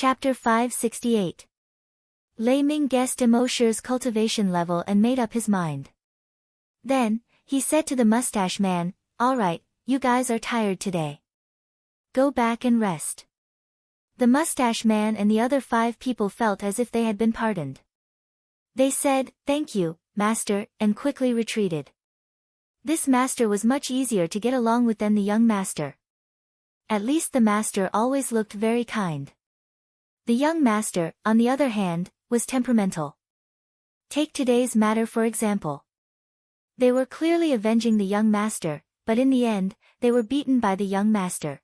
Chapter 568. Lei Ming guessed Emoshure's cultivation level and made up his mind. Then, he said to the mustache man, "Alright, you guys are tired today. Go back and rest." The mustache man and the other 5 people felt as if they had been pardoned. They said, "Thank you, master," and quickly retreated. This master was much easier to get along with than the young master. At least the master always looked very kind. The young master, on the other hand, was temperamental. Take today's matter for example. They were clearly avenging the young master, but in the end, they were beaten by the young master.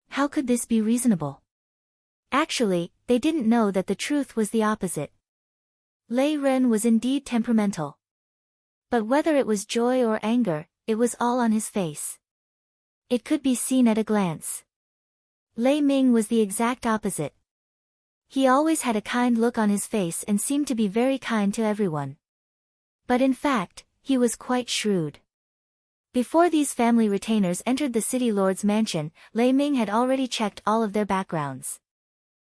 How could this be reasonable? Actually, they didn't know that the truth was the opposite. Lei Ren was indeed temperamental. But whether it was joy or anger, it was all on his face. It could be seen at a glance. Lei Ming was the exact opposite. He always had a kind look on his face and seemed to be very kind to everyone. But in fact, he was quite shrewd. Before these family retainers entered the city lord's mansion, Lei Ming had already checked all of their backgrounds.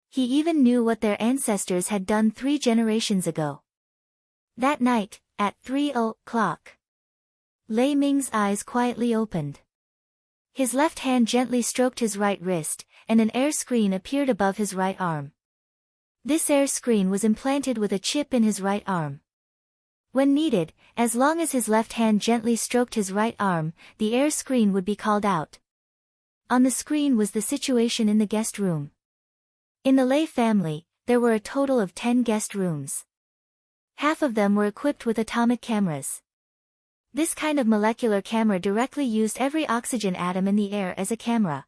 He even knew what their ancestors had done 3 generations ago. That night, at 3:00, Lei Ming's eyes quietly opened. His left hand gently stroked his right wrist, and an air screen appeared above his right arm. This air screen was implanted with a chip in his right arm. When needed, as long as his left hand gently stroked his right arm, the air screen would be called out. On the screen was the situation in the guest room. In the Lei family, there were a total of 10 guest rooms. Half of them were equipped with atomic cameras. This kind of molecular camera directly used every oxygen atom in the air as a camera.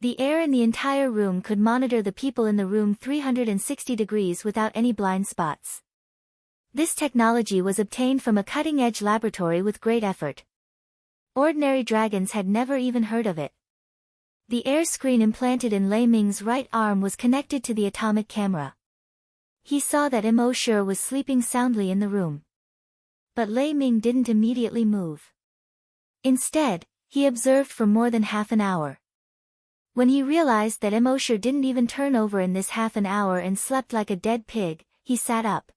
The air in the entire room could monitor the people in the room 360 degrees without any blind spots. This technology was obtained from a cutting-edge laboratory with great effort. Ordinary dragons had never even heard of it. The air screen implanted in Lei Ming's right arm was connected to the atomic camera. He saw that Emoshure was sleeping soundly in the room. But Lei Ming didn't immediately move. Instead, he observed for more than half an hour. When he realized that Emoshure didn't even turn over in this half an hour and slept like a dead pig, he sat up.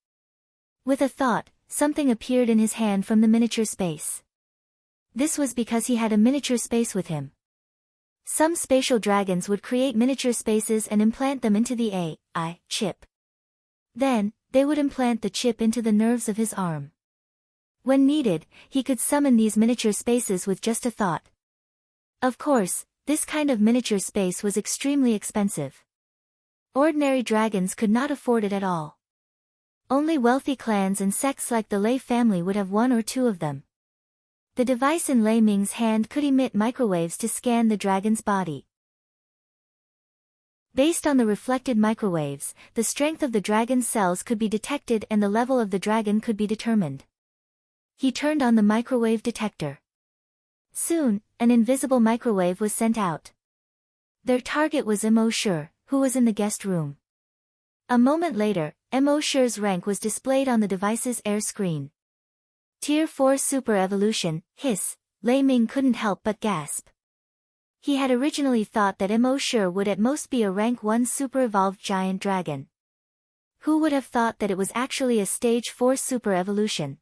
With a thought, something appeared in his hand from the miniature space. This was because he had a miniature space with him. Some spatial dragons would create miniature spaces and implant them into the AI chip. Then, they would implant the chip into the nerves of his arm. When needed, he could summon these miniature spaces with just a thought. Of course, this kind of miniature space was extremely expensive. Ordinary dragons could not afford it at all. Only wealthy clans and sects like the Lei family would have 1 or 2 of them. The device in Lei Ming's hand could emit microwaves to scan the dragon's body. Based on the reflected microwaves, the strength of the dragon's cells could be detected and the level of the dragon could be determined. He turned on the microwave detector. Soon, an invisible microwave was sent out. Their target was Emoshure, who was in the guest room. A moment later, Emoshure's rank was displayed on the device's air screen. Tier 4 Super Evolution, hiss, Lei Ming couldn't help but gasp. He had originally thought that Emoshure would at most be a rank 1 super evolved giant dragon. Who would have thought that it was actually a stage 4 super evolution?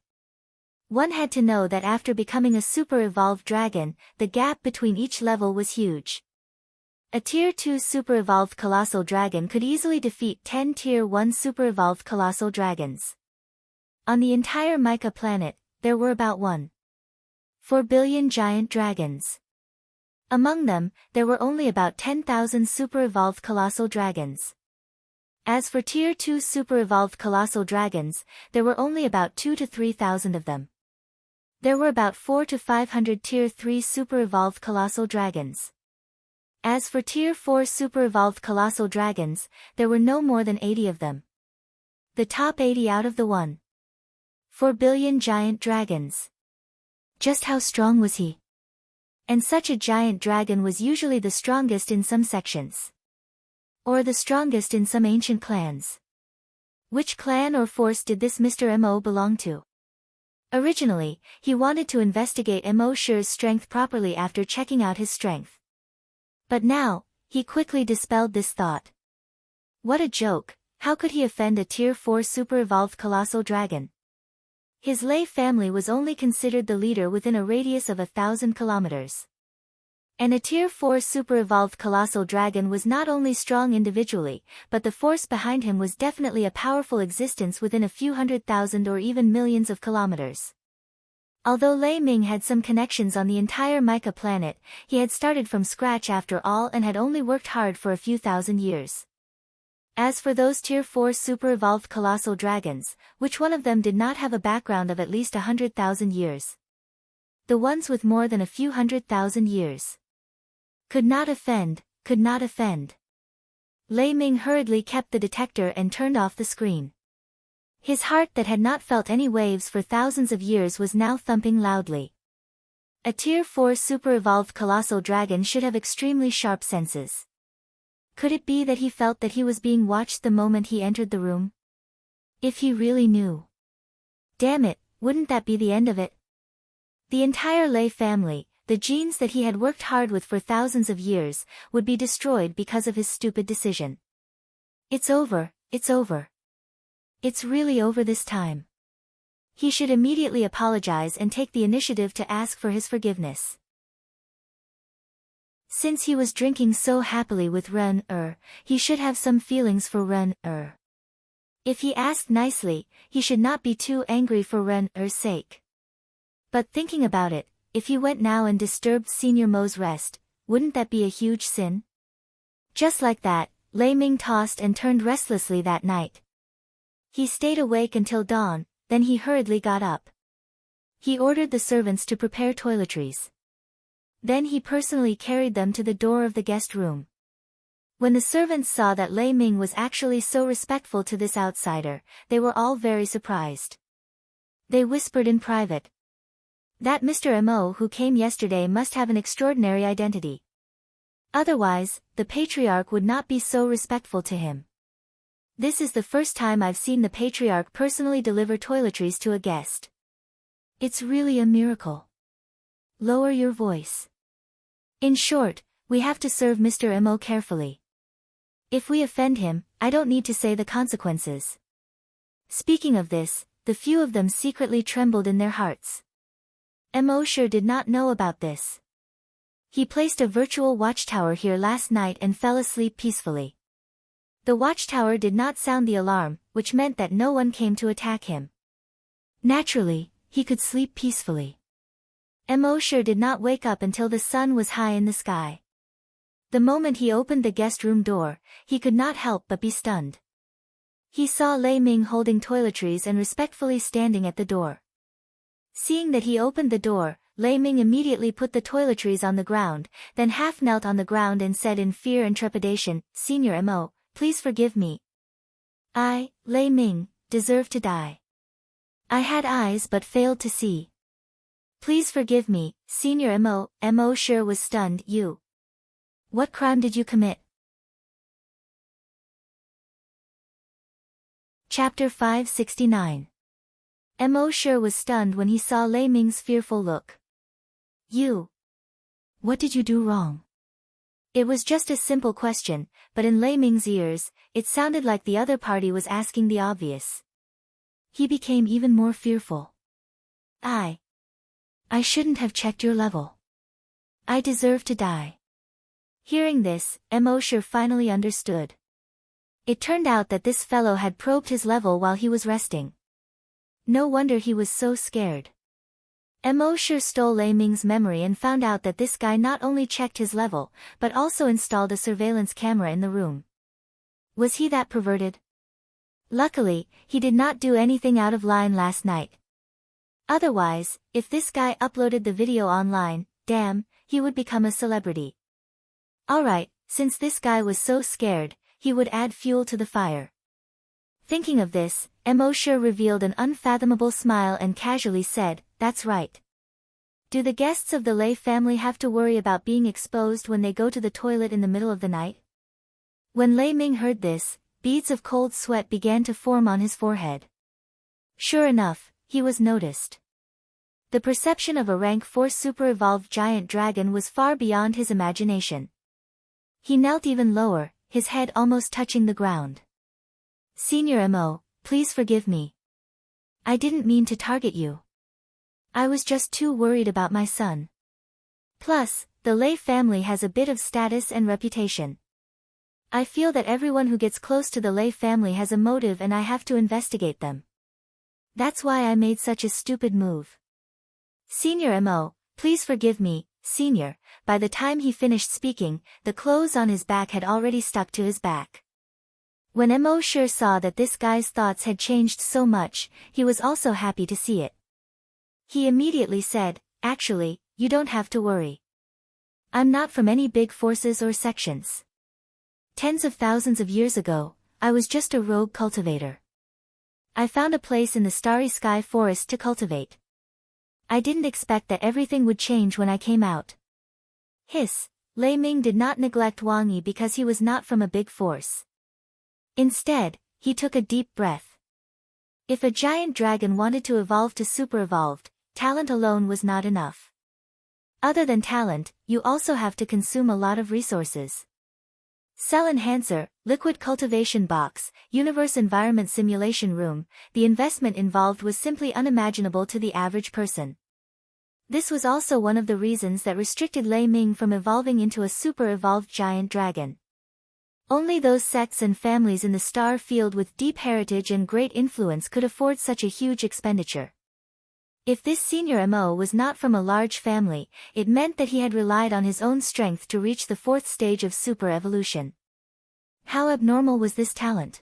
One had to know that after becoming a super evolved dragon, the gap between each level was huge. A Tier 2 super evolved colossal dragon could easily defeat 10 Tier 1 super evolved colossal dragons. On the entire Mica planet, there were about 1.4 billion giant dragons. Among them, there were only about 10,000 super evolved colossal dragons. As for Tier 2 super evolved colossal dragons, there were only about 2,000 to 3,000 of them. There were about 400 to 500 Tier 3 super evolved colossal dragons. As for Tier 4 super evolved colossal dragons, there were no more than 80 of them. The top 80 out of the 1.4 billion giant dragons. Just how strong was he? And such a giant dragon was usually the strongest in some sections. Or the strongest in some ancient clans. Which clan or force did this Mr. Mo belong to? Originally, he wanted to investigate Emoshure's strength properly after checking out his strength. But now, he quickly dispelled this thought. What a joke, how could he offend a Tier 4 super-evolved colossal dragon? His Lei family was only considered the leader within a radius of 1,000 kilometers. And a Tier 4 super-evolved colossal dragon was not only strong individually, but the force behind him was definitely a powerful existence within a few 100,000 or even millions of kilometers. Although Lei Ming had some connections on the entire Mica planet, he had started from scratch after all and had only worked hard for a few thousand years. As for those Tier 4 super-evolved colossal dragons, which one of them did not have a background of at least 100,000 years? The ones with more than a few 100,000 years. Could not offend, could not offend. Lei Ming hurriedly kept the detector and turned off the screen. His heart that had not felt any waves for thousands of years was now thumping loudly. A Tier 4 super-evolved colossal dragon should have extremely sharp senses. Could it be that he felt that he was being watched the moment he entered the room? If he really knew. Damn it, wouldn't that be the end of it? The entire Lei family, the genes that he had worked hard with for thousands of years, would be destroyed because of his stupid decision. It's over, it's over. It's really over this time. He should immediately apologize and take the initiative to ask for his forgiveness. Since he was drinking so happily with Ren-er, he should have some feelings for Ren-er. If he asked nicely, he should not be too angry for Ren-er's sake. But thinking about it, if he went now and disturbed Senior Mo's rest, wouldn't that be a huge sin? Just like that, Lei Ming tossed and turned restlessly that night. He stayed awake until dawn, then he hurriedly got up. He ordered the servants to prepare toiletries. Then he personally carried them to the door of the guest room. When the servants saw that Lei Ming was actually so respectful to this outsider, they were all very surprised. They whispered in private. That Mr. Mo who came yesterday must have an extraordinary identity. Otherwise, the patriarch would not be so respectful to him. This is the first time I've seen the patriarch personally deliver toiletries to a guest. It's really a miracle. Lower your voice. In short, we have to serve Mr. Mo carefully. If we offend him, I don't need to say the consequences. Speaking of this, the few of them secretly trembled in their hearts. Mo sure did not know about this. He placed a virtual watchtower here last night and fell asleep peacefully. The watchtower did not sound the alarm, which meant that no one came to attack him. Naturally, he could sleep peacefully. Mo sure did not wake up until the sun was high in the sky. The moment he opened the guest room door, he could not help but be stunned. He saw Lei Ming holding toiletries and respectfully standing at the door. Seeing that he opened the door, Lei Ming immediately put the toiletries on the ground, then half knelt on the ground and said in fear and trepidation, "Senior Mo, please forgive me. I, Lei Ming, deserve to die. I had eyes but failed to see. Please forgive me, Senior Mo." Mo sure was stunned. "You. What crime did you commit?" Chapter 569. Mo sure was stunned when he saw Lei Ming's fearful look. "You. What did you do wrong?" It was just a simple question, but in Lei Ming's ears, it sounded like the other party was asking the obvious. He became even more fearful. I shouldn't have checked your level. I deserve to die." Hearing this, Mo sure finally understood. It turned out that this fellow had probed his level while he was resting. No wonder he was so scared. Mo sure stole Lei Ming's memory and found out that this guy not only checked his level, but also installed a surveillance camera in the room. Was he that perverted? Luckily, he did not do anything out of line last night. Otherwise, if this guy uploaded the video online, damn, he would become a celebrity. Alright, since this guy was so scared, he would add fuel to the fire. Thinking of this, Mo sure revealed an unfathomable smile and casually said, "That's right. Do the guests of the Lei family have to worry about being exposed when they go to the toilet in the middle of the night?" When Lei Ming heard this, beads of cold sweat began to form on his forehead. Sure enough, he was noticed. The perception of a rank 4 super-evolved giant dragon was far beyond his imagination. He knelt even lower, his head almost touching the ground. Senior Mo, please forgive me. I didn't mean to target you. I was just too worried about my son. Plus, the Lei family has a bit of status and reputation. I feel that everyone who gets close to the Lei family has a motive and I have to investigate them. That's why I made such a stupid move. Senior Mo, please forgive me, Senior. By the time he finished speaking, the clothes on his back had already stuck to his back. When Mo sure saw that this guy's thoughts had changed so much, he was also happy to see it. He immediately said, actually, you don't have to worry. I'm not from any big forces or sections. Tens of thousands of years ago, I was just a rogue cultivator. I found a place in the starry sky forest to cultivate. I didn't expect that everything would change when I came out. Hiss, Lei Ming did not neglect Wang Yi because he was not from a big force. Instead, he took a deep breath. If a giant dragon wanted to evolve to super-evolved, talent alone was not enough. Other than talent, you also have to consume a lot of resources. Cell enhancer, liquid cultivation box, universe environment simulation room, the investment involved was simply unimaginable to the average person. This was also one of the reasons that restricted Lei Ming from evolving into a super-evolved giant dragon. Only those sects and families in the star field with deep heritage and great influence could afford such a huge expenditure. If this Senior Mo was not from a large family, it meant that he had relied on his own strength to reach the fourth stage of super evolution. How abnormal was this talent?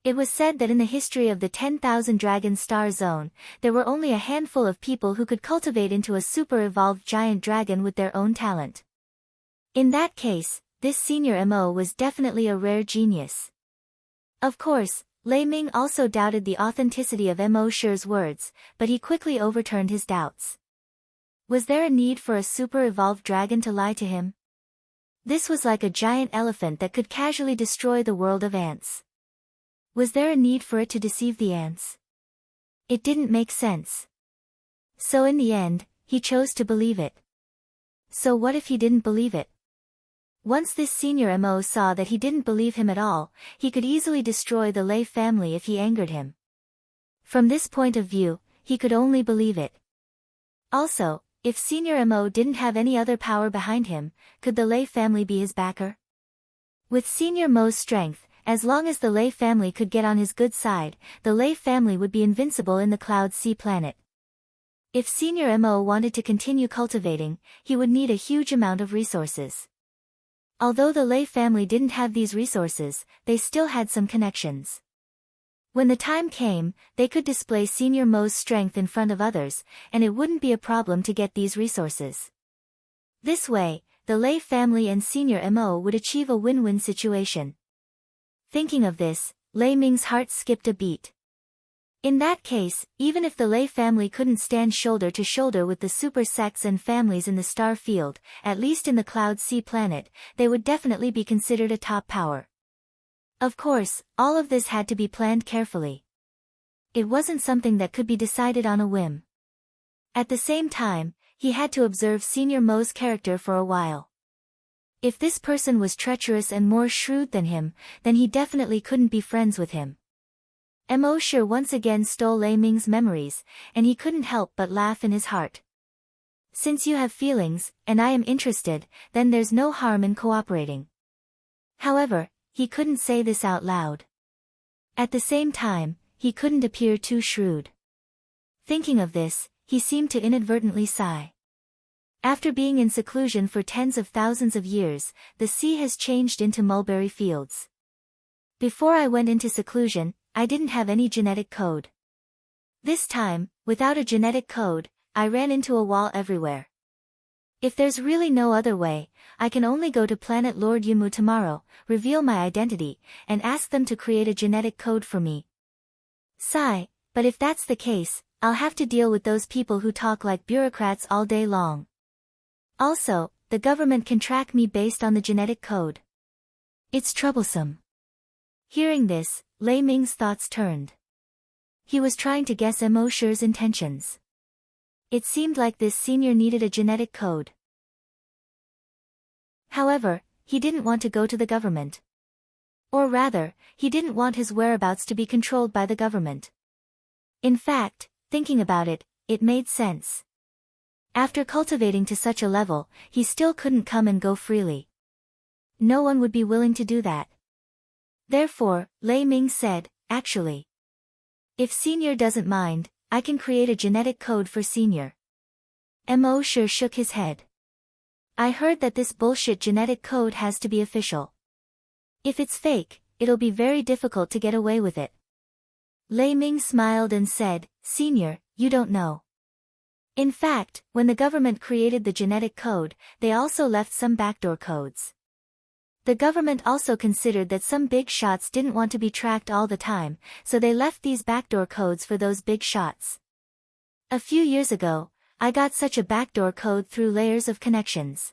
It was said that in the history of the 10,000 Dragon Star Zone, there were only a handful of people who could cultivate into a super-evolved giant dragon with their own talent. In that case, this Senior Mo was definitely a rare genius. Of course, Lei Ming also doubted the authenticity of Mo Shi's words, but he quickly overturned his doubts. Was there a need for a super-evolved dragon to lie to him? This was like a giant elephant that could casually destroy the world of ants. Was there a need for it to deceive the ants? It didn't make sense. So in the end, he chose to believe it. So what if he didn't believe it? Once this Senior Mo saw that he didn't believe him at all, he could easily destroy the Lei family if he angered him. From this point of view, he could only believe it. Also, if Senior Mo didn't have any other power behind him, could the Lei family be his backer? With Senior Mo's strength, as long as the Lei family could get on his good side, the Lei family would be invincible in the Cloud Sea planet. If Senior Mo wanted to continue cultivating, he would need a huge amount of resources. Although the Lei family didn't have these resources, they still had some connections. When the time came, they could display Senior Mo's strength in front of others, and it wouldn't be a problem to get these resources. This way, the Lei family and Senior Mo would achieve a win-win situation. Thinking of this, Lei Ming's heart skipped a beat. In that case, even if the Lei family couldn't stand shoulder to shoulder with the super sects and families in the star field, at least in the Cloud Sea planet, they would definitely be considered a top power. Of course, all of this had to be planned carefully. It wasn't something that could be decided on a whim. At the same time, he had to observe Senior Mo's character for a while. If this person was treacherous and more shrewd than him, then he definitely couldn't be friends with him. Mo Shi once again stole Lei Ming's memories, and he couldn't help but laugh in his heart. Since you have feelings, and I am interested, then there's no harm in cooperating. However, he couldn't say this out loud. At the same time, he couldn't appear too shrewd. Thinking of this, he seemed to inadvertently sigh. After being in seclusion for tens of thousands of years, the sea has changed into mulberry fields. Before I went into seclusion, I didn't have any genetic code. This time, without a genetic code, I ran into a wall everywhere. If there's really no other way, I can only go to Planet Lord Yumu tomorrow, reveal my identity, and ask them to create a genetic code for me. Sigh, but if that's the case, I'll have to deal with those people who talk like bureaucrats all day long. Also, the government can track me based on the genetic code. It's troublesome. Hearing this, Lei Ming's thoughts turned. He was trying to guess Mo Shi's intentions. It seemed like this senior needed a genetic code. However, he didn't want to go to the government. Or rather, he didn't want his whereabouts to be controlled by the government. In fact, thinking about it, it made sense. After cultivating to such a level, he still couldn't come and go freely. No one would be willing to do that. Therefore, Lei Ming said, actually, if Senior doesn't mind, I can create a genetic code for Senior. Mo Shi shook his head. I heard that this bullshit genetic code has to be official. If it's fake, it'll be very difficult to get away with it. Lei Ming smiled and said, Senior, you don't know. In fact, when the government created the genetic code, they also left some backdoor codes. The government also considered that some big shots didn't want to be tracked all the time, so they left these backdoor codes for those big shots. A few years ago, I got such a backdoor code through layers of connections.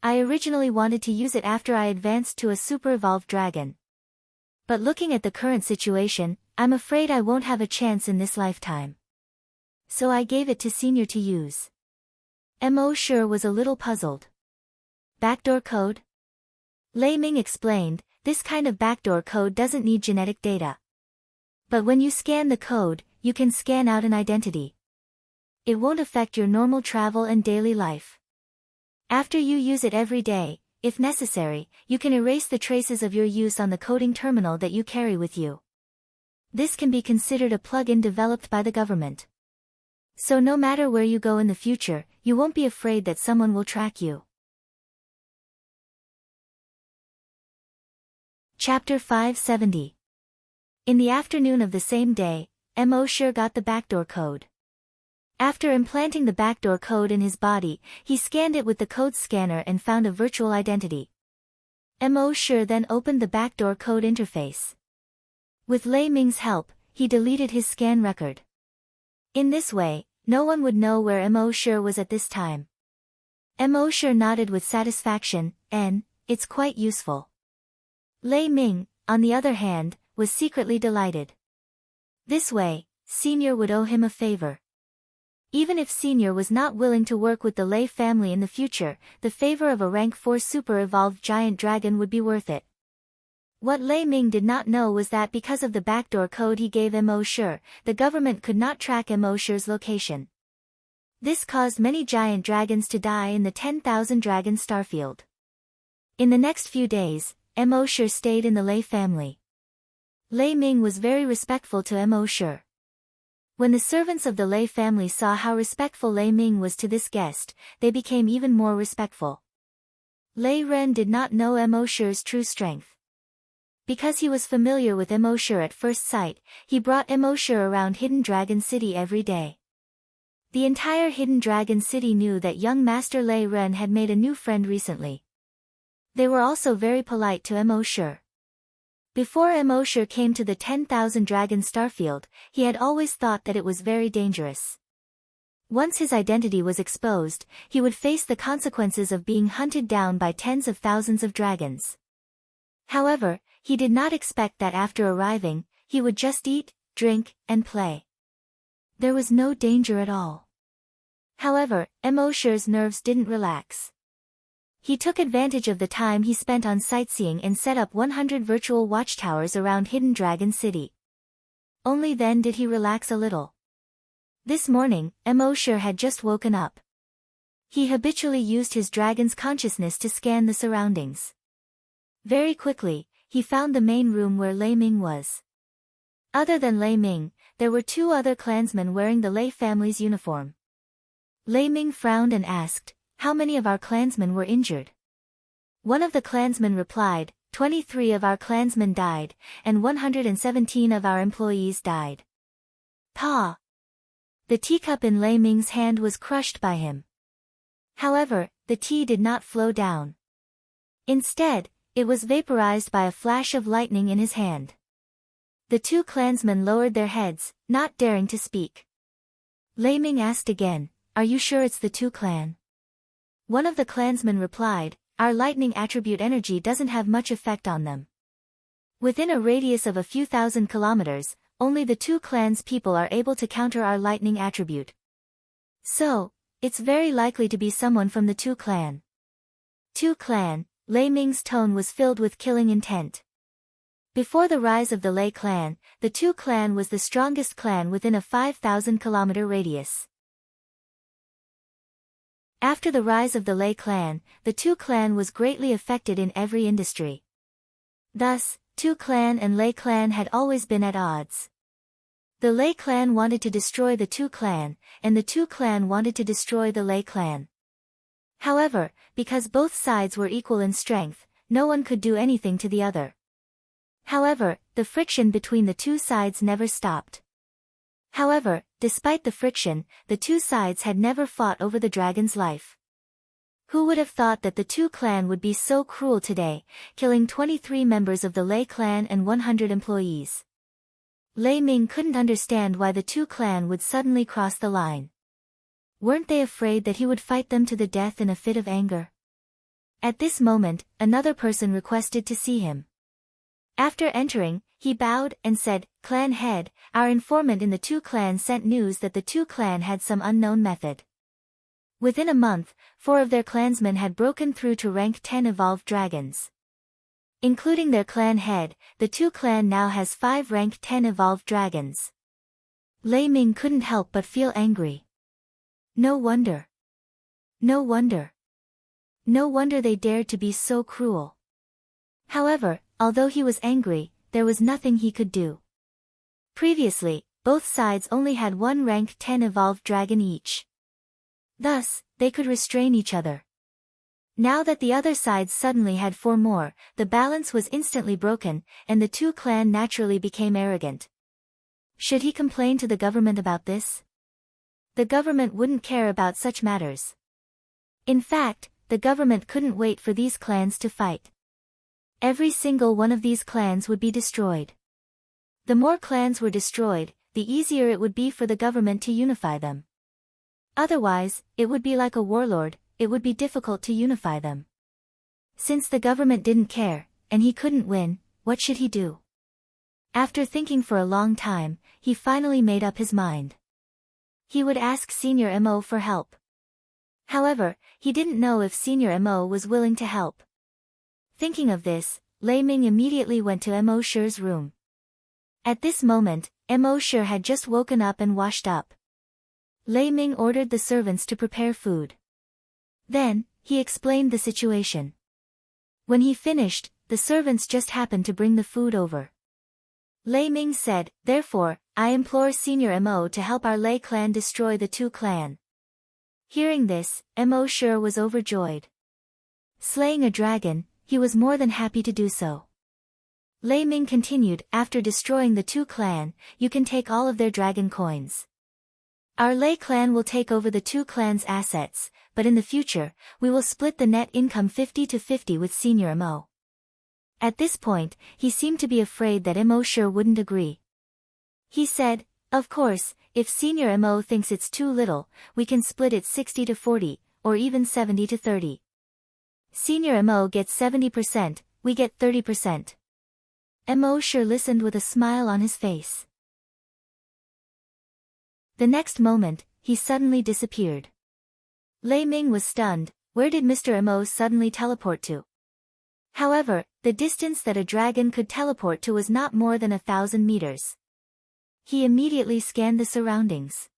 I originally wanted to use it after I advanced to a super evolved dragon. But looking at the current situation, I'm afraid I won't have a chance in this lifetime. So I gave it to Senior to use. Mo Shi was a little puzzled. Backdoor code? Lei Ming explained, this kind of backdoor code doesn't need genetic data. But when you scan the code, you can scan out an identity. It won't affect your normal travel and daily life. After you use it every day, if necessary, you can erase the traces of your use on the coding terminal that you carry with you. This can be considered a plugin developed by the government. So no matter where you go in the future, you won't be afraid that someone will track you. Chapter 570. In the afternoon of the same day, Mo Shi got the backdoor code. After implanting the backdoor code in his body, he scanned it with the code scanner and found a virtual identity. Mo Shi then opened the backdoor code interface. With Lei Ming's help, he deleted his scan record. In this way, no one would know where Mo Shi was at this time. Mo Shi nodded with satisfaction, and, it's quite useful. Lei Ming, on the other hand, was secretly delighted. This way, Senior would owe him a favor. Even if Senior was not willing to work with the Lei family in the future, the favor of a rank 4 super evolved giant dragon would be worth it. What Lei Ming did not know was that because of the backdoor code he gave Mo Shi, the government could not track Mo Shi's location. This caused many giant dragons to die in the 10,000 dragon starfield. In the next few days, Mo Shi stayed in the Lei family. Lei Ming was very respectful to Mo Shi. When the servants of the Lei family saw how respectful Lei Ming was to this guest, they became even more respectful. Lei Ren did not know Mo Shi's true strength. Because he was familiar with Mo Shi at first sight, he brought Mo Shi around Hidden Dragon City every day. The entire Hidden Dragon City knew that young Master Lei Ren had made a new friend recently. They were also very polite to Mo Shi. Before Mo Shi came to the 10,000 dragon starfield, he had always thought that it was very dangerous. Once his identity was exposed, he would face the consequences of being hunted down by tens of thousands of dragons. However, he did not expect that after arriving, he would just eat, drink, and play. There was no danger at all. However, Mo Shi's nerves didn't relax. He took advantage of the time he spent on sightseeing and set up 100 virtual watchtowers around Hidden Dragon City. Only then did he relax a little. This morning, Mo Shi had just woken up. He habitually used his dragon's consciousness to scan the surroundings. Very quickly, he found the main room where Lei Ming was. Other than Lei Ming, there were 2 other clansmen wearing the Lei family's uniform. Lei Ming frowned and asked, how many of our clansmen were injured? One of the clansmen replied, 23 of our clansmen died, and 117 of our employees died. Pa! The teacup in Lei Ming's hand was crushed by him. However, the tea did not flow down. Instead, it was vaporized by a flash of lightning in his hand. The 2 clansmen lowered their heads, not daring to speak. Lei Ming asked again, are you sure it's the 2 clan? One of the clansmen replied, our lightning attribute energy doesn't have much effect on them. Within a radius of a few thousand kilometers, only the 2 clans' people are able to counter our lightning attribute. So, it's very likely to be someone from the 2 clan. 2 clan, Lei Ming's tone was filled with killing intent. Before the rise of the Lei clan, the Tu clan was the strongest clan within a 5,000-kilometer radius. After the rise of the Lei clan, the Tu clan was greatly affected in every industry. Thus, Tu clan and Lei clan had always been at odds. The Lei clan wanted to destroy the Tu clan, and the Tu clan wanted to destroy the Lei clan. However, because both sides were equal in strength, no one could do anything to the other. However, the friction between the two sides never stopped. However, despite the friction, the two sides had never fought over the dragon's life. Who would have thought that the Tu clan would be so cruel today, killing 23 members of the Lei clan and 100 employees? Lei Ming couldn't understand why the Tu clan would suddenly cross the line. Weren't they afraid that he would fight them to the death in a fit of anger? At this moment, another person requested to see him. After entering, he bowed and said, "Clan head, our informant in the Tu clan sent news that the Tu clan had some unknown method. Within a month, 4 of their clansmen had broken through to rank 10 evolved dragons. Including their clan head, the Tu clan now has 5 rank 10 evolved dragons." Lei Ming couldn't help but feel angry. No wonder. No wonder. No wonder they dared to be so cruel. However, although he was angry, there was nothing he could do. Previously, both sides only had 1 rank 10 evolved dragon each. Thus, they could restrain each other. Now that the other sides suddenly had 4 more, the balance was instantly broken, and the Tu clan naturally became arrogant. Should he complain to the government about this? The government wouldn't care about such matters. In fact, the government couldn't wait for these clans to fight. Every single one of these clans would be destroyed. The more clans were destroyed, the easier it would be for the government to unify them. Otherwise, it would be like a warlord, it would be difficult to unify them. Since the government didn't care, and he couldn't win, what should he do? After thinking for a long time, he finally made up his mind. He would ask Senior Mo for help. However, he didn't know if Senior Mo was willing to help. Thinking of this, Lei Ming immediately went to Mo Shi's room. At this moment, Mo Shi had just woken up and washed up. Lei Ming ordered the servants to prepare food. Then, he explained the situation. When he finished, the servants just happened to bring the food over. Lei Ming said, "Therefore, I implore Senior Mo to help our Lei clan destroy the Tu clan." Hearing this, Mo Shi was overjoyed. Slaying a dragon, he was more than happy to do so. Lei Ming continued, "After destroying the Tu clan, you can take all of their dragon coins. Our Lei clan will take over the Tu clan's assets, but in the future, we will split the net income 50-50 with Senior Mo." At this point, he seemed to be afraid that Mo Shi wouldn't agree. He said, "Of course, if Senior Mo thinks it's too little, we can split it 60-40, or even 70-30. Senior Mo gets 70%, we get 30%. Mo Shi listened with a smile on his face. The next moment, he suddenly disappeared. Lei Ming was stunned. Where did Mr. Mo suddenly teleport to? However, the distance that a dragon could teleport to was not more than 1,000 meters. He immediately scanned the surroundings.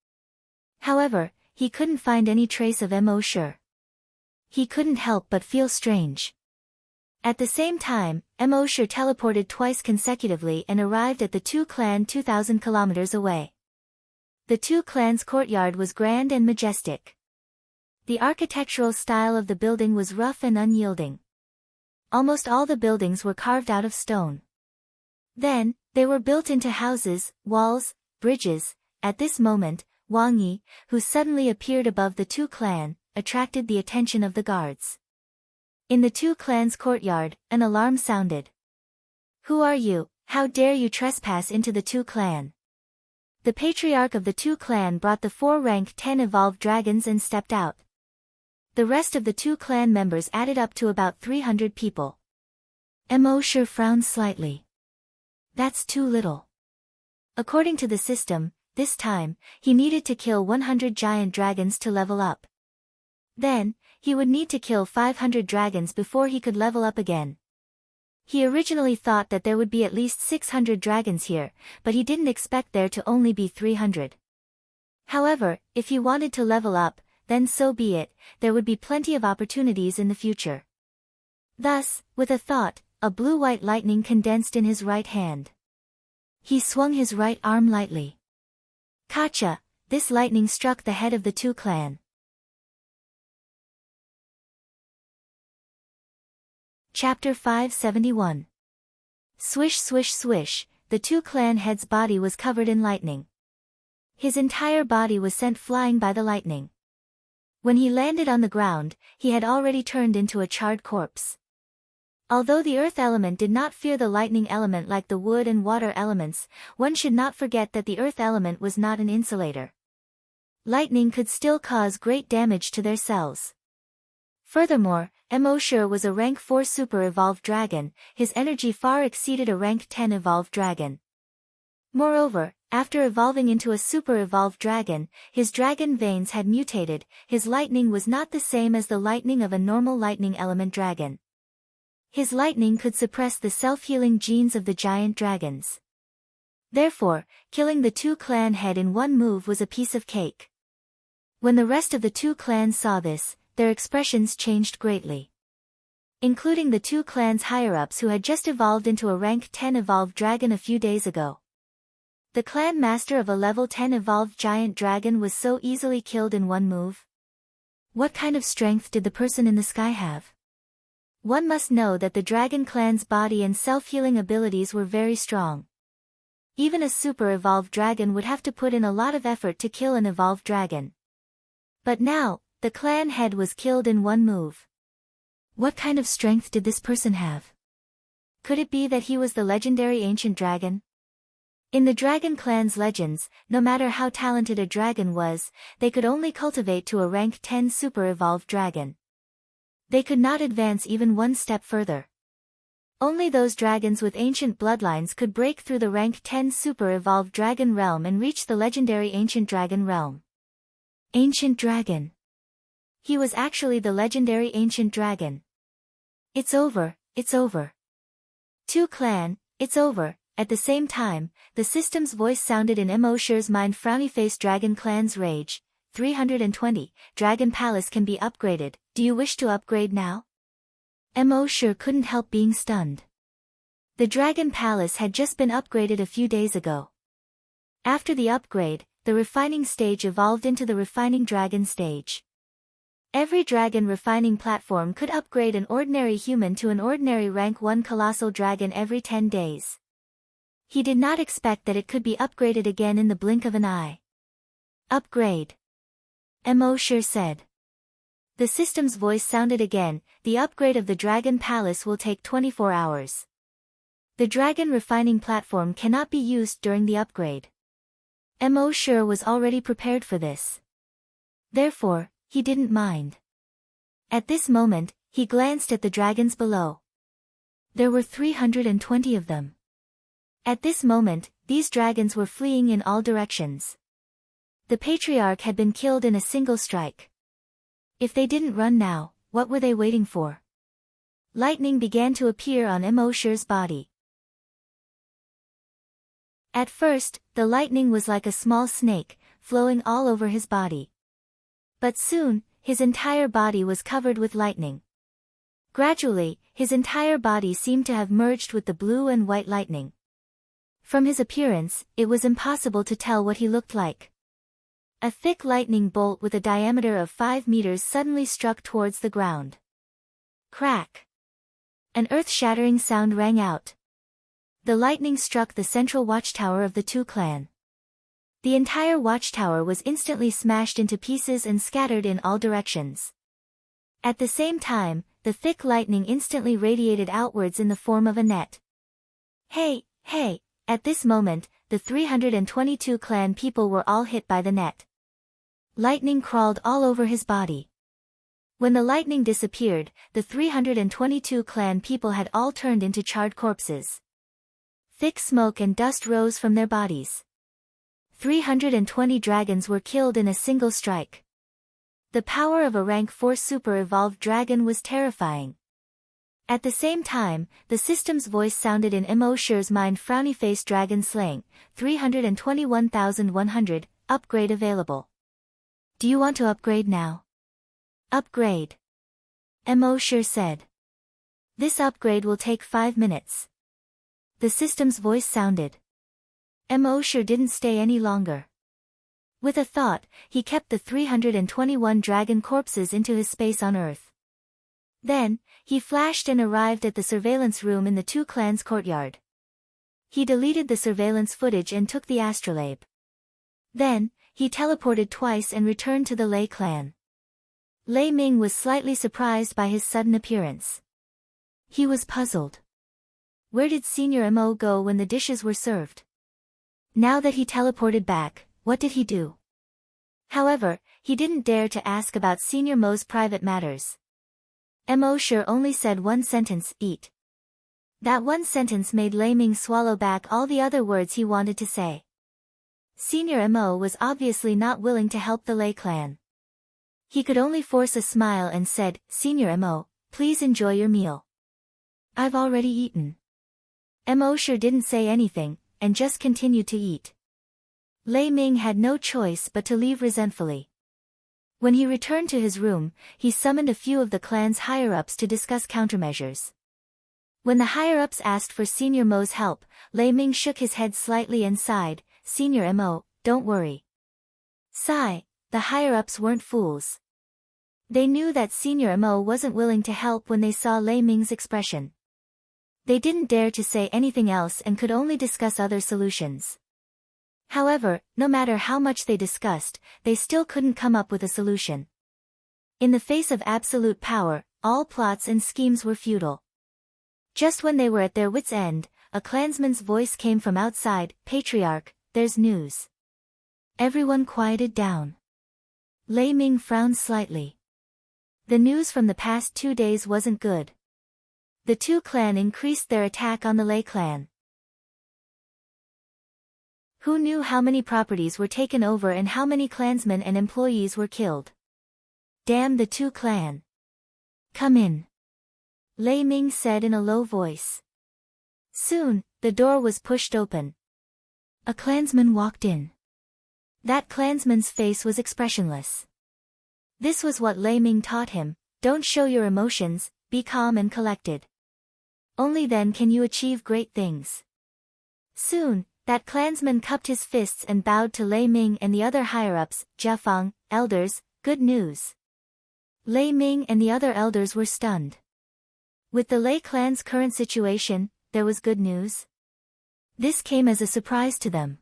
However, he couldn't find any trace of Mo Shi. He couldn't help but feel strange. At the same time, Mo Shi teleported twice consecutively and arrived at the Tu clan 2,000 kilometers away. The Tu clan's courtyard was grand and majestic. The architectural style of the building was rough and unyielding. Almost all the buildings were carved out of stone. Then, they were built into houses, walls, bridges. At this moment, Wang Yi, who suddenly appeared above the Tu clan, attracted the attention of the guards. In the Tu clan's courtyard, an alarm sounded. "Who are you? How dare you trespass into the Tu clan?" The patriarch of the Tu clan brought the 4 rank 10 evolved dragons and stepped out. The rest of the Tu clan members added up to about 300 people. Mo Shi frowned slightly. That's too little. According to the system, this time, he needed to kill 100 giant dragons to level up. Then, he would need to kill 500 dragons before he could level up again. He originally thought that there would be at least 600 dragons here, but he didn't expect there to only be 300. However, if he wanted to level up, then so be it, there would be plenty of opportunities in the future. Thus, with a thought, a blue-white lightning condensed in his right hand. He swung his right arm lightly. Kacha! This lightning struck the head of the two clan. Chapter 571. Swish swish swish, the two clan head's body was covered in lightning. His entire body was sent flying by the lightning. When he landed on the ground, he had already turned into a charred corpse. Although the earth element did not fear the lightning element like the wood and water elements, one should not forget that the earth element was not an insulator. Lightning could still cause great damage to their cells. Furthermore, Emosure was a rank 4 super evolved dragon, his energy far exceeded a rank 10 evolved dragon. Moreover, after evolving into a super evolved dragon, his dragon veins had mutated, his lightning was not the same as the lightning of a normal lightning element dragon. His lightning could suppress the self-healing genes of the giant dragons. Therefore, killing the two clan head in one move was a piece of cake. When the rest of the two clans saw this, their expressions changed greatly. Including the two clans' higher-ups who had just evolved into a rank 10 evolved dragon a few days ago. The clan master of a level 10 evolved giant dragon was so easily killed in one move. What kind of strength did the person in the sky have? One must know that the dragon clan's body and self-healing abilities were very strong. Even a super evolved dragon would have to put in a lot of effort to kill an evolved dragon. But now, the clan head was killed in one move. What kind of strength did this person have? Could it be that he was the legendary ancient dragon? In the dragon clan's legends, no matter how talented a dragon was, they could only cultivate to a rank 10 super evolved dragon. They could not advance even one step further. Only those dragons with ancient bloodlines could break through the rank 10 super evolved dragon realm and reach the legendary ancient dragon realm. Ancient dragon. He was actually the legendary ancient dragon. It's over, it's over. Two clan, it's over. At the same time, the system's voice sounded in Emoshure's mind. Frowny-faced dragon clan's rage. 320, Dragon Palace can be upgraded, do you wish to upgrade now? Emoshure couldn't help being stunned. The Dragon Palace had just been upgraded a few days ago. After the upgrade, the refining stage evolved into the refining dragon stage. Every dragon refining platform could upgrade an ordinary human to an ordinary rank 1 colossal dragon every 10 days. He did not expect that it could be upgraded again in the blink of an eye. Upgrade. Emoshure said. The system's voice sounded again, the upgrade of the Dragon Palace will take 24 hours. The dragon refining platform cannot be used during the upgrade. Emoshure was already prepared for this. Therefore, he didn't mind. At this moment, he glanced at the dragons below. There were 320 of them. At this moment, these dragons were fleeing in all directions. The patriarch had been killed in a single strike. If they didn't run now, what were they waiting for? Lightning began to appear on Emoshure's body. At first, the lightning was like a small snake, flowing all over his body. But soon, his entire body was covered with lightning. Gradually, his entire body seemed to have merged with the blue and white lightning. From his appearance, it was impossible to tell what he looked like. A thick lightning bolt with a diameter of 5 meters suddenly struck towards the ground. Crack! An earth-shattering sound rang out. The lightning struck the central watchtower of the two clan. The entire watchtower was instantly smashed into pieces and scattered in all directions. At the same time, the thick lightning instantly radiated outwards in the form of a net. Hey, hey! At this moment, the 322 clan people were all hit by the net. Lightning crawled all over his body. When the lightning disappeared, the 322 clan people had all turned into charred corpses. Thick smoke and dust rose from their bodies. 320 dragons were killed in a single strike. The power of a rank 4 super-evolved dragon was terrifying. At the same time, the system's voice sounded in Immortal's mind. Frowny-faced dragon slaying, 321,100, upgrade available. Do you want to upgrade now? Upgrade. Immortal said. This upgrade will take 5 minutes. The system's voice sounded. Immortal didn't stay any longer. With a thought, he kept the 321 dragon corpses into his space on Earth. Then, he flashed and arrived at the surveillance room in the two clans' courtyard. He deleted the surveillance footage and took the astrolabe. Then, he teleported twice and returned to the Lei clan. Lei Ming was slightly surprised by his sudden appearance. He was puzzled. Where did Senior Mo go when the dishes were served? Now that he teleported back, what did he do? However, he didn't dare to ask about Senior Mo's private matters. Immortal only said one sentence, eat. That one sentence made Lei Ming swallow back all the other words he wanted to say. Senior Mo was obviously not willing to help the Lei clan. He could only force a smile and said, Senior Mo, please enjoy your meal. I've already eaten. Immortal didn't say anything, and just continued to eat. Lei Ming had no choice but to leave resentfully. When he returned to his room, he summoned a few of the clan's higher-ups to discuss countermeasures. When the higher-ups asked for Senior Mo's help, Lei Ming shook his head slightly and sighed, Senior Mo, don't worry. Sigh, the higher-ups weren't fools. They knew that Senior Mo wasn't willing to help when they saw Lei Ming's expression. They didn't dare to say anything else and could only discuss other solutions. However, no matter how much they discussed, they still couldn't come up with a solution. In the face of absolute power, all plots and schemes were futile. Just when they were at their wits' end, a clansman's voice came from outside, Patriarch, there's news. Everyone quieted down. Lei Ming frowned slightly. The news from the past 2 days wasn't good. The two clans increased their attack on the Lei clan. Who knew how many properties were taken over and how many clansmen and employees were killed? Damn the two clan. Come in. Lei Ming said in a low voice. Soon, the door was pushed open. A clansman walked in. That clansman's face was expressionless. This was what Lei Ming taught him, don't show your emotions, be calm and collected. Only then can you achieve great things. Soon, that clansman cupped his fists and bowed to Lei Ming and the other higher-ups, Jiafeng, elders, good news. Lei Ming and the other elders were stunned. With the Lei clan's current situation, there was good news. This came as a surprise to them.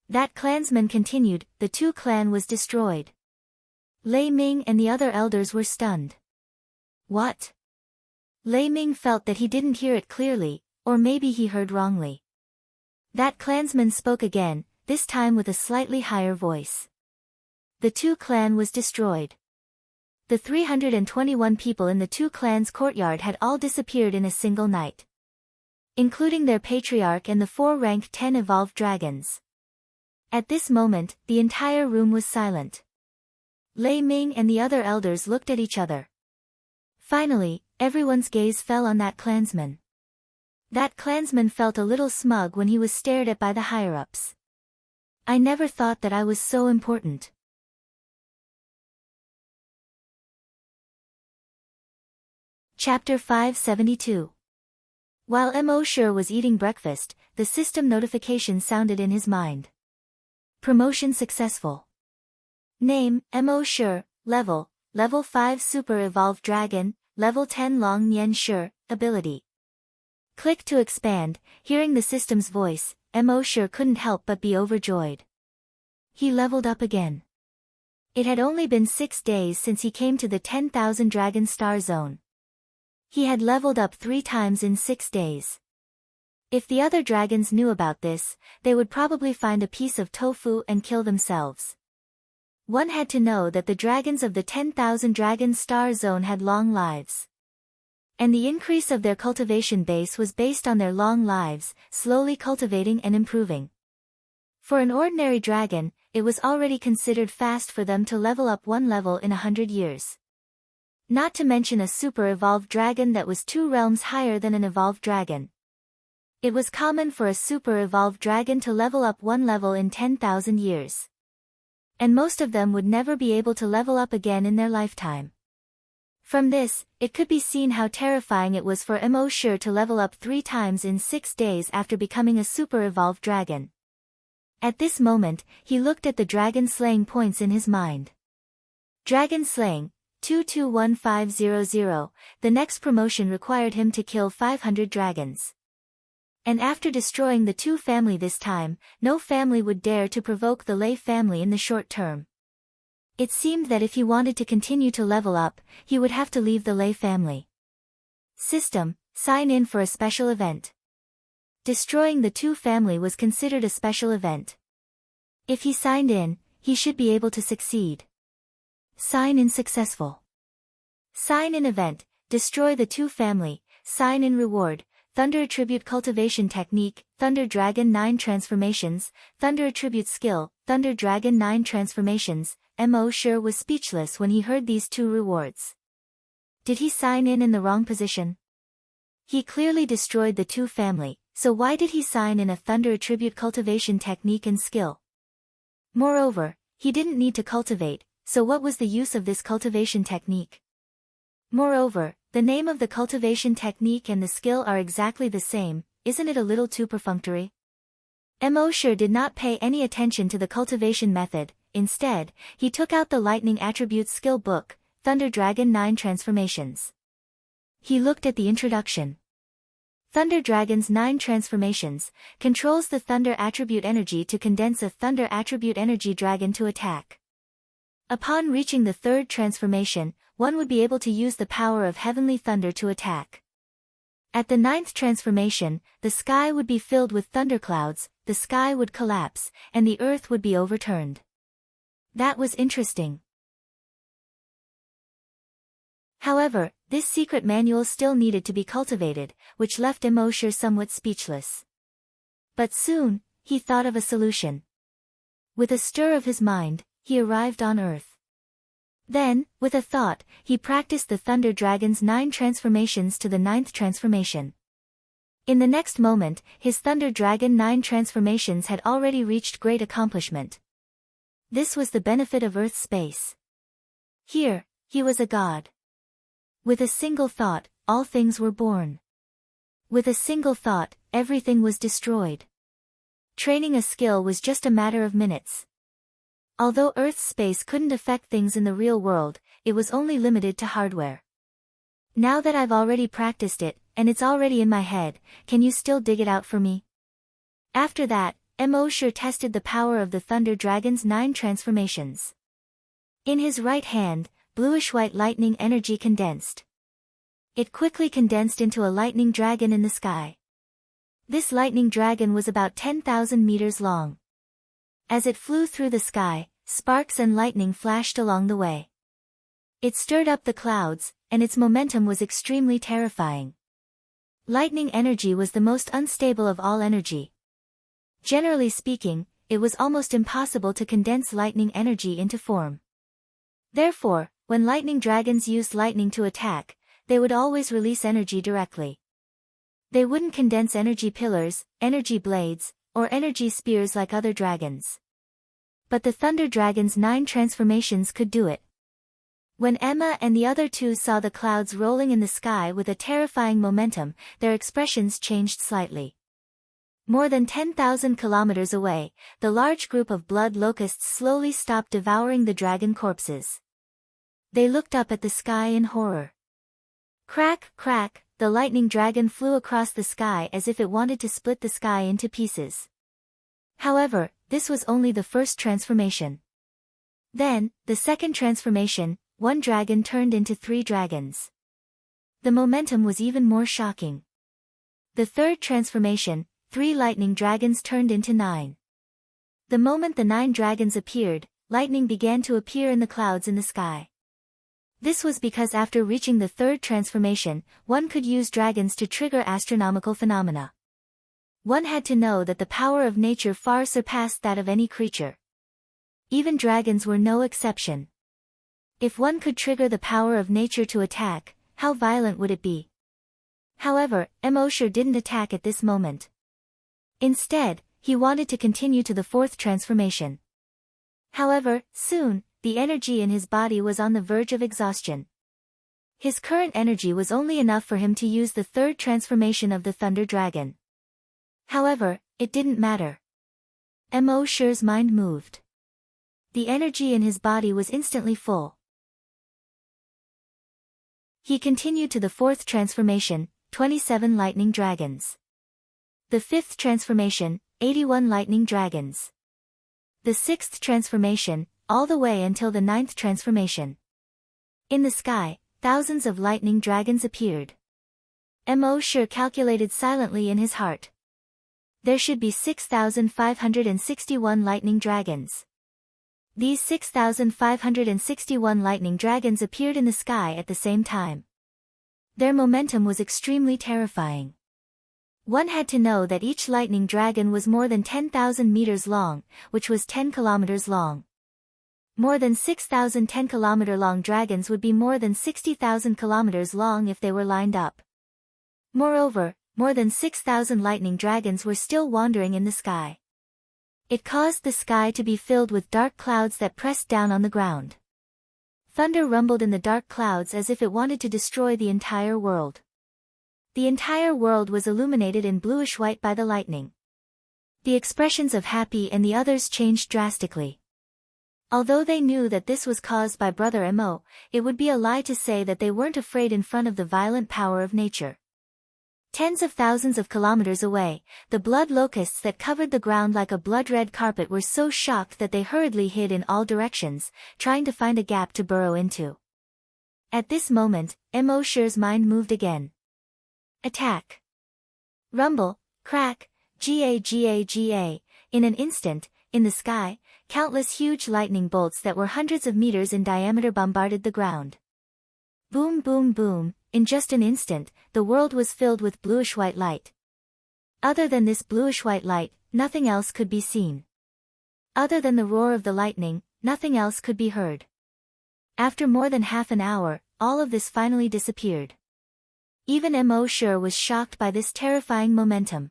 That clansman continued, the two clan was destroyed. Lei Ming and the other elders were stunned. What? Lei Ming felt that he didn't hear it clearly, or maybe he heard wrongly. That clansman spoke again, this time with a slightly higher voice. The two clan was destroyed. The 321 people in the two clans' courtyard had all disappeared in a single night. Including their patriarch and the 4 rank 10 evolved dragons. At this moment, the entire room was silent. Lei Ming and the other elders looked at each other. Finally, everyone's gaze fell on that clansman. That clansman felt a little smug when he was stared at by the higher-ups. I never thought that I was so important. Chapter 572. While Immortal was eating breakfast, the system notification sounded in his mind. Promotion successful. Name, Immortal, level 5 Super Evolved Dragon, level 10 Long Nian Shi, ability. Click to expand. Hearing the system's voice, Immortal couldn't help but be overjoyed. He leveled up again. It had only been 6 days since he came to the 10,000 Dragon Star Zone. He had leveled up 3 times in 6 days. If the other dragons knew about this, they would probably find a piece of tofu and kill themselves. One had to know that the dragons of the 10,000 Dragon Star Zone had long lives. And the increase of their cultivation base was based on their long lives, slowly cultivating and improving. For an ordinary dragon, it was already considered fast for them to level up one level in 100 years. Not to mention a super-evolved dragon that was 2 realms higher than an evolved dragon. It was common for a super-evolved dragon to level up one level in 10,000 years. And most of them would never be able to level up again in their lifetime. From this, it could be seen how terrifying it was for Emosure to level up 3 times in 6 days after becoming a super-evolved dragon. At this moment, he looked at the dragon slaying points in his mind. Dragon slaying, 221500, the next promotion required him to kill 500 dragons. And after destroying the 2 family this time, no family would dare to provoke the Lei family in the short term. It seemed that if he wanted to continue to level up, he would have to leave the Lei family. System, sign in for a special event. Destroying the 2 family was considered a special event. If he signed in, he should be able to succeed. Sign in successful. Sign in event, destroy the 2 family, sign in reward, Thunder Attribute Cultivation Technique, Thunder Dragon 9 Transformations, Thunder Attribute Skill, Thunder Dragon 9 Transformations. Emosure was speechless when he heard these 2 rewards. Did he sign in the wrong position? He clearly destroyed the 2 family, so why did he sign in a Thunder Attribute Cultivation Technique and Skill? Moreover, he didn't need to cultivate, so what was the use of this cultivation technique? Moreover, the name of the cultivation technique and the skill are exactly the same, isn't it a little too perfunctory? Emosure did not pay any attention to the cultivation method. Instead, he took out the Lightning Attributes Skill book, Thunder Dragon 9 Transformations. He looked at the introduction. Thunder Dragon's 9 Transformations controls the Thunder Attribute Energy to condense a Thunder Attribute Energy Dragon to attack. Upon reaching the 3rd transformation, one would be able to use the power of Heavenly Thunder to attack. At the 9th transformation, the sky would be filled with thunderclouds, the sky would collapse, and the earth would be overturned. That was interesting. However, this secret manual still needed to be cultivated, which left Emosure somewhat speechless. But soon, he thought of a solution. With a stir of his mind, he arrived on Earth. Then, with a thought, he practiced the Thunder Dragon's 9 transformations to the 9th transformation. In the next moment, his Thunder Dragon 9 transformations had already reached great accomplishment. This was the benefit of Earth's space. Here, he was a god. With a single thought, all things were born. With a single thought, everything was destroyed. Training a skill was just a matter of minutes. Although Earth's space couldn't affect things in the real world, it was only limited to hardware. Now that I've already practiced it, and it's already in my head, can you still dig it out for me? After that, Emosure tested the power of the Thunder Dragon's 9 transformations. In his right hand, bluish-white lightning energy condensed. It quickly condensed into a lightning dragon in the sky. This lightning dragon was about 10,000 meters long. As it flew through the sky, sparks and lightning flashed along the way. It stirred up the clouds, and its momentum was extremely terrifying. Lightning energy was the most unstable of all energy. Generally speaking, it was almost impossible to condense lightning energy into form. Therefore, when lightning dragons used lightning to attack, they would always release energy directly. They wouldn't condense energy pillars, energy blades, or energy spears like other dragons. But the Thunder Dragon's 9 transformations could do it. When Emma and the other 2 saw the clouds rolling in the sky with a terrifying momentum, their expressions changed slightly. More than 10,000 kilometers away, the large group of blood locusts slowly stopped devouring the dragon corpses. They looked up at the sky in horror. Crack, crack, the lightning dragon flew across the sky as if it wanted to split the sky into pieces. However, this was only the first transformation. Then, the second transformation, 1 dragon turned into 3 dragons. The momentum was even more shocking. The third transformation, 3 lightning dragons turned into 9. The moment the 9 dragons appeared, lightning began to appear in the clouds in the sky. This was because after reaching the third transformation, one could use dragons to trigger astronomical phenomena. One had to know that the power of nature far surpassed that of any creature. Even dragons were no exception. If one could trigger the power of nature to attack, how violent would it be? However, Emosher didn't attack at this moment. Instead, he wanted to continue to the fourth transformation. However, soon, the energy in his body was on the verge of exhaustion. His current energy was only enough for him to use the third transformation of the Thunder Dragon. However, it didn't matter. Emosher's mind moved. The energy in his body was instantly full. He continued to the fourth transformation, 27 lightning dragons. The fifth transformation, 81 lightning dragons. The sixth transformation, all the way until the ninth transformation. In the sky, thousands of lightning dragons appeared. Emosher calculated silently in his heart. There should be 6,561 lightning dragons. These 6,561 lightning dragons appeared in the sky at the same time. Their momentum was extremely terrifying. One had to know that each lightning dragon was more than 10,000 meters long, which was 10 kilometers long. More than 6,000 10-kilometer-long dragons would be more than 60,000 kilometers long if they were lined up. Moreover, more than 6,000 lightning dragons were still wandering in the sky. It caused the sky to be filled with dark clouds that pressed down on the ground. Thunder rumbled in the dark clouds as if it wanted to destroy the entire world. The entire world was illuminated in bluish-white by the lightning. The expressions of Happy and the others changed drastically. Although they knew that this was caused by Brother Emo, it would be a lie to say that they weren't afraid in front of the violent power of nature. Tens of thousands of kilometers away, the blood locusts that covered the ground like a blood-red carpet were so shocked that they hurriedly hid in all directions, trying to find a gap to burrow into. At this moment, Emosher's mind moved again. Attack! Rumble, crack, ga. In an instant, in the sky, countless huge lightning bolts that were hundreds of meters in diameter bombarded the ground. Boom boom boom, in just an instant, the world was filled with bluish-white light. Other than this bluish-white light, nothing else could be seen. Other than the roar of the lightning, nothing else could be heard. After more than half an hour, all of this finally disappeared. Even Emosher was shocked by this terrifying momentum.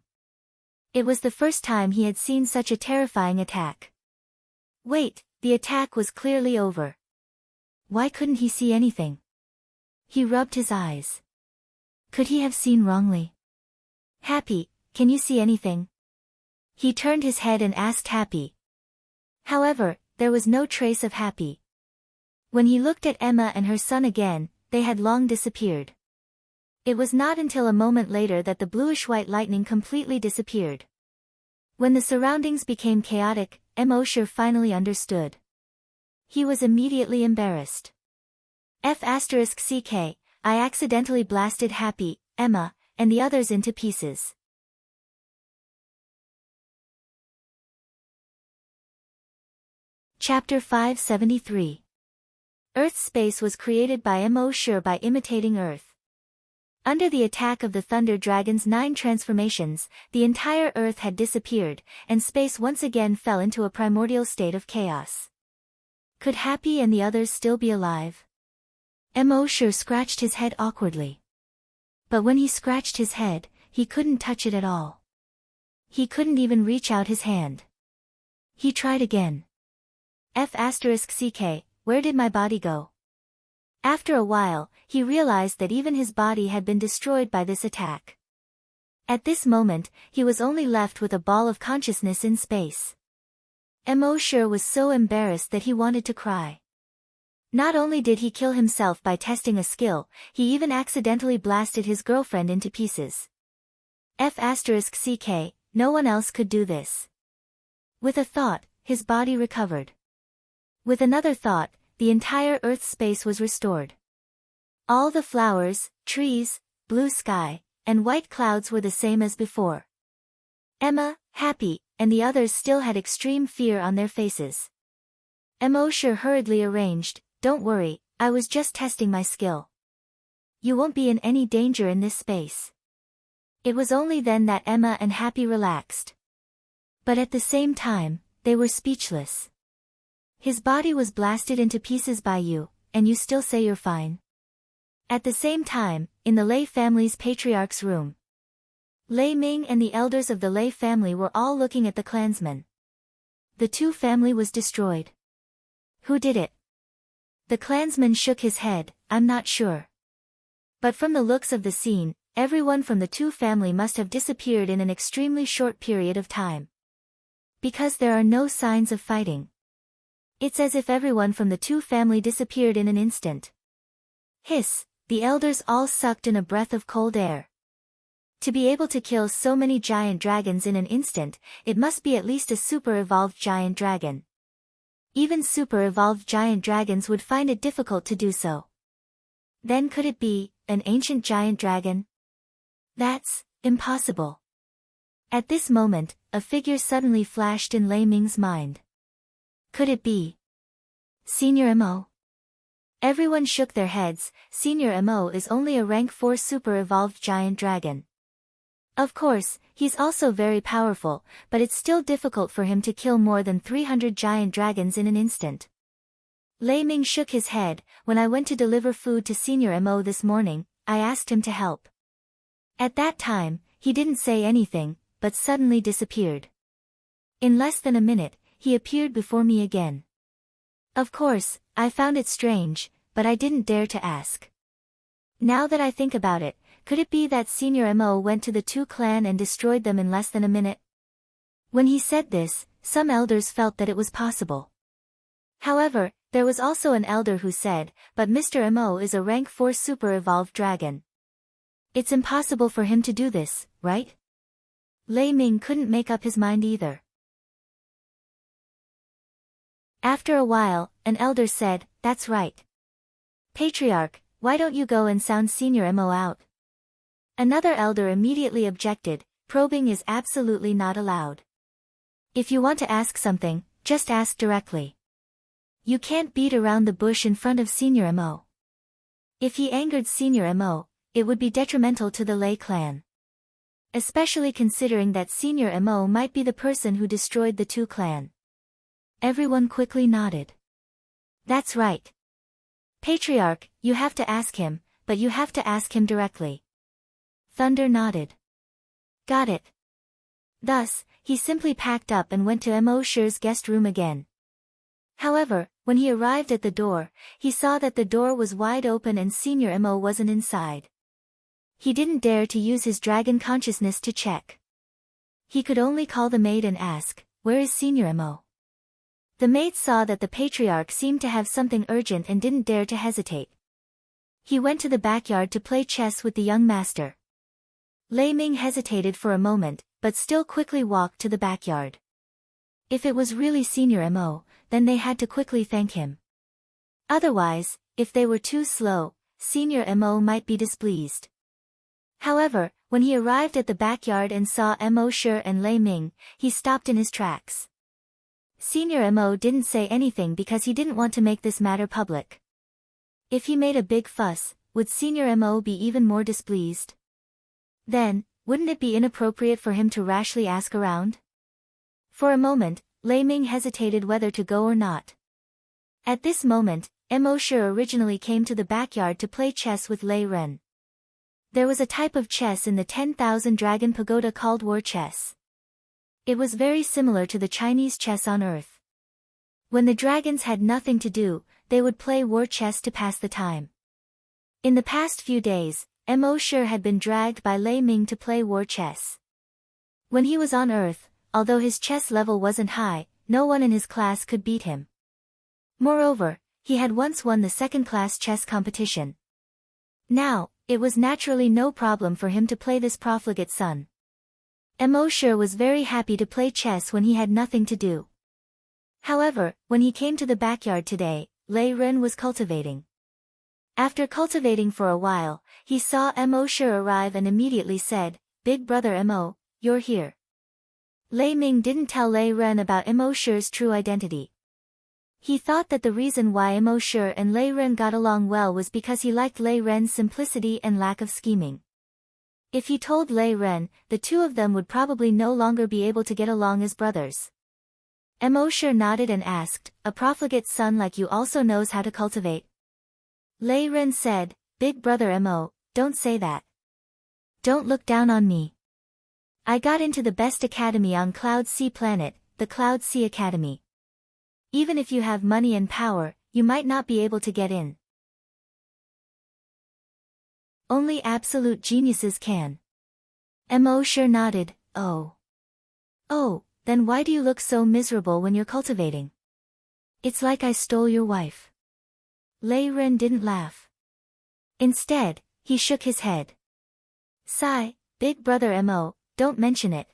It was the first time he had seen such a terrifying attack. Wait, the attack was clearly over. Why couldn't he see anything? He rubbed his eyes. Could he have seen wrongly? Happy, can you see anything? He turned his head and asked Happy. However, there was no trace of Happy. When he looked at Emma and her son again, they had long disappeared. It was not until a moment later that the bluish-white lightning completely disappeared. When the surroundings became chaotic, Emosher finally understood. He was immediately embarrassed. F***ck, I accidentally blasted Happy, Emma, and the others into pieces. Chapter 573. Earth's space was created by Emosher by imitating Earth. Under the attack of the Thunder Dragon's 9 transformations, the entire Earth had disappeared, and space once again fell into a primordial state of chaos. Could Happy and the others still be alive? Emosher scratched his head awkwardly. But when he scratched his head, he couldn't touch it at all. He couldn't even reach out his hand. He tried again. F***ck, where did my body go? After a while, he realized that even his body had been destroyed by this attack. At this moment, he was only left with a ball of consciousness in space. Emosher was so embarrassed that he wanted to cry. Not only did he kill himself by testing a skill, he even accidentally blasted his girlfriend into pieces. F***ck, no one else could do this. With a thought, his body recovered. With another thought, the entire Earth's space was restored. All the flowers, trees, blue sky, and white clouds were the same as before. Emma, Happy, and the others still had extreme fear on their faces. Emosher hurriedly arranged, "Don't worry, I was just testing my skill. You won't be in any danger in this space." It was only then that Emma and Happy relaxed. But at the same time, they were speechless. His body was blasted into pieces by you, and you still say you're fine? At the same time, in the Lei family's patriarch's room, Lei Ming and the elders of the Lei family were all looking at the clansmen. The Tu family was destroyed. Who did it? The clansman shook his head, I'm not sure. But from the looks of the scene, everyone from the Tu family must have disappeared in an extremely short period of time. Because there are no signs of fighting. It's as if everyone from the Tu family disappeared in an instant. Hiss, the elders all sucked in a breath of cold air. To be able to kill so many giant dragons in an instant, it must be at least a super-evolved giant dragon. Even super-evolved giant dragons would find it difficult to do so. Then could it be an ancient giant dragon? That's impossible. At this moment, a figure suddenly flashed in Lei Ming's mind. Could it be Senior Mo? Everyone shook their heads. Senior Mo is only a rank 4 super-evolved giant dragon. Of course, he's also very powerful, but it's still difficult for him to kill more than 300 giant dragons in an instant. Lei Ming shook his head. When I went to deliver food to Senior Mo this morning, I asked him to help. At that time, he didn't say anything, but suddenly disappeared. In less than a minute, he appeared before me again. Of course, I found it strange, but I didn't dare to ask. Now that I think about it, could it be that Senior Mo went to the Tu clan and destroyed them in less than a minute? When he said this, some elders felt that it was possible. However, there was also an elder who said, but Mr. Mo is a rank 4 super-evolved dragon. It's impossible for him to do this, right? Lei Ming couldn't make up his mind either. After a while, an elder said, that's right. Patriarch, why don't you go and sound Senior Mo out? Another elder immediately objected, probing is absolutely not allowed. If you want to ask something, just ask directly. You can't beat around the bush in front of Senior Mo. If he angered Senior Mo, it would be detrimental to the Lei clan. Especially considering that Senior Mo might be the person who destroyed the Tu clan. Everyone quickly nodded. That's right. Patriarch, you have to ask him, but you have to ask him directly. Thunder nodded. Got it. Thus, he simply packed up and went to Mo Shi's guest room again. However, when he arrived at the door, he saw that the door was wide open and Senior Mo wasn't inside. He didn't dare to use his dragon consciousness to check. He could only call the maid and ask, where is Senior Mo? The maid saw that the patriarch seemed to have something urgent and didn't dare to hesitate. He went to the backyard to play chess with the young master. Lei Ming hesitated for a moment, but still quickly walked to the backyard. If it was really Senior Mo, then they had to quickly thank him. Otherwise, if they were too slow, Senior Mo might be displeased. However, when he arrived at the backyard and saw Mo Shi and Lei Ming, he stopped in his tracks. Senior Mo didn't say anything because he didn't want to make this matter public. If he made a big fuss, would Senior Mo be even more displeased? Then, wouldn't it be inappropriate for him to rashly ask around? For a moment, Lei Ming hesitated whether to go or not. At this moment, Mo Shi originally came to the backyard to play chess with Lei Ren. There was a type of chess in the 10,000 Dragon Pagoda called war chess. It was very similar to the Chinese chess on Earth. When the dragons had nothing to do, they would play war chess to pass the time. In the past few days, Mo Shi had been dragged by Lei Ming to play war chess. When he was on Earth, although his chess level wasn't high, no one in his class could beat him. Moreover, he had once won the second-class chess competition. Now, it was naturally no problem for him to play this profligate son. Mo Shi was very happy to play chess when he had nothing to do. However, when he came to the backyard today, Lei Ren was cultivating. After cultivating for a while, he saw Mo Shi arrive and immediately said, Big brother Mo, you're here. Lei Ming didn't tell Lei Ren about Mo Shi's true identity. He thought that the reason why Mo Shi and Lei Ren got along well was because he liked Lei Ren's simplicity and lack of scheming. If he told Lei Ren, the two of them would probably no longer be able to get along as brothers. Emosher nodded and asked, a profligate son like you also knows how to cultivate? Lei Ren said, Big brother Mo, don't say that. Don't look down on me. I got into the best academy on Cloud Sea Planet, the Cloud Sea Academy. Even if you have money and power, you might not be able to get in. Only absolute geniuses can. Emosher nodded, oh. Oh, then why do you look so miserable when you're cultivating? It's like I stole your wife. Lei Ren didn't laugh. Instead, he shook his head. Sigh, big brother Mo, don't mention it.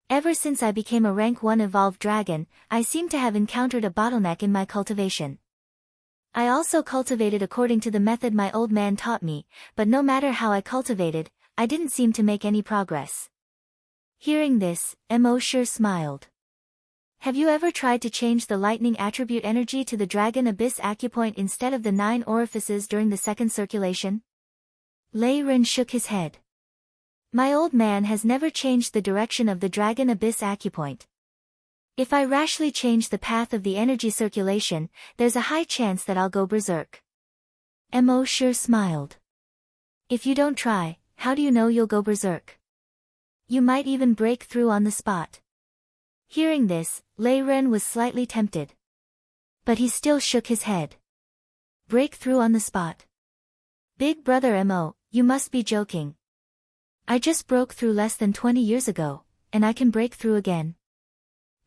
Ever since I became a rank 1 evolved dragon, I seem to have encountered a bottleneck in my cultivation. I also cultivated according to the method my old man taught me, but no matter how I cultivated, I didn't seem to make any progress. Hearing this, Emosher smiled. Have you ever tried to change the lightning attribute energy to the Dragon Abyss acupoint instead of the 9 orifices during the second circulation? Lei Ren shook his head. My old man has never changed the direction of the Dragon Abyss acupoint. If I rashly change the path of the energy circulation, there's a high chance that I'll go berserk. Emosher smiled. If you don't try, how do you know you'll go berserk? You might even break through on the spot. Hearing this, Lei Ren was slightly tempted. But he still shook his head. Break through on the spot. Big brother Mo, you must be joking. I just broke through less than 20 years ago, and I can break through again.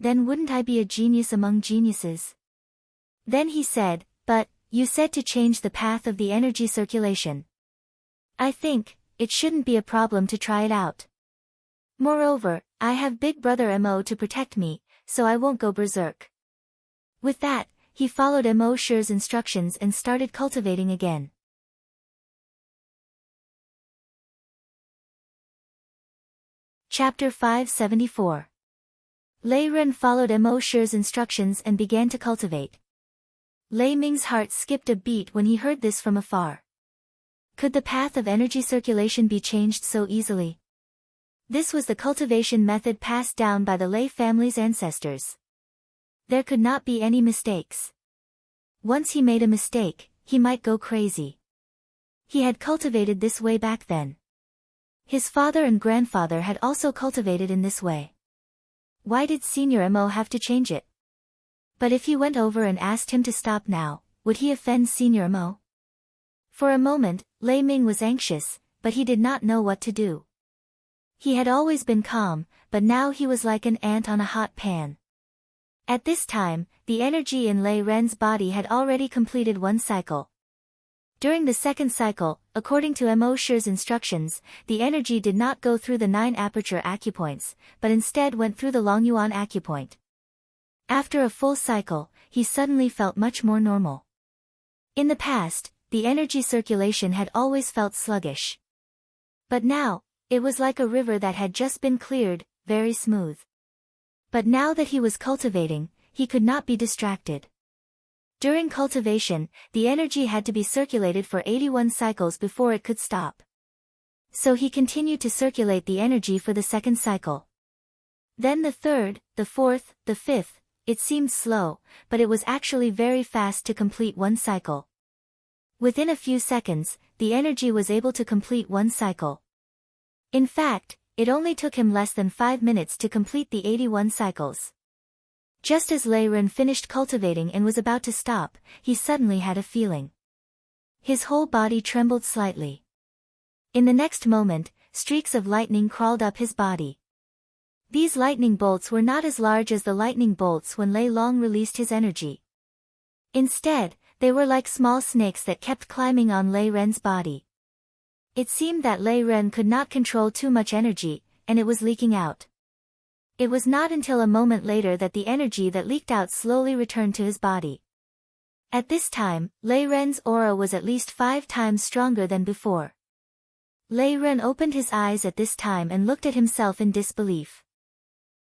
Then wouldn't I be a genius among geniuses? Then he said, but, you said to change the path of the energy circulation. I think, it shouldn't be a problem to try it out. Moreover, I have Big Brother Mo to protect me, so I won't go berserk. With that, he followed Emosher's instructions and started cultivating again. Chapter 574. Lei Ren followed Emosher's instructions and began to cultivate. Lei Ming's heart skipped a beat when he heard this from afar. Could the path of energy circulation be changed so easily? This was the cultivation method passed down by the Lei family's ancestors. There could not be any mistakes. Once he made a mistake, he might go crazy. He had cultivated this way back then. His father and grandfather had also cultivated in this way. Why did Senior Mo have to change it? But if he went over and asked him to stop now, would he offend Senior Mo? For a moment, Lei Ming was anxious, but he did not know what to do. He had always been calm, but now he was like an ant on a hot pan. At this time, the energy in Lei Ren's body had already completed one cycle. During the second cycle, according to Emosher's instructions, the energy did not go through the 9 aperture acupoints, but instead went through the Longyuan acupoint. After a full cycle, he suddenly felt much more normal. In the past, the energy circulation had always felt sluggish. But now, it was like a river that had just been cleared, very smooth. But now that he was cultivating, he could not be distracted. During cultivation, the energy had to be circulated for 81 cycles before it could stop. So he continued to circulate the energy for the second cycle. Then the third, the fourth, the fifth. It seemed slow, but it was actually very fast to complete one cycle. Within a few seconds, the energy was able to complete one cycle. In fact, it only took him less than 5 minutes to complete the 81 cycles. Just as Lei Ren finished cultivating and was about to stop, he suddenly had a feeling. His whole body trembled slightly. In the next moment, streaks of lightning crawled up his body. These lightning bolts were not as large as the lightning bolts when Lei Long released his energy. Instead, they were like small snakes that kept climbing on Lei Ren's body. It seemed that Lei Ren could not control too much energy, and it was leaking out. It was not until a moment later that the energy that leaked out slowly returned to his body. At this time, Lei Ren's aura was at least 5 times stronger than before. Lei Ren opened his eyes at this time and looked at himself in disbelief.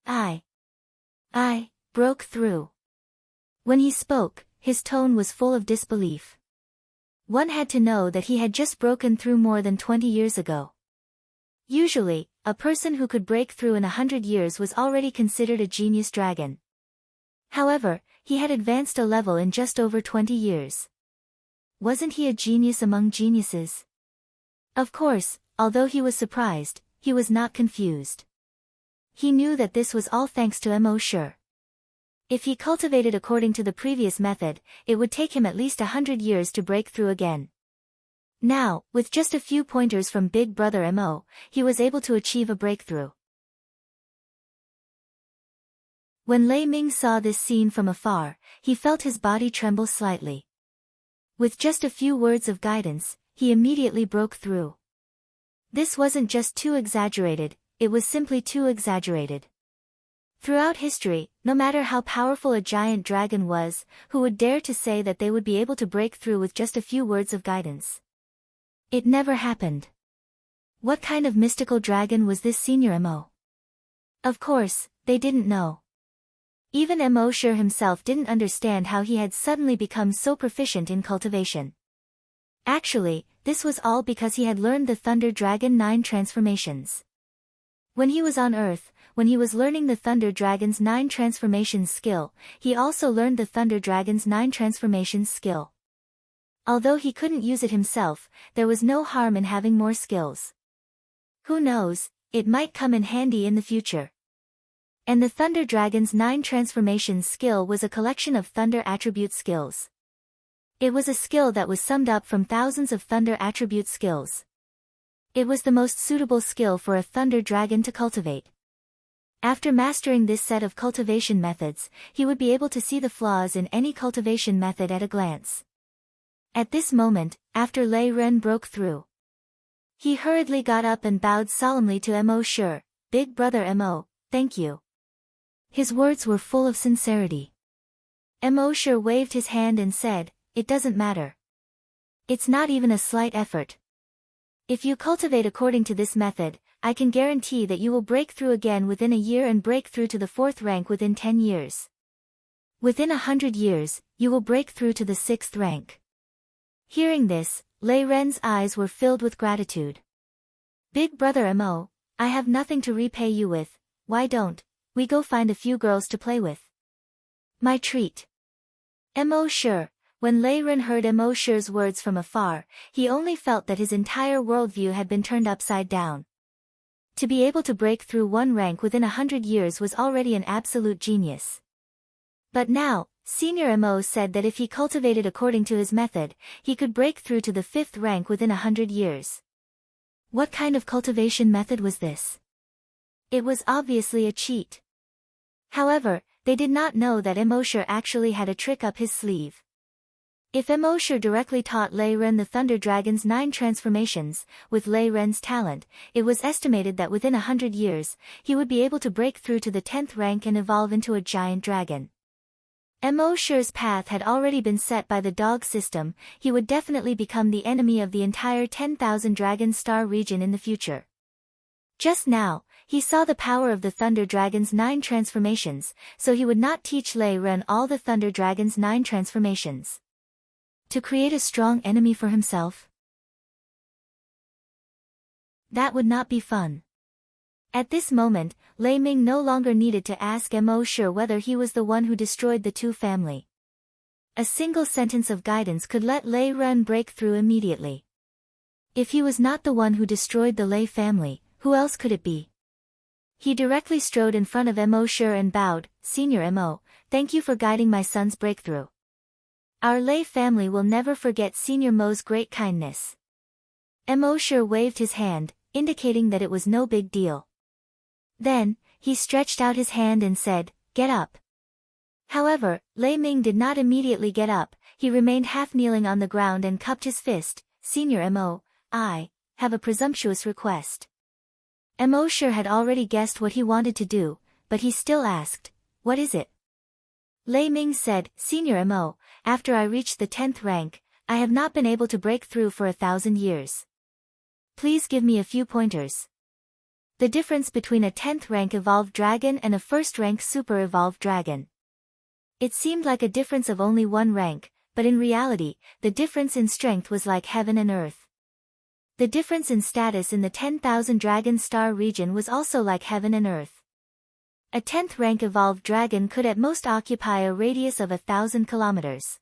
I broke through. When he spoke, his tone was full of disbelief. One had to know that he had just broken through more than 20 years ago. Usually, a person who could break through in 100 years was already considered a genius dragon. However, he had advanced a level in just over 20 years. Wasn't he a genius among geniuses? Of course, although he was surprised, he was not confused. He knew that this was all thanks to Mo. If he cultivated according to the previous method, it would take him at least 100 years to break through again. Now, with just a few pointers from Big Brother Mo, he was able to achieve a breakthrough. When Lei Ming saw this scene from afar, he felt his body tremble slightly. With just a few words of guidance, he immediately broke through. This wasn't just too exaggerated, it was simply too exaggerated. Throughout history, no matter how powerful a giant dragon was, who would dare to say that they would be able to break through with just a few words of guidance? It never happened. What kind of mystical dragon was this Senior Mo? Of course, they didn't know. Even Mo himself didn't understand how he had suddenly become so proficient in cultivation. Actually, this was all because he had learned the Thunder Dragon 9 transformations. When he was on Earth, when he was learning the Thunder Dragon's 9 transformations skill, he also learned the Thunder Dragon's 9 transformations skill. Although he couldn't use it himself, there was no harm in having more skills. Who knows, it might come in handy in the future. And the Thunder Dragon's 9 transformations skill was a collection of Thunder attribute skills. It was a skill that was summed up from thousands of Thunder attribute skills. It was the most suitable skill for a Thunder Dragon to cultivate. After mastering this set of cultivation methods, he would be able to see the flaws in any cultivation method at a glance. At this moment, after Lei Ren broke through, he hurriedly got up and bowed solemnly to Mo. Big Brother Mo, thank you. His words were full of sincerity. Mo waved his hand and said, it doesn't matter. It's not even a slight effort. If you cultivate according to this method, I can guarantee that you will break through again within a year and break through to the 4th rank within 10 years. Within 100 years, you will break through to the 6th rank. Hearing this, Lei Ren's eyes were filled with gratitude. Big Brother Mo, I have nothing to repay you with, why don't we go find a few girls to play with? My treat. Mo. When Lei Ren heard Mo's words from afar, he only felt that his entire worldview had been turned upside down. To be able to break through one rank within 100 years was already an absolute genius. But now, Senior Mo said that if he cultivated according to his method, he could break through to the 5th rank within 100 years. What kind of cultivation method was this? It was obviously a cheat. However, they did not know that Mo actually had a trick up his sleeve. If Mo directly taught Lei Ren the Thunder Dragon's 9 transformations, with Lei Ren's talent, it was estimated that within 100 years, he would be able to break through to the 10th rank and evolve into a giant dragon. Mo's path had already been set by the dog system, he would definitely become the enemy of the entire 10,000 Dragon Star region in the future. Just now, he saw the power of the Thunder Dragon's 9 transformations, so he would not teach Lei Ren all the Thunder Dragon's 9 transformations. To create a strong enemy for himself? That would not be fun. At this moment, Lei Ming no longer needed to ask Mo whether he was the one who destroyed the two family. A single sentence of guidance could let Lei Ren break through immediately. If he was not the one who destroyed the Lei family, who else could it be? He directly strode in front of Mo and bowed, Senior Mo, thank you for guiding my son's breakthrough. Our Lei family will never forget Senior Mo's great kindness. Mo waved his hand, indicating that it was no big deal. Then, he stretched out his hand and said, get up. However, Lei Ming did not immediately get up, he remained half-kneeling on the ground and cupped his fist, Senior Mo, I have a presumptuous request. Mo had already guessed what he wanted to do, but he still asked, what is it? Lei Ming said, Senior Mo, after I reached the 10th rank, I have not been able to break through for 1,000 years. Please give me a few pointers. The difference between a 10th rank evolved dragon and a 1st rank super evolved dragon. It seemed like a difference of only 1 rank, but in reality, the difference in strength was like heaven and earth. The difference in status in the 10,000 dragon star region was also like heaven and earth. A 10th rank evolved dragon could at most occupy a radius of 1,000 kilometers.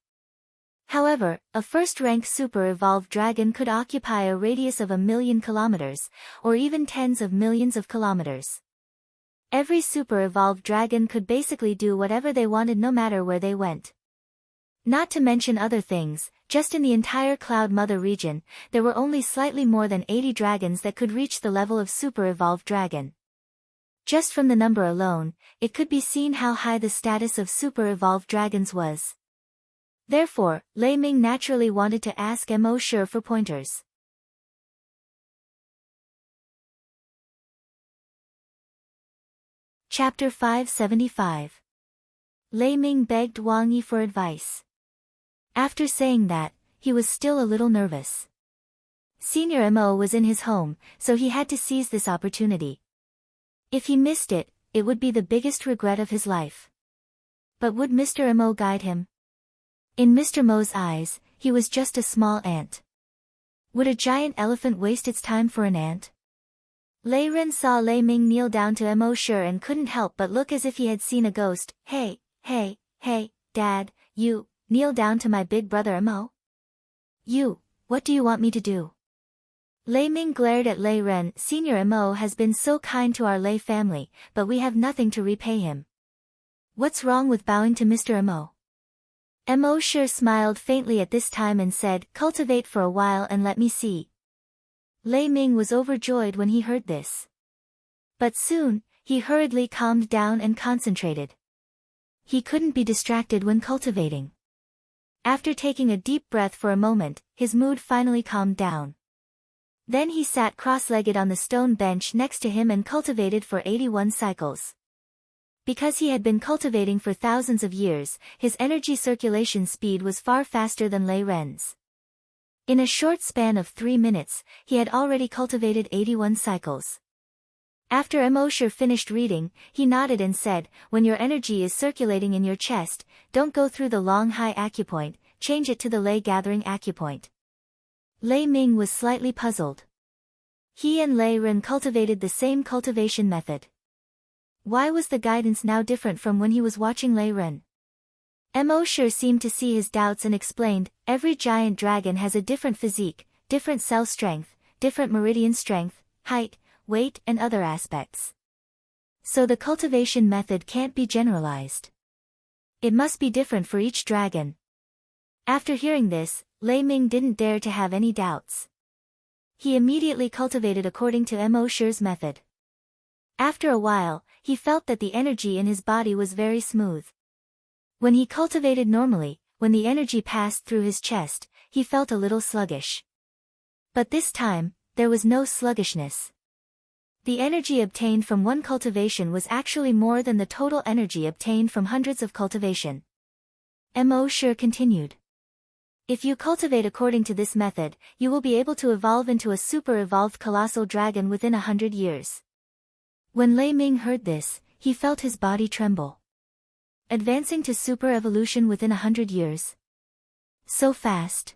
However, a first rank super evolved dragon could occupy a radius of 1,000,000 kilometers, or even tens of millions of kilometers. Every super evolved dragon could basically do whatever they wanted no matter where they went. Not to mention other things, just in the entire Cloud Mother region, there were only slightly more than 80 dragons that could reach the level of super evolved dragon. Just from the number alone, it could be seen how high the status of super evolved dragons was. Therefore, Lei Ming naturally wanted to ask Mo Shi for pointers. Chapter 575. Lei Ming begged Wang Yi for advice. After saying that, he was still a little nervous. Senior Mo was in his home, so he had to seize this opportunity. If he missed it, it would be the biggest regret of his life. But would Mr. Mo guide him? In Mr. Mo's eyes, he was just a small ant. Would a giant elephant waste its time for an ant? Lei Ren saw Lei Ming kneel down to Mo Shi and couldn't help but look as if he had seen a ghost. Hey, Dad, you, kneel down to my big brother Mo? You, what do you want me to do? Lei Ming glared at Lei Ren. Senior Mo has been so kind to our Lei family, but we have nothing to repay him. What's wrong with bowing to Mr. Mo? Mo Shi smiled faintly at this time and said, cultivate for a while and let me see. Lei Ming was overjoyed when he heard this. But soon, he hurriedly calmed down and concentrated. He couldn't be distracted when cultivating. After taking a deep breath for a moment, his mood finally calmed down. Then he sat cross-legged on the stone bench next to him and cultivated for 81 cycles. Because he had been cultivating for thousands of years, his energy circulation speed was far faster than Lei Ren's. In a short span of 3 minutes, he had already cultivated 81 cycles. After Mo Shi finished reading, he nodded and said, when your energy is circulating in your chest, don't go through the long high acupoint, change it to the Lei gathering acupoint. Lei Ming was slightly puzzled. He and Lei Ren cultivated the same cultivation method. Why was the guidance now different from when he was watching Lei Ren? Mo Shi seemed to see his doubts and explained, every giant dragon has a different physique, different cell strength, different meridian strength, height, weight and other aspects. So the cultivation method can't be generalized. It must be different for each dragon. After hearing this, Lei Ming didn't dare to have any doubts. He immediately cultivated according to Mo Shi's method. After a while, he felt that the energy in his body was very smooth. When he cultivated normally, when the energy passed through his chest, he felt a little sluggish. But this time, there was no sluggishness. The energy obtained from one cultivation was actually more than the total energy obtained from hundreds of cultivation. Mo Shi continued. If you cultivate according to this method, you will be able to evolve into a super-evolved colossal dragon within 100 years. When Lei Ming heard this, he felt his body tremble. Advancing to super-evolution within 100 years? So fast.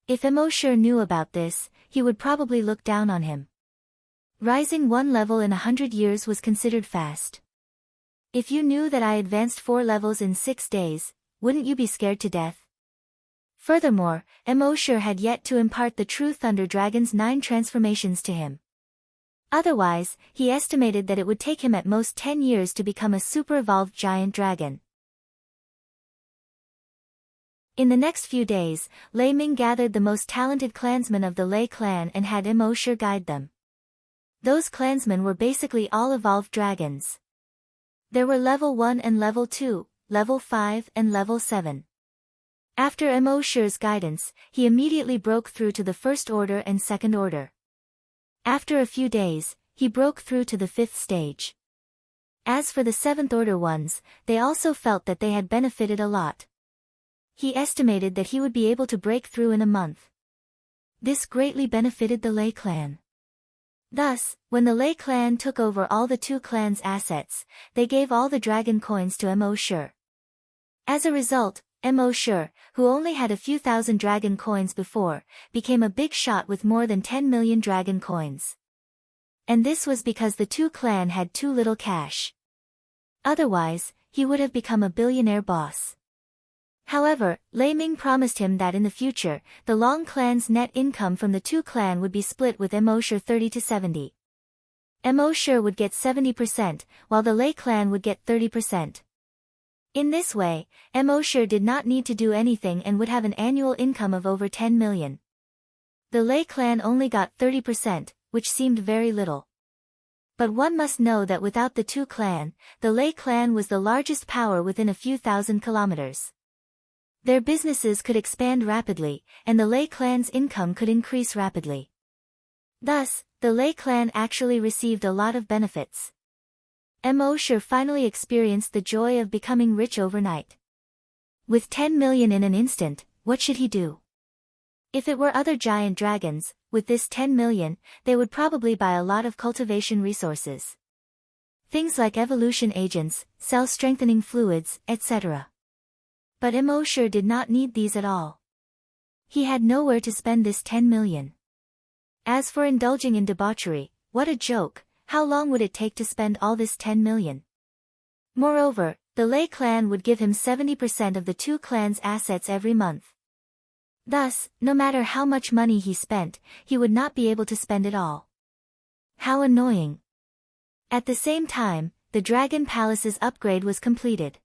If Mo Shi knew about this, he would probably look down on him. Rising one level in 100 years was considered fast. If you knew that I advanced 4 levels in 6 days, wouldn't you be scared to death? Furthermore, Mo Shi had yet to impart the true Thunder Dragon's 9 transformations to him. Otherwise, he estimated that it would take him at most 10 years to become a super-evolved giant dragon. In the next few days, Lei Ming gathered the most talented clansmen of the Lei clan and had Mo Shi guide them. Those clansmen were basically all evolved dragons. There were level 1 and level 2, level 5 and level 7. After Mo Shi's guidance, he immediately broke through to the first order and second order. After a few days, he broke through to the 5th stage. As for the 7th order ones, they also felt that they had benefited a lot. He estimated that he would be able to break through in a month. This greatly benefited the Lei clan. Thus, when the Lei clan took over all the 2 clans' assets, they gave all the dragon coins to Mo Shi. As a result, Mo, who only had a few thousand dragon coins before, became a big shot with more than 10 million dragon coins. And this was because the two clan had too little cash. Otherwise, he would have become a billionaire boss. However, Lei Ming promised him that in the future, the Long clan's net income from the two clan would be split with Mo 30-70. Mo would get 70%, while the Lei clan would get 30%. In this way, Mo did not need to do anything and would have an annual income of over 10 million. The Lei clan only got 30%, which seemed very little. But one must know that without the two clan, the Lei clan was the largest power within a few thousand kilometers. Their businesses could expand rapidly, and the Lei clan's income could increase rapidly. Thus, the Lei clan actually received a lot of benefits. Mo finally experienced the joy of becoming rich overnight. With 10 million in an instant, what should he do? If it were other giant dragons, with this 10 million, they would probably buy a lot of cultivation resources. Things like evolution agents, cell-strengthening fluids, etc. But Mo did not need these at all. He had nowhere to spend this 10 million. As for indulging in debauchery, what a joke, how long would it take to spend all this 10 million? Moreover, the Lei clan would give him 70% of the two clans' assets every month. Thus, no matter how much money he spent, he would not be able to spend it all. How annoying. At the same time, the Dragon Palace's upgrade was completed.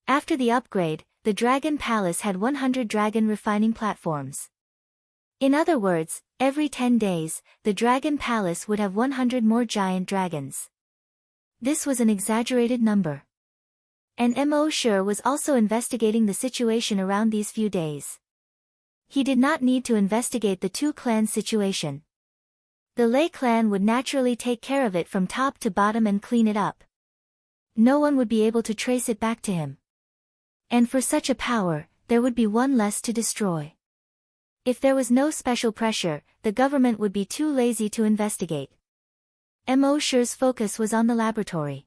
After the upgrade, the Dragon Palace had 100 dragon refining platforms. In other words, every 10 days, the Dragon Palace would have 100 more giant dragons. This was an exaggerated number. And Mo was also investigating the situation around these few days. He did not need to investigate the two clans' situation. The Lei clan would naturally take care of it from top to bottom and clean it up. No one would be able to trace it back to him. And for such a power, there would be one less to destroy. If there was no special pressure, the government would be too lazy to investigate. Mo's focus was on the laboratory.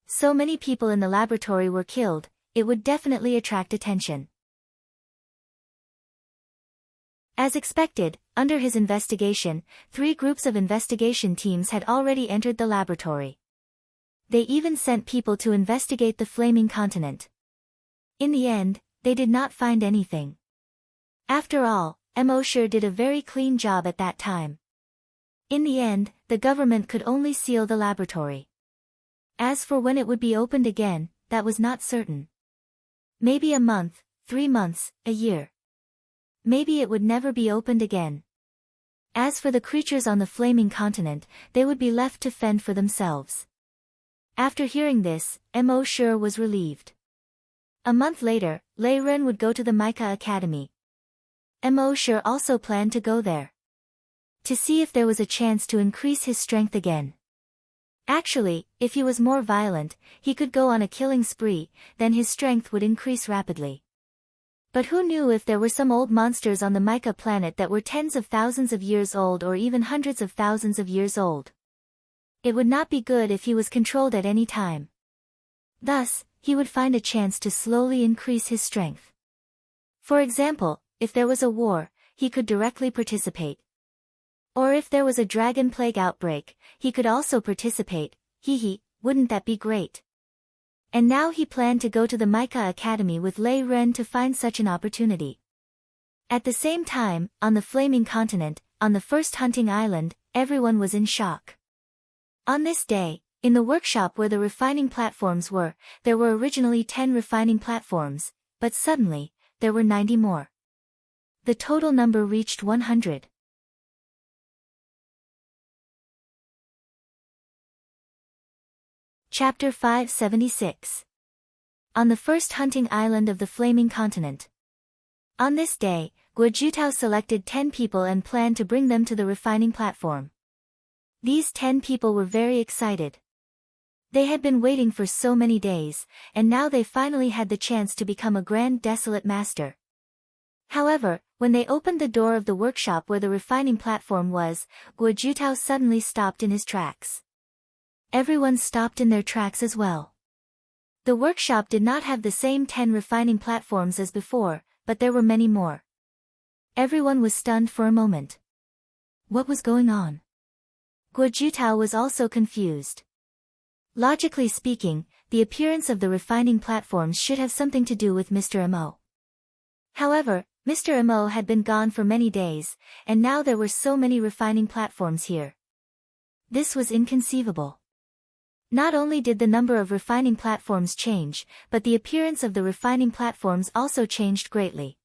So many people in the laboratory were killed, it would definitely attract attention. As expected, under his investigation, 3 groups of investigation teams had already entered the laboratory. They even sent people to investigate the flaming continent. In the end, they did not find anything. After all, Mo did a very clean job at that time. In the end, the government could only seal the laboratory. As for when it would be opened again, that was not certain. Maybe a month, 3 months, a year. Maybe it would never be opened again. As for the creatures on the flaming continent, they would be left to fend for themselves. After hearing this, Mo was relieved. A month later, Lei Ren would go to the Mica Academy. Mo also planned to go there. To see if there was a chance to increase his strength again. Actually, if he was more violent, he could go on a killing spree, then his strength would increase rapidly. But who knew if there were some old monsters on the Mica planet that were tens of thousands of years old or even hundreds of thousands of years old. It would not be good if he was controlled at any time. Thus, he would find a chance to slowly increase his strength. For example, if there was a war, he could directly participate. Or if there was a dragon plague outbreak, he could also participate, wouldn't that be great? And now he planned to go to the Mica Academy with Lei Ren to find such an opportunity. At the same time, on the flaming continent, on the first hunting island, everyone was in shock. On this day, in the workshop where the refining platforms were, there were originally 10 refining platforms, but suddenly, there were 90 more. The total number reached 100. Chapter 576. On the first hunting island of the flaming continent. On this day, Guojutao selected 10 people and planned to bring them to the refining platform. These 10 people were very excited. They had been waiting for so many days, and now they finally had the chance to become a grand desolate master. However, when they opened the door of the workshop where the refining platform was, Guojutao suddenly stopped in his tracks. Everyone stopped in their tracks as well. The workshop did not have the same 10 refining platforms as before, but there were many more. Everyone was stunned for a moment. What was going on? Guo Jitao was also confused. Logically speaking, the appearance of the refining platforms should have something to do with Mr. Imo. However, Mr. Imo had been gone for many days, and now there were so many refining platforms here. This was inconceivable. Not only did the number of refining platforms change, but the appearance of the refining platforms also changed greatly.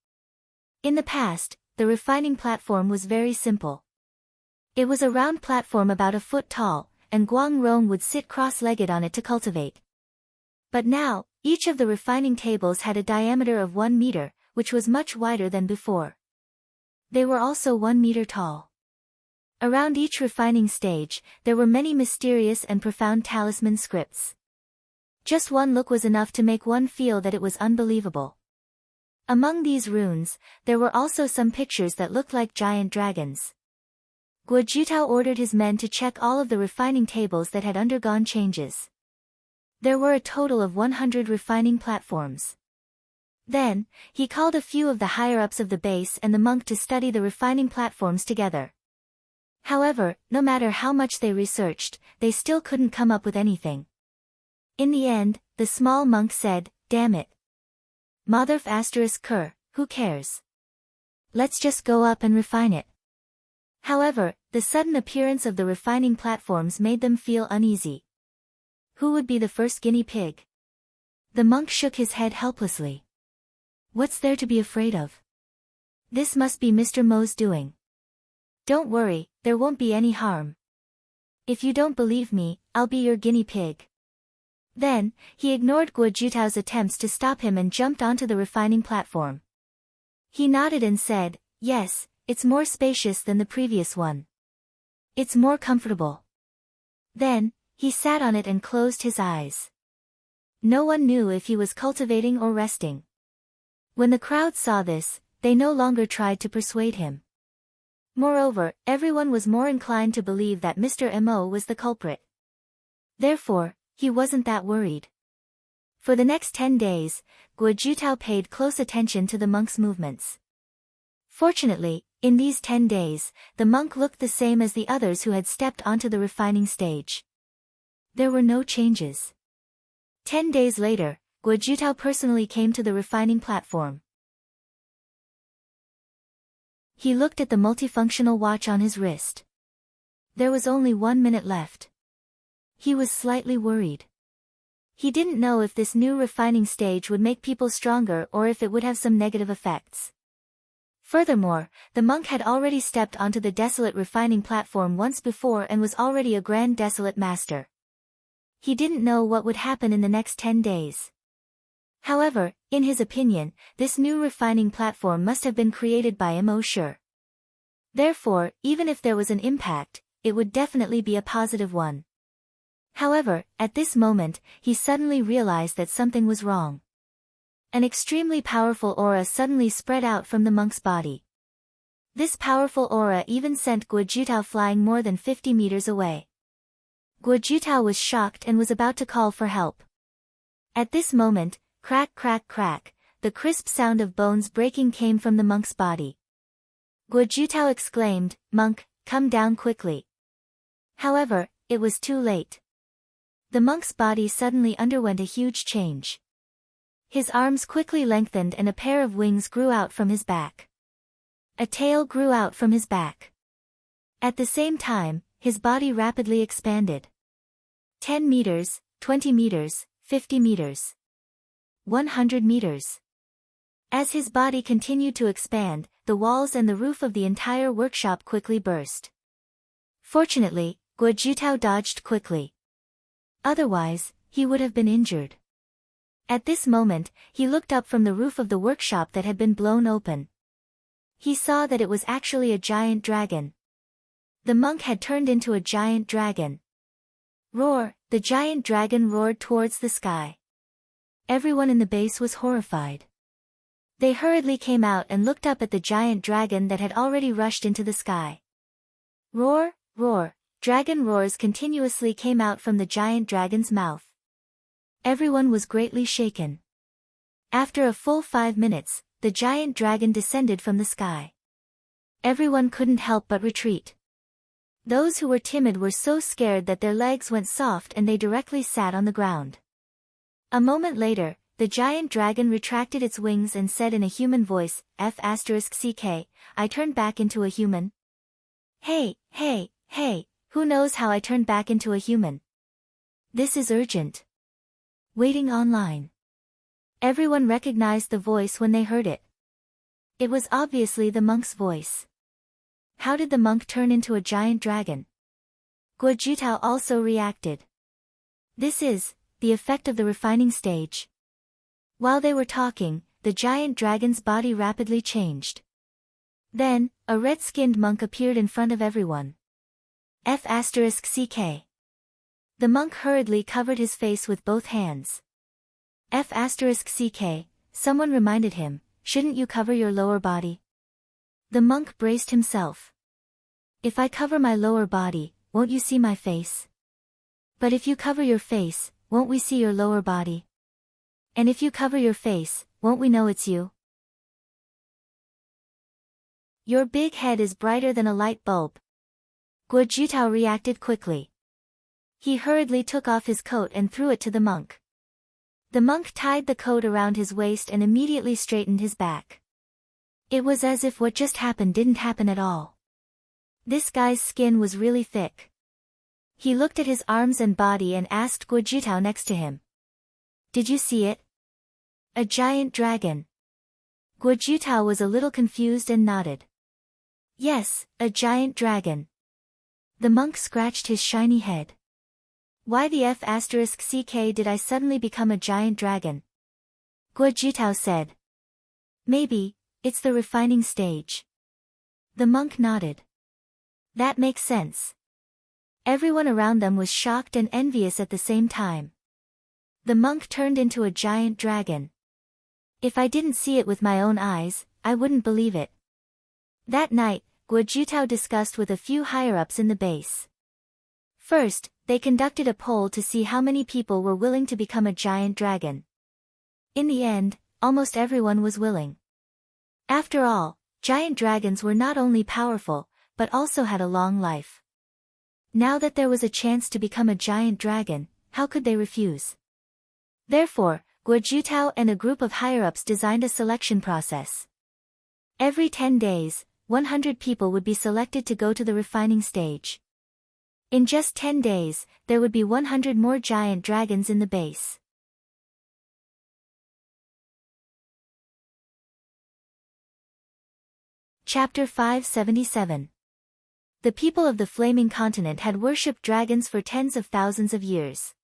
In the past, the refining platform was very simple. It was a round platform about a foot tall, and Guang Rong would sit cross-legged on it to cultivate. But now, each of the refining tables had a diameter of 1 meter, which was much wider than before. They were also 1 meter tall. Around each refining stage, there were many mysterious and profound talisman scripts. Just one look was enough to make one feel that it was unbelievable. Among these runes, there were also some pictures that looked like giant dragons. Guo Jitao ordered his men to check all of the refining tables that had undergone changes. There were a total of 100 refining platforms. Then, he called a few of the higher-ups of the base and the monk to study the refining platforms together. However, no matter how much they researched, they still couldn't come up with anything. In the end, the small monk said, "Damn it. Motherf ***, who cares? Let's just go up and refine it." However, the sudden appearance of the refining platforms made them feel uneasy. Who would be the first guinea pig? The monk shook his head helplessly. What's there to be afraid of? This must be Mr. Mo's doing. Don't worry, there won't be any harm. If you don't believe me, I'll be your guinea pig. Then, he ignored Guo Jitao's attempts to stop him and jumped onto the refining platform. He nodded and said, "Yes, it's more spacious than the previous one. It's more comfortable." Then, he sat on it and closed his eyes. No one knew if he was cultivating or resting. When the crowd saw this, they no longer tried to persuade him. Moreover, everyone was more inclined to believe that Mr. Mo was the culprit. Therefore, he wasn't that worried. For the next 10 days, Guo Jitao paid close attention to the monk's movements. Fortunately, in these 10 days, the monk looked the same as the others who had stepped onto the refining stage. There were no changes. 10 days later, Guo Jitao personally came to the refining platform. He looked at the multifunctional watch on his wrist. There was only 1 minute left. He was slightly worried. He didn't know if this new refining stage would make people stronger or if it would have some negative effects. Furthermore, the monk had already stepped onto the desolate refining platform once before and was already a grand desolate master. He didn't know what would happen in the next 10 days. However, in his opinion, this new refining platform must have been created by Mo sure. Therefore, even if there was an impact, it would definitely be a positive one. However, at this moment, he suddenly realized that something was wrong. An extremely powerful aura suddenly spread out from the monk's body. This powerful aura even sent Guo Jitao flying more than 50 meters away. Guo Jitao was shocked and was about to call for help. At this moment, crack crack crack, the crisp sound of bones breaking came from the monk's body. Guo Jitao exclaimed, "Monk, come down quickly." However, it was too late. The monk's body suddenly underwent a huge change. His arms quickly lengthened and a pair of wings grew out from his back. A tail grew out from his back. At the same time, his body rapidly expanded. 10 meters, 20 meters, 50 meters. 100 meters. As his body continued to expand, the walls and the roof of the entire workshop quickly burst. Fortunately, Guo Jitao dodged quickly. Otherwise, he would have been injured. At this moment, he looked up from the roof of the workshop that had been blown open. He saw that it was actually a giant dragon. The monk had turned into a giant dragon. Roar! The giant dragon roared towards the sky. Everyone in the base was horrified. They hurriedly came out and looked up at the giant dragon that had already rushed into the sky. Roar, roar, dragon roars continuously came out from the giant dragon's mouth. Everyone was greatly shaken. After a full 5 minutes, the giant dragon descended from the sky. Everyone couldn't help but retreat. Those who were timid were so scared that their legs went soft and they directly sat on the ground. A moment later, the giant dragon retracted its wings and said in a human voice, F***ck, I turned back into a human. Hey, who knows how I turned back into a human? This is urgent. Waiting online. Everyone recognized the voice when they heard it. It was obviously the monk's voice. How did the monk turn into a giant dragon? Guo Jitao also reacted. This is the effect of the refining stage. While they were talking, the giant dragon's body rapidly changed. Then, a red-skinned monk appeared in front of everyone. F***ck. The monk hurriedly covered his face with both hands. F***ck, someone reminded him, shouldn't you cover your lower body? The monk braced himself. If I cover my lower body, won't you see my face? But if you cover your face, won't we see your lower body? And if you cover your face, won't we know it's you? Your big head is brighter than a light bulb. Guo Jitao reacted quickly. He hurriedly took off his coat and threw it to the monk. The monk tied the coat around his waist and immediately straightened his back. It was as if what just happened didn't happen at all. This guy's skin was really thick. He looked at his arms and body and asked Guo Jitao next to him. Did you see it? A giant dragon. Guo Jitao was a little confused and nodded. Yes, a giant dragon. The monk scratched his shiny head. Why the F***ck did I suddenly become a giant dragon? Guo Jitao said. Maybe, it's the refining stage. The monk nodded. That makes sense. Everyone around them was shocked and envious at the same time. The monk turned into a giant dragon. If I didn't see it with my own eyes, I wouldn't believe it. That night, Guo Jitao discussed with a few higher-ups in the base. First, they conducted a poll to see how many people were willing to become a giant dragon. In the end, almost everyone was willing. After all, giant dragons were not only powerful, but also had a long life. Now that there was a chance to become a giant dragon, how could they refuse? Therefore, Guo Jitao and a group of higher-ups designed a selection process. Every 10 days, 100 people would be selected to go to the refining stage. In just 10 days, there would be 100 more giant dragons in the base. Chapter 577. The people of the Flaming Continent had worshipped dragons for tens of thousands of years.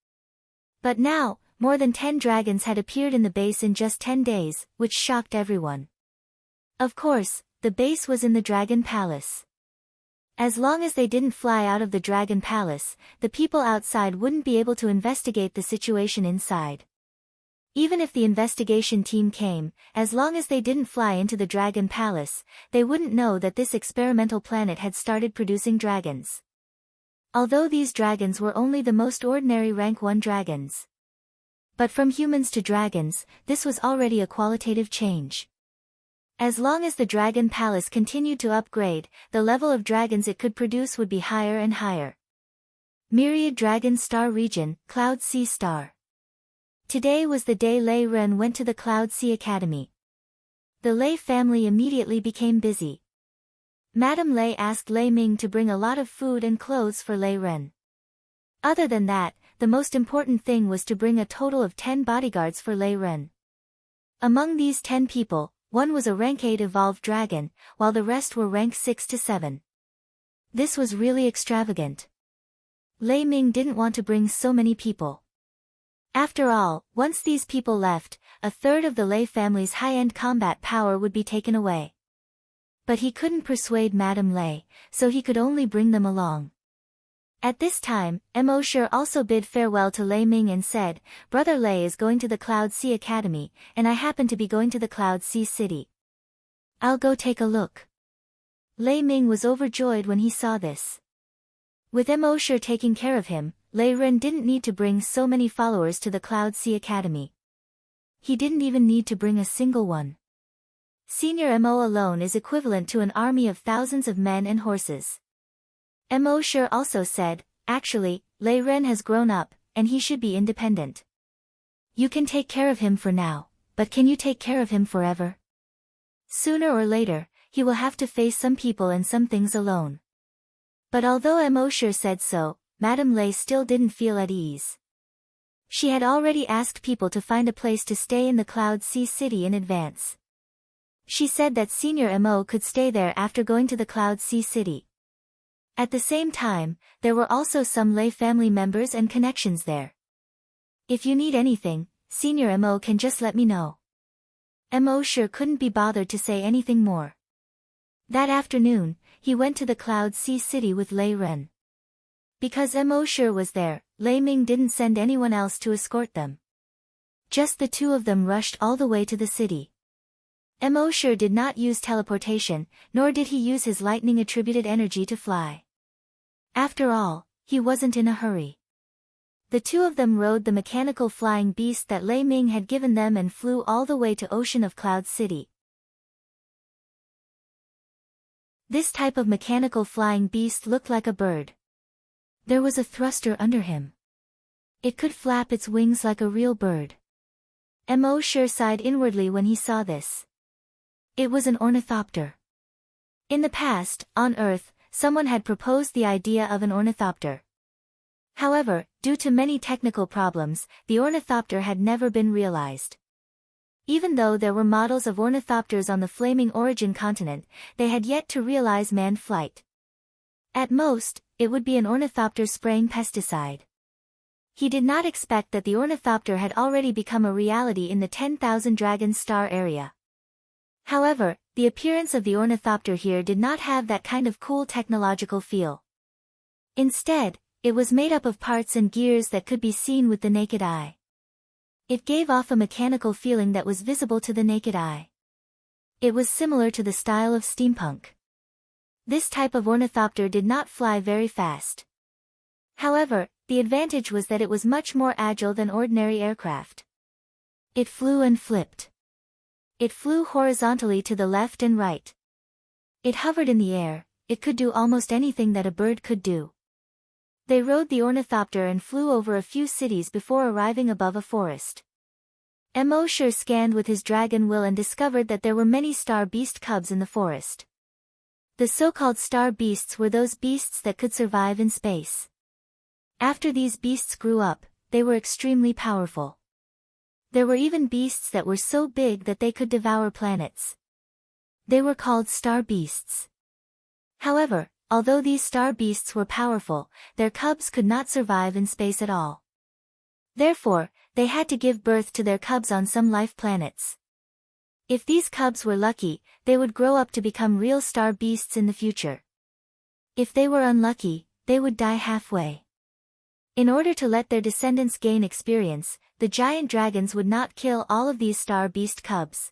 But now, more than 10 dragons had appeared in the base in just 10 days, which shocked everyone. Of course, the base was in the Dragon Palace. As long as they didn't fly out of the Dragon Palace, the people outside wouldn't be able to investigate the situation inside. Even if the investigation team came, as long as they didn't fly into the Dragon Palace, they wouldn't know that this experimental planet had started producing dragons. Although these dragons were only the most ordinary rank 1 dragons. But from humans to dragons, this was already a qualitative change. As long as the Dragon Palace continued to upgrade, the level of dragons it could produce would be higher and higher. Myriad Dragon Star Region, Cloud Sea Star. Today was the day Lei Ren went to the Cloud Sea Academy. The Lei family immediately became busy. Madame Lei asked Lei Ming to bring a lot of food and clothes for Lei Ren. Other than that, the most important thing was to bring a total of 10 bodyguards for Lei Ren. Among these 10 people, one was a rank 8 evolved dragon, while the rest were rank 6 to 7. This was really extravagant. Lei Ming didn't want to bring so many people. After all, once these people left, a third of the Lei family's high-end combat power would be taken away. But he couldn't persuade Madame Lei, so he could only bring them along. At this time, Immortal also bid farewell to Lei Ming and said, Brother Lei is going to the Cloud Sea Academy, and I happen to be going to the Cloud Sea City. I'll go take a look. Lei Ming was overjoyed when he saw this. With Immortal taking care of him, Lei Ren didn't need to bring so many followers to the Cloud Sea Academy. He didn't even need to bring a single one. Senior Mo alone is equivalent to an army of thousands of men and horses. Mo Shi also said, actually, Lei Ren has grown up, and he should be independent. You can take care of him for now, but can you take care of him forever? Sooner or later, he will have to face some people and some things alone. But although Mo Shi said so, Madame Lei still didn't feel at ease. She had already asked people to find a place to stay in the Cloud Sea City in advance. She said that Senior Mo could stay there after going to the Cloud Sea City. At the same time, there were also some Lei family members and connections there. If you need anything, Senior Mo can just let me know. Mo sure couldn't be bothered to say anything more. That afternoon, he went to the Cloud Sea City with Lei Ren. Because Mo sure was there, Lei Ming didn't send anyone else to escort them. Just the two of them rushed all the way to the city. Mo sure did not use teleportation, nor did he use his lightning-attributed energy to fly. After all, he wasn't in a hurry. The two of them rode the mechanical flying beast that Lei Ming had given them and flew all the way to Ocean of Cloud City. This type of mechanical flying beast looked like a bird. There was a thruster under him. It could flap its wings like a real bird. Mo sure sighed inwardly when he saw this. It was an ornithopter. In the past, on Earth, someone had proposed the idea of an ornithopter. However, due to many technical problems, the ornithopter had never been realized. Even though there were models of ornithopters on the Flaming Origin continent, they had yet to realize manned flight. At most, it would be an ornithopter spraying pesticide. He did not expect that the ornithopter had already become a reality in the 10,000 Dragon Star area. However, the appearance of the ornithopter here did not have that kind of cool technological feel. Instead, it was made up of parts and gears that could be seen with the naked eye. It gave off a mechanical feeling that was visible to the naked eye. It was similar to the style of steampunk. This type of ornithopter did not fly very fast. However, the advantage was that it was much more agile than ordinary aircraft. It flew and flipped. It flew horizontally to the left and right. It hovered in the air, it could do almost anything that a bird could do. They rode the ornithopter and flew over a few cities before arriving above a forest. Mo sure scanned with his dragon will and discovered that there were many star beast cubs in the forest. The so-called star beasts were those beasts that could survive in space. After these beasts grew up, they were extremely powerful. There were even beasts that were so big that they could devour planets. They were called star beasts. However, although these star beasts were powerful, their cubs could not survive in space at all. Therefore, they had to give birth to their cubs on some life planets. If these cubs were lucky, they would grow up to become real star beasts in the future. If they were unlucky, they would die halfway. In order to let their descendants gain experience, the giant dragons would not kill all of these star beast cubs.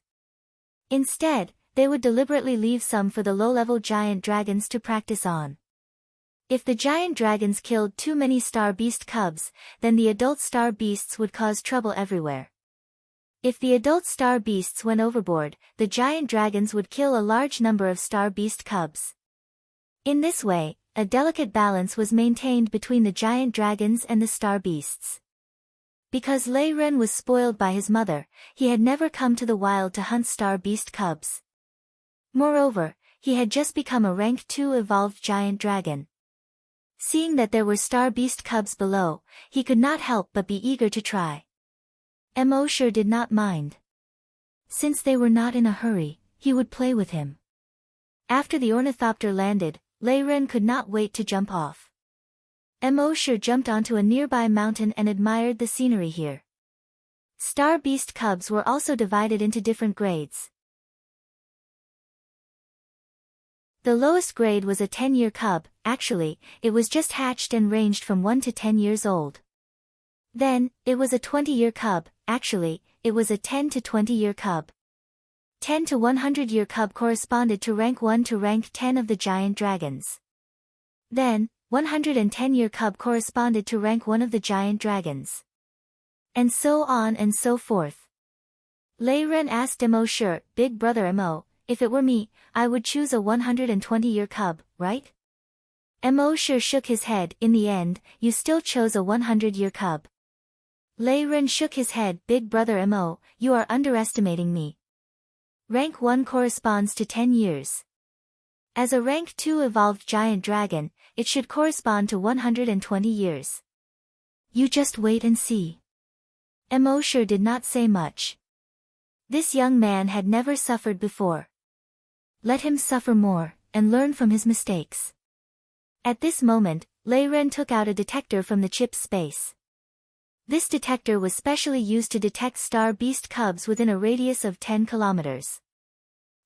Instead, they would deliberately leave some for the low-level giant dragons to practice on. If the giant dragons killed too many star beast cubs, then the adult star beasts would cause trouble everywhere. If the adult star beasts went overboard, the giant dragons would kill a large number of star beast cubs. In this way, a delicate balance was maintained between the giant dragons and the star beasts. Because Lei Ren was spoiled by his mother, he had never come to the wild to hunt star beast cubs. Moreover, he had just become a rank 2 evolved giant dragon. Seeing that there were star beast cubs below, he could not help but be eager to try. Mo sure did not mind. Since they were not in a hurry, he would play with him. After the ornithopter landed, Lei Ren could not wait to jump off. Mo sure jumped onto a nearby mountain and admired the scenery here. Star beast cubs were also divided into different grades. The lowest grade was a 10-year cub. Actually, it was just hatched and ranged from 1 to 10 years old. Then, it was a 20-year cub. Actually, it was a 10 to 20-year cub. 10 to 100-year cub corresponded to rank 1 to rank 10 of the giant dragons. Then, 110-year cub corresponded to rank 1 of the giant dragons. And so on and so forth. Lei Ren asked Mo Shi, "Big brother Mo, if it were me, I would choose a 120-year cub, right?" Mo Shi shook his head. "In the end, you still chose a 100-year cub." Lei Ren shook his head. "Big brother Mo, you are underestimating me. Rank 1 corresponds to 10 years. As a rank 2 evolved giant dragon, it should correspond to 120 years. You just wait and see." Mo Shi did not say much. This young man had never suffered before. Let him suffer more, and learn from his mistakes. At this moment, Lei Ren took out a detector from the chip's space. This detector was specially used to detect star beast cubs within a radius of 10 kilometers.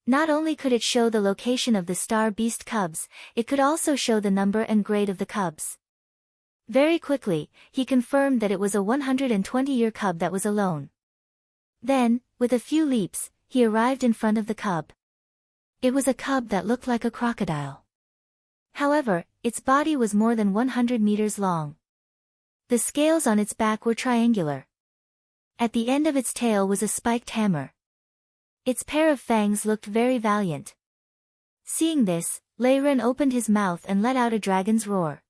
Not only could it show the location of the star beast cubs, it could also show the number and grade of the cubs. Very quickly, he confirmed that it was a 120-year cub that was alone. Then, with a few leaps, he arrived in front of the cub. It was a cub that looked like a crocodile. However, its body was more than 100 meters long. The scales on its back were triangular. At the end of its tail was a spiked hammer. Its pair of fangs looked very valiant. Seeing this, Lei Ren opened his mouth and let out a dragon's roar.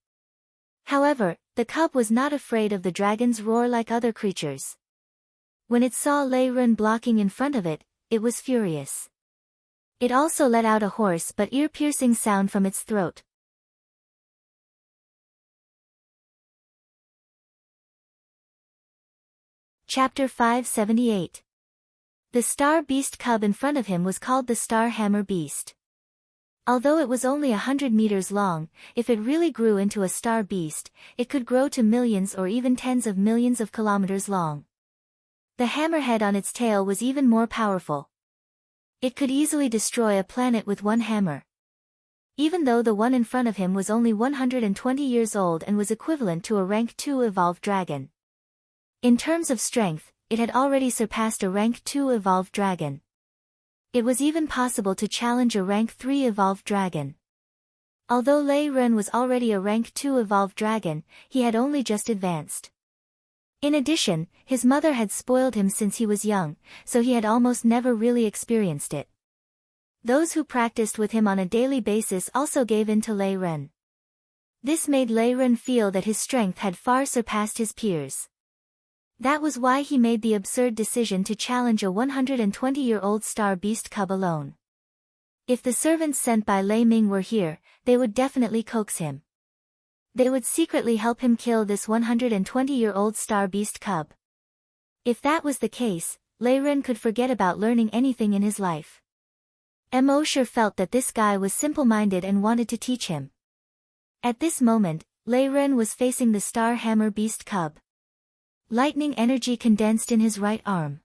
However, the cub was not afraid of the dragon's roar like other creatures. When it saw Lei Ren blocking in front of it, it was furious. It also let out a hoarse but ear-piercing sound from its throat. Chapter 578. The star beast cub in front of him was called the star hammer beast. Although it was only 100 meters long, if it really grew into a star beast, it could grow to millions or even tens of millions of kilometers long. The hammerhead on its tail was even more powerful. It could easily destroy a planet with one hammer. Even though the one in front of him was only 120 years old and was equivalent to a rank 2 evolved dragon. In terms of strength, it had already surpassed a rank 2 evolved dragon. It was even possible to challenge a rank 3 evolved dragon. Although Lei Ren was already a rank 2 evolved dragon, he had only just advanced. In addition, his mother had spoiled him since he was young, so he had almost never really experienced it. Those who practiced with him on a daily basis also gave in to Lei Ren. This made Lei Ren feel that his strength had far surpassed his peers. That was why he made the absurd decision to challenge a 120-year-old star beast cub alone. If the servants sent by Lei Ming were here, they would definitely coax him. They would secretly help him kill this 120-year-old star beast cub. If that was the case, Lei Ren could forget about learning anything in his life. Mo Shi felt that this guy was simple-minded and wanted to teach him. At this moment, Lei Ren was facing the star hammer beast cub. Lightning energy condensed in his right arm.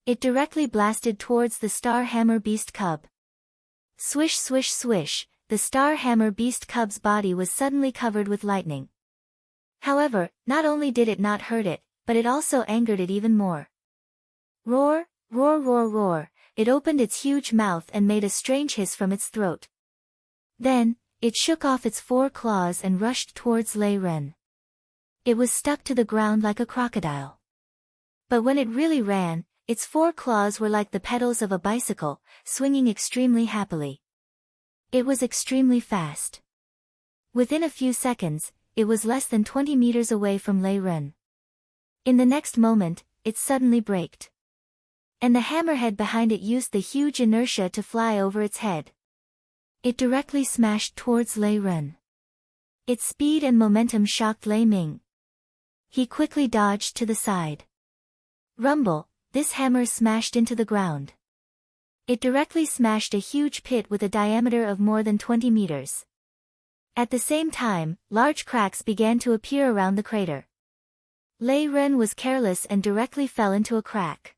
It directly blasted towards the star hammer beast cub. Swish swish swish, the star hammer beast cub's body was suddenly covered with lightning. However, not only did it not hurt it, but it also angered it even more. Roar, roar roar roar, it opened its huge mouth and made a strange hiss from its throat. Then, it shook off its 4 claws and rushed towards Lei Ren. It was stuck to the ground like a crocodile. But when it really ran, its 4 claws were like the pedals of a bicycle, swinging extremely happily. It was extremely fast. Within a few seconds, it was less than 20 meters away from Lei Ren. In the next moment, it suddenly braked. And the hammerhead behind it used the huge inertia to fly over its head. It directly smashed towards Lei Ren. Its speed and momentum shocked Lei Ming. He quickly dodged to the side. Rumble, this hammer smashed into the ground. It directly smashed a huge pit with a diameter of more than 20 meters. At the same time, large cracks began to appear around the crater. Lei Ren was careless and directly fell into a crack.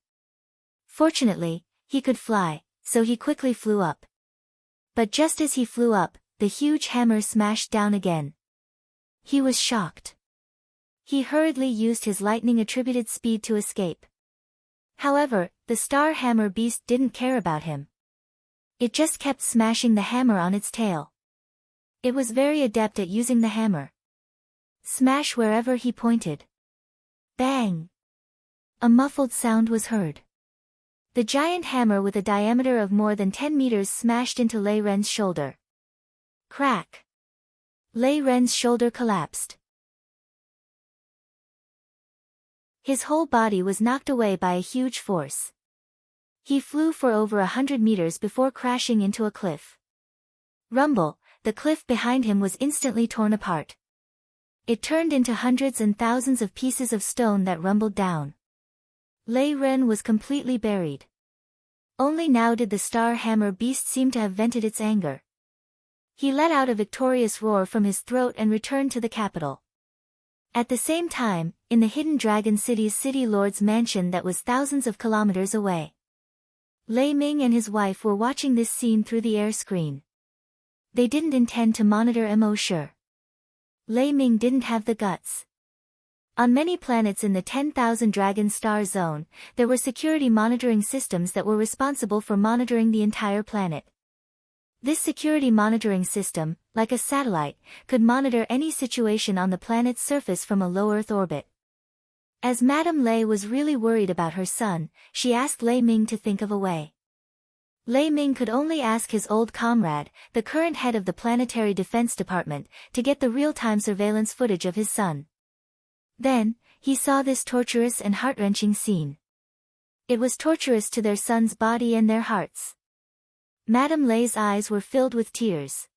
Fortunately, he could fly, so he quickly flew up. But just as he flew up, the huge hammer smashed down again. He was shocked. He hurriedly used his lightning-attributed speed to escape. However, the star hammer beast didn't care about him. It just kept smashing the hammer on its tail. It was very adept at using the hammer. Smash wherever he pointed. Bang! A muffled sound was heard. The giant hammer with a diameter of more than 10 meters smashed into Lei Ren's shoulder. Crack! Lei Ren's shoulder collapsed. His whole body was knocked away by a huge force. He flew for over 100 meters before crashing into a cliff. Rumble, the cliff behind him was instantly torn apart. It turned into hundreds and thousands of pieces of stone that rumbled down. Lei Ren was completely buried. Only now did the star hammer beast seem to have vented its anger. He let out a victorious roar from his throat and returned to the capital. At the same time, in the hidden Dragon City's city lord's mansion that was thousands of kilometers away, Lei Ming and his wife were watching this scene through the air screen. They didn't intend to monitor Mo Sure. Lei Ming didn't have the guts. On many planets in the 10,000 Dragon Star Zone, there were security monitoring systems that were responsible for monitoring the entire planet. This security monitoring system, like a satellite, could monitor any situation on the planet's surface from a low Earth orbit. As Madame Lei was really worried about her son, she asked Lei Ming to think of a way. Lei Ming could only ask his old comrade, the current head of the Planetary Defense Department, to get the real-time surveillance footage of his son. Then, he saw this torturous and heart-wrenching scene. It was torturous to their son's body and their hearts. Madame Lei's eyes were filled with tears.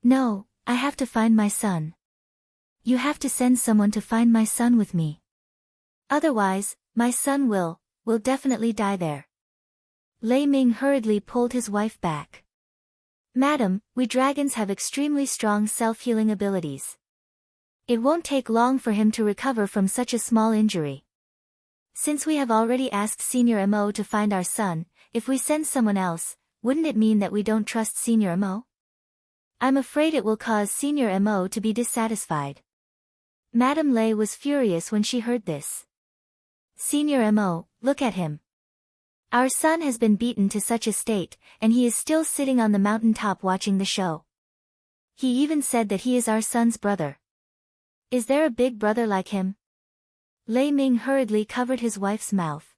No, I have to find my son. You have to send someone to find my son with me. Otherwise, my son will definitely die there. Lei Ming hurriedly pulled his wife back. Madam, we dragons have extremely strong self-healing abilities. It won't take long for him to recover from such a small injury. Since we have already asked Senior Mo to find our son, if we send someone else, wouldn't it mean that we don't trust Senior Mo? I'm afraid it will cause Senior Mo to be dissatisfied. Madame Lei was furious when she heard this. Senior Mo, look at him. Our son has been beaten to such a state, and he is still sitting on the mountain top watching the show. He even said that he is our son's brother. Is there a big brother like him? Lei Ming hurriedly covered his wife's mouth.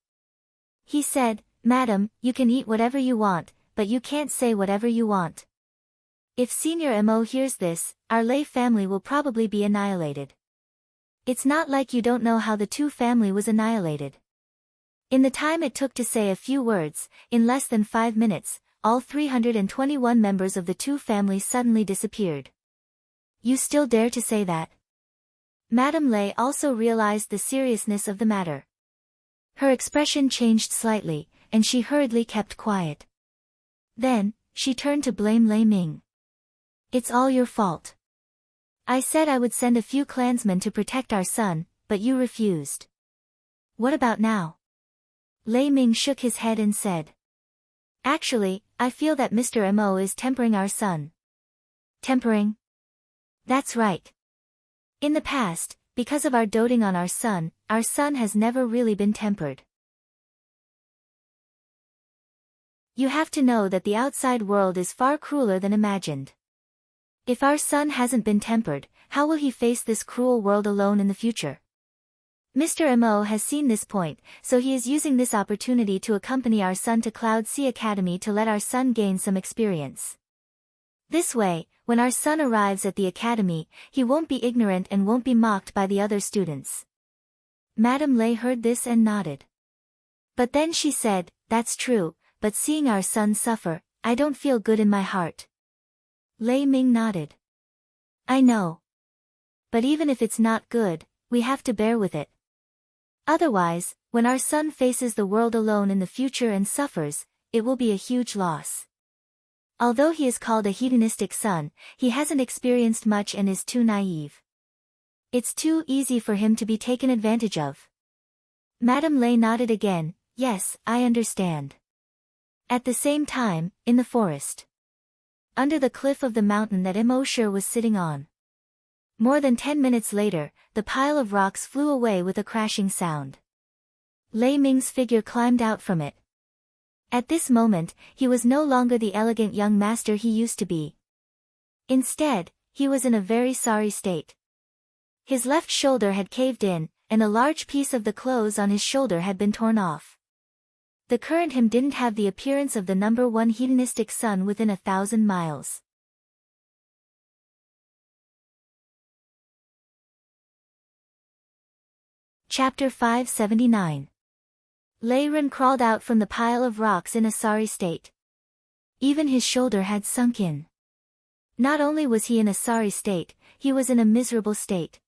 He said, Madam, you can eat whatever you want, but you can't say whatever you want. If Senior Mo hears this, our Lei family will probably be annihilated. It's not like you don't know how the Tu family was annihilated. In the time it took to say a few words, in less than 5 minutes, all 321 members of the Tu family suddenly disappeared. You still dare to say that? Madame Lei also realized the seriousness of the matter. Her expression changed slightly, and she hurriedly kept quiet. Then, she turned to blame Lei Ming. It's all your fault. I said I would send a few clansmen to protect our son, but you refused. What about now? Lei Ming shook his head and said. Actually, I feel that Mr. Mo is tempering our son. Tempering? That's right. In the past, because of our doting on our son has never really been tempered. You have to know that the outside world is far crueler than imagined. If our son hasn't been tempered, how will he face this cruel world alone in the future? Mr. Mo has seen this point, so he is using this opportunity to accompany our son to Cloud Sea Academy to let our son gain some experience. This way, when our son arrives at the academy, he won't be ignorant and won't be mocked by the other students. Madame Lei heard this and nodded. But then she said, that's true, but seeing our son suffer, I don't feel good in my heart. Lei Ming nodded. I know. But even if it's not good, we have to bear with it. Otherwise, when our son faces the world alone in the future and suffers, it will be a huge loss. Although he is called a hedonistic son, he hasn't experienced much and is too naive. It's too easy for him to be taken advantage of. Madame Lei nodded again, yes, I understand. At the same time, in the forest. Under the cliff of the mountain that Immortal was sitting on. More than 10 minutes later, the pile of rocks flew away with a crashing sound. Lei Ming's figure climbed out from it. At this moment, he was no longer the elegant young master he used to be. Instead, he was in a very sorry state. His left shoulder had caved in, and a large piece of the clothes on his shoulder had been torn off. The current him didn't have the appearance of the number one hedonistic son within 1,000 miles. Chapter 579. Lei Ren crawled out from the pile of rocks in a sorry state. Even his shoulder had sunk in. Not only was he in a sorry state, he was in a miserable state.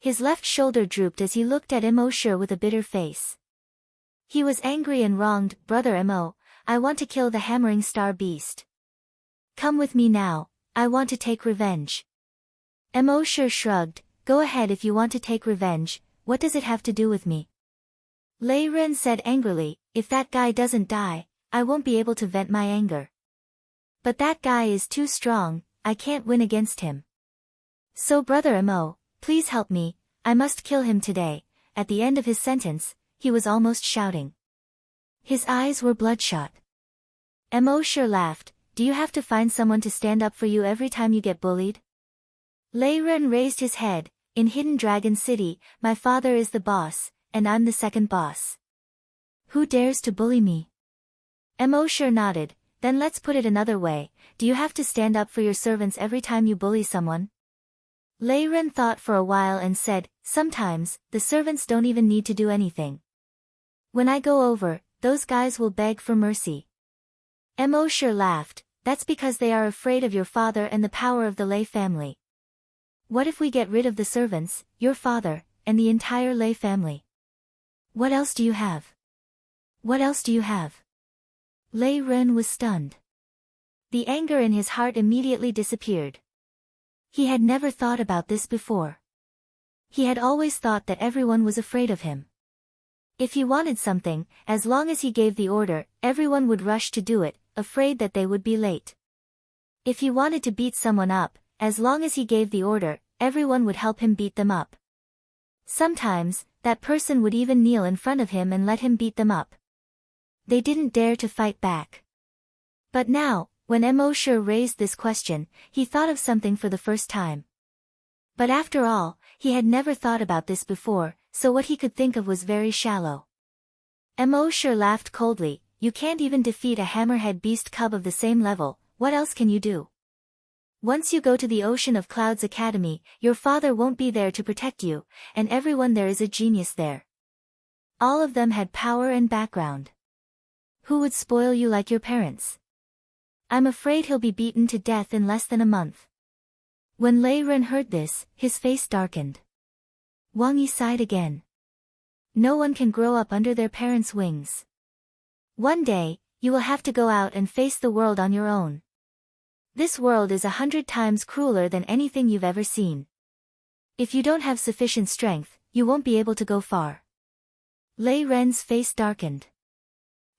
His left shoulder drooped as he looked at Mo with a bitter face. He was angry and wronged. Brother Mo, I want to kill the hammering star beast. Come with me now, I want to take revenge. Mo shrugged, go ahead if you want to take revenge, what does it have to do with me? Lei Ren said angrily, if that guy doesn't die, I won't be able to vent my anger. But that guy is too strong, I can't win against him. So Brother Mo, please help me, I must kill him today. At the end of his sentence, he was almost shouting. His eyes were bloodshot. Mo laughed, do you have to find someone to stand up for you every time you get bullied? Lei Ren raised his head, in Hidden Dragon City, my father is the boss, and I'm the second boss. Who dares to bully me? Mo nodded, then let's put it another way, do you have to stand up for your servants every time you bully someone? Lei Ren thought for a while and said, sometimes, the servants don't even need to do anything. When I go over, those guys will beg for mercy. Mo laughed, that's because they are afraid of your father and the power of the Lei family. What if we get rid of the servants, your father, and the entire Lei family? What else do you have? What else do you have? Lei Ren was stunned. The anger in his heart immediately disappeared. He had never thought about this before. He had always thought that everyone was afraid of him. If he wanted something, as long as he gave the order, everyone would rush to do it, afraid that they would be late. If he wanted to beat someone up, as long as he gave the order, everyone would help him beat them up. Sometimes, that person would even kneel in front of him and let him beat them up. They didn't dare to fight back. But now, when Mo raised this question, he thought of something for the first time. But after all, he had never thought about this before, so what he could think of was very shallow. Mo laughed coldly, you can't even defeat a hammerhead beast cub of the same level, what else can you do? Once you go to the Ocean of Clouds Academy, your father won't be there to protect you, and everyone there is a genius there. All of them had power and background. Who would spoil you like your parents? I'm afraid he'll be beaten to death in less than a month. When Lei Ren heard this, his face darkened. Wang Yi sighed again. No one can grow up under their parents' wings. One day, you will have to go out and face the world on your own. This world is 100 times crueler than anything you've ever seen. If you don't have sufficient strength, you won't be able to go far. Lei Ren's face darkened.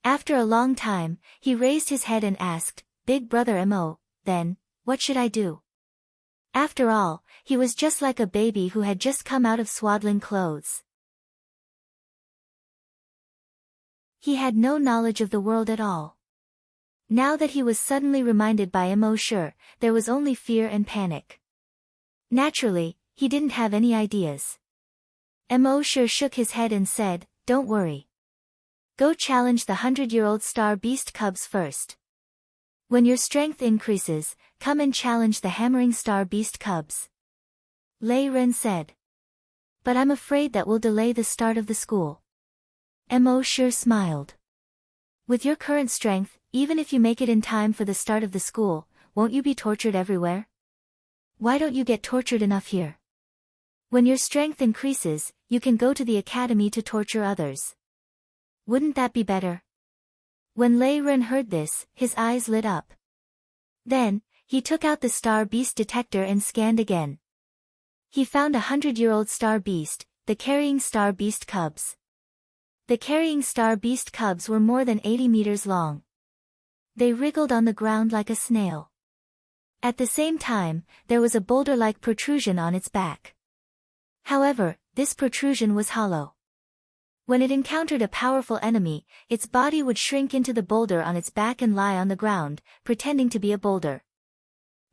After a long time, he raised his head and asked, Big Brother Mo, then, what should I do? After all, he was just like a baby who had just come out of swaddling clothes. He had no knowledge of the world at all. Now that he was suddenly reminded by Mo there was only fear and panic. Naturally, he didn't have any ideas. Mo shook his head and said, don't worry. Go challenge the 100-year-old star beast cubs first. When your strength increases, come and challenge the hammering star beast cubs. Lei Ren said. But I'm afraid that will delay the start of the school. Mo smiled. With your current strength, even if you make it in time for the start of the school, won't you be tortured everywhere? Why don't you get tortured enough here? When your strength increases, you can go to the academy to torture others. Wouldn't that be better? When Lei Ren heard this, his eyes lit up. Then, he took out the star beast detector and scanned again. He found 100-year-old star beast, the carrying star beast cubs. The carrying star beast cubs were more than 80 meters long. They wriggled on the ground like a snail. At the same time, there was a boulder-like protrusion on its back. However, this protrusion was hollow. When it encountered a powerful enemy, its body would shrink into the boulder on its back and lie on the ground, pretending to be a boulder.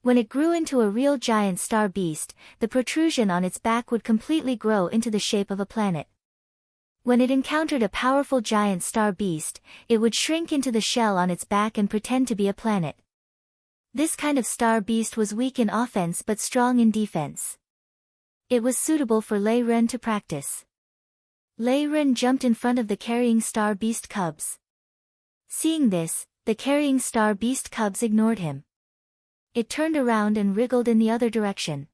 When it grew into a real giant star beast, the protrusion on its back would completely grow into the shape of a planet. When it encountered a powerful giant star beast, it would shrink into the shell on its back and pretend to be a planet. This kind of star beast was weak in offense but strong in defense. It was suitable for Lei Ren to practice. Lei Ren jumped in front of the carrying star beast cubs. Seeing this, the carrying star beast cubs ignored him. It turned around and wriggled in the other direction.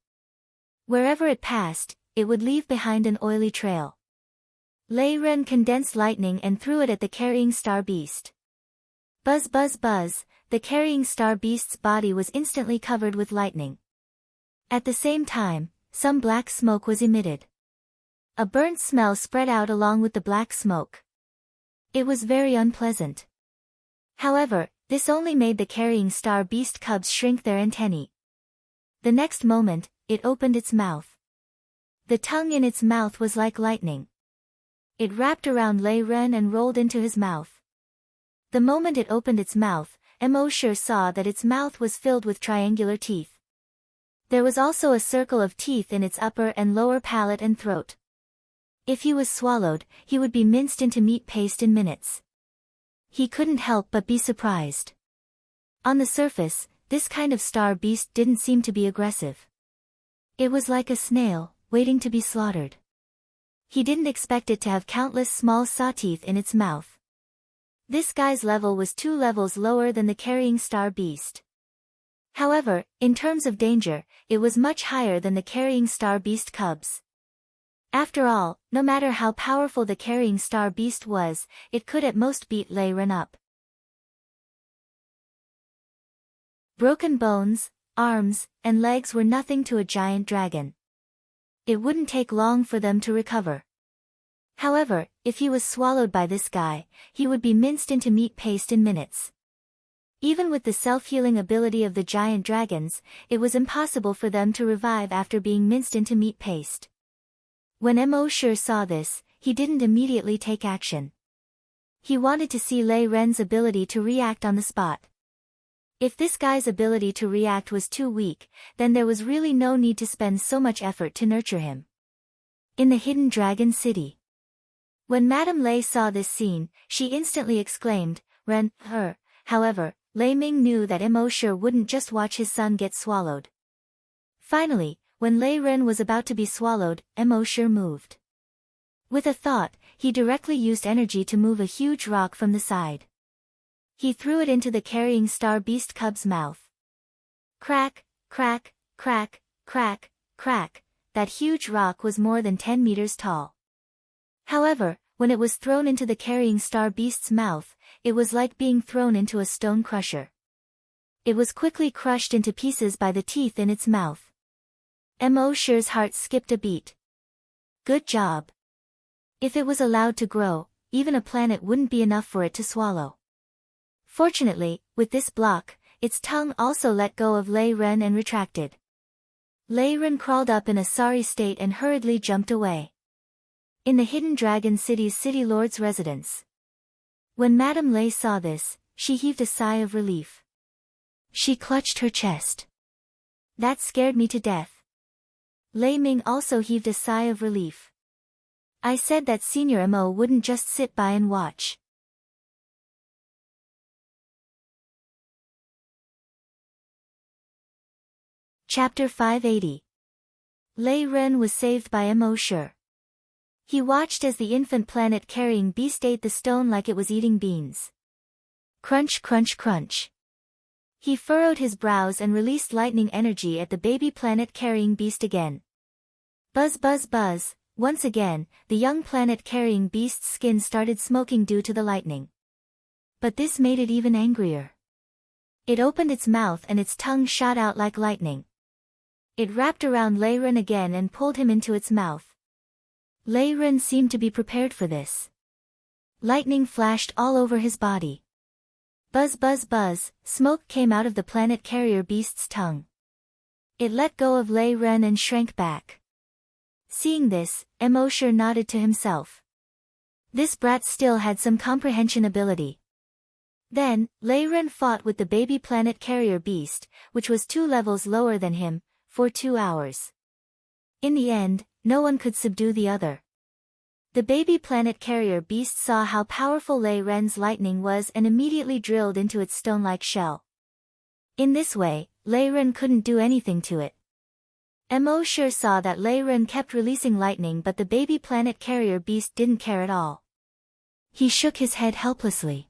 Wherever it passed, it would leave behind an oily trail. Lei Ren condensed lightning and threw it at the carrying star beast. Buzz buzz buzz, the carrying star beast's body was instantly covered with lightning. At the same time, some black smoke was emitted. A burnt smell spread out along with the black smoke. It was very unpleasant. However, this only made the carrying star beast cubs shrink their antennae. The next moment, it opened its mouth. The tongue in its mouth was like lightning. It wrapped around Lei Ren and rolled into his mouth. The moment it opened its mouth, Emosher saw that its mouth was filled with triangular teeth. There was also a circle of teeth in its upper and lower palate and throat. If he was swallowed, he would be minced into meat paste in minutes. He couldn't help but be surprised. On the surface, this kind of star beast didn't seem to be aggressive. It was like a snail, waiting to be slaughtered. He didn't expect it to have countless small saw teeth in its mouth. This guy's level was 2 levels lower than the carrying star beast. However, in terms of danger, it was much higher than the carrying star beast cubs. After all, no matter how powerful the carrying star beast was, it could at most beat Lei Ren up. Broken bones, arms, and legs were nothing to a giant dragon. It wouldn't take long for them to recover. However, if he was swallowed by this guy, he would be minced into meat paste in minutes. Even with the self-healing ability of the giant dragons, it was impossible for them to revive after being minced into meat paste. When Emosher saw this, he didn't immediately take action. He wanted to see Lei Ren's ability to react on the spot. If this guy's ability to react was too weak, then there was really no need to spend so much effort to nurture him. In the Hidden Dragon City. When Madame Lei saw this scene, she instantly exclaimed, "Ren, her." However, Lei Ming knew that Emosher wouldn't just watch his son get swallowed. Finally, when Lei Ren was about to be swallowed, Emosher moved. With a thought, he directly used energy to move a huge rock from the side. He threw it into the carrying star beast cub's mouth. Crack, crack, crack, crack, crack, that huge rock was more than 10 meters tall. However, when it was thrown into the carrying star beast's mouth, it was like being thrown into a stone crusher. It was quickly crushed into pieces by the teeth in its mouth. Emosher's heart skipped a beat. Good job. If it was allowed to grow, even a planet wouldn't be enough for it to swallow. Fortunately, with this block, its tongue also let go of Lei Ren and retracted. Lei Ren crawled up in a sorry state and hurriedly jumped away. In the Hidden Dragon City's City Lord's residence. When Madame Lei saw this, she heaved a sigh of relief. She clutched her chest. That scared me to death. Lei Ming also heaved a sigh of relief. I said that Senior Emo wouldn't just sit by and watch. Chapter 580. Lei Ren was saved by Emosher. He watched as the infant planet-carrying beast ate the stone like it was eating beans. Crunch crunch crunch. He furrowed his brows and released lightning energy at the baby planet-carrying beast again. Buzz buzz buzz, once again, the young planet-carrying beast's skin started smoking due to the lightning. But this made it even angrier. It opened its mouth and its tongue shot out like lightning. It wrapped around Lei Ren again and pulled him into its mouth. Lei Ren seemed to be prepared for this. Lightning flashed all over his body. Buzz buzz buzz, smoke came out of the planet carrier beast's tongue. It let go of Lei Ren and shrank back. Seeing this, Emosher nodded to himself. This brat still had some comprehension ability. Then, Lei Ren fought with the baby planet carrier beast, which was 2 levels lower than him, for 2 hours. In the end, no one could subdue the other. The baby planet carrier beast saw how powerful Lei Ren's lightning was and immediately drilled into its stone-like shell. In this way, Lei Ren couldn't do anything to it. Emosure saw that Lei Ren kept releasing lightning, but the baby planet carrier beast didn't care at all. He shook his head helplessly.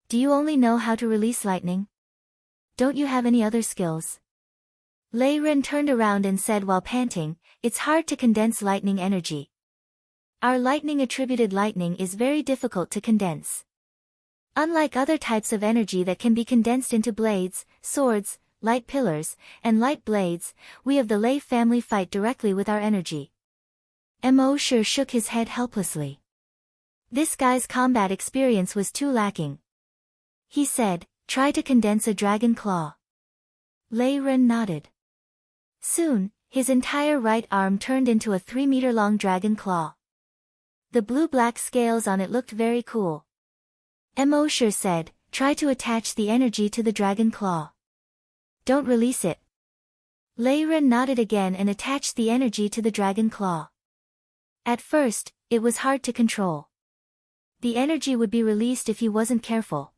Do you only know how to release lightning? Don't you have any other skills? Lei Ren turned around and said while panting, it's hard to condense lightning energy. Our lightning-attributed lightning is very difficult to condense. Unlike other types of energy that can be condensed into blades, swords, light pillars, and light blades, we of the Lei family fight directly with our energy. Emosure shook his head helplessly. This guy's combat experience was too lacking. He said, try to condense a dragon claw. Lei Ren nodded. Soon, his entire right arm turned into a 3-meter-long dragon claw. The blue-black scales on it looked very cool. Emosure said, try to attach the energy to the dragon claw. Don't release it. Lei Ren nodded again and attached the energy to the dragon claw. At first, it was hard to control. The energy would be released if he wasn't careful.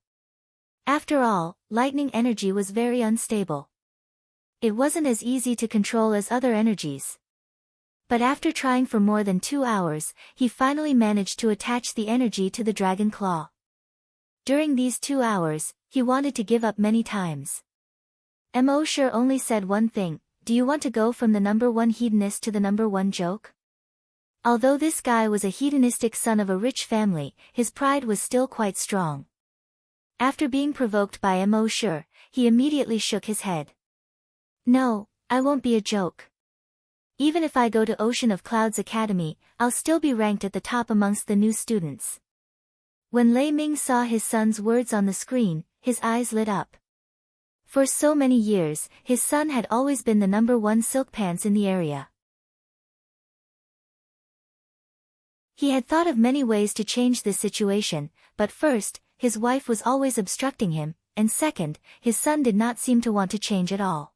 After all, lightning energy was very unstable. It wasn't as easy to control as other energies. But after trying for more than 2 hours, he finally managed to attach the energy to the dragon claw. During these 2 hours, he wanted to give up many times. Emosure only said one thing, do you want to go from the number 1 hedonist to the number 1 joke? Although this guy was a hedonistic son of a rich family, his pride was still quite strong. After being provoked by Emosure, he immediately shook his head. No, I won't be a joke. Even if I go to Ocean of Clouds Academy, I'll still be ranked at the top amongst the new students. When Lei Ming saw his son's words on the screen, his eyes lit up. For so many years, his son had always been the number 1 silk pants in the area. He had thought of many ways to change this situation, but first, his wife was always obstructing him, and second, his son did not seem to want to change at all.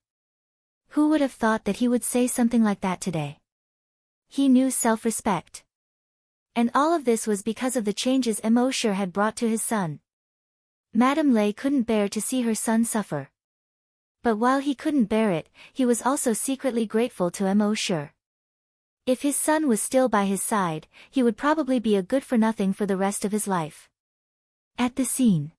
Who would have thought that he would say something like that today? He knew self-respect. And all of this was because of the changes Emosure had brought to his son. Madame Lei couldn't bear to see her son suffer. But while he couldn't bear it, he was also secretly grateful to Emosure. If his son was still by his side, he would probably be a good-for-nothing for the rest of his life. At the scene.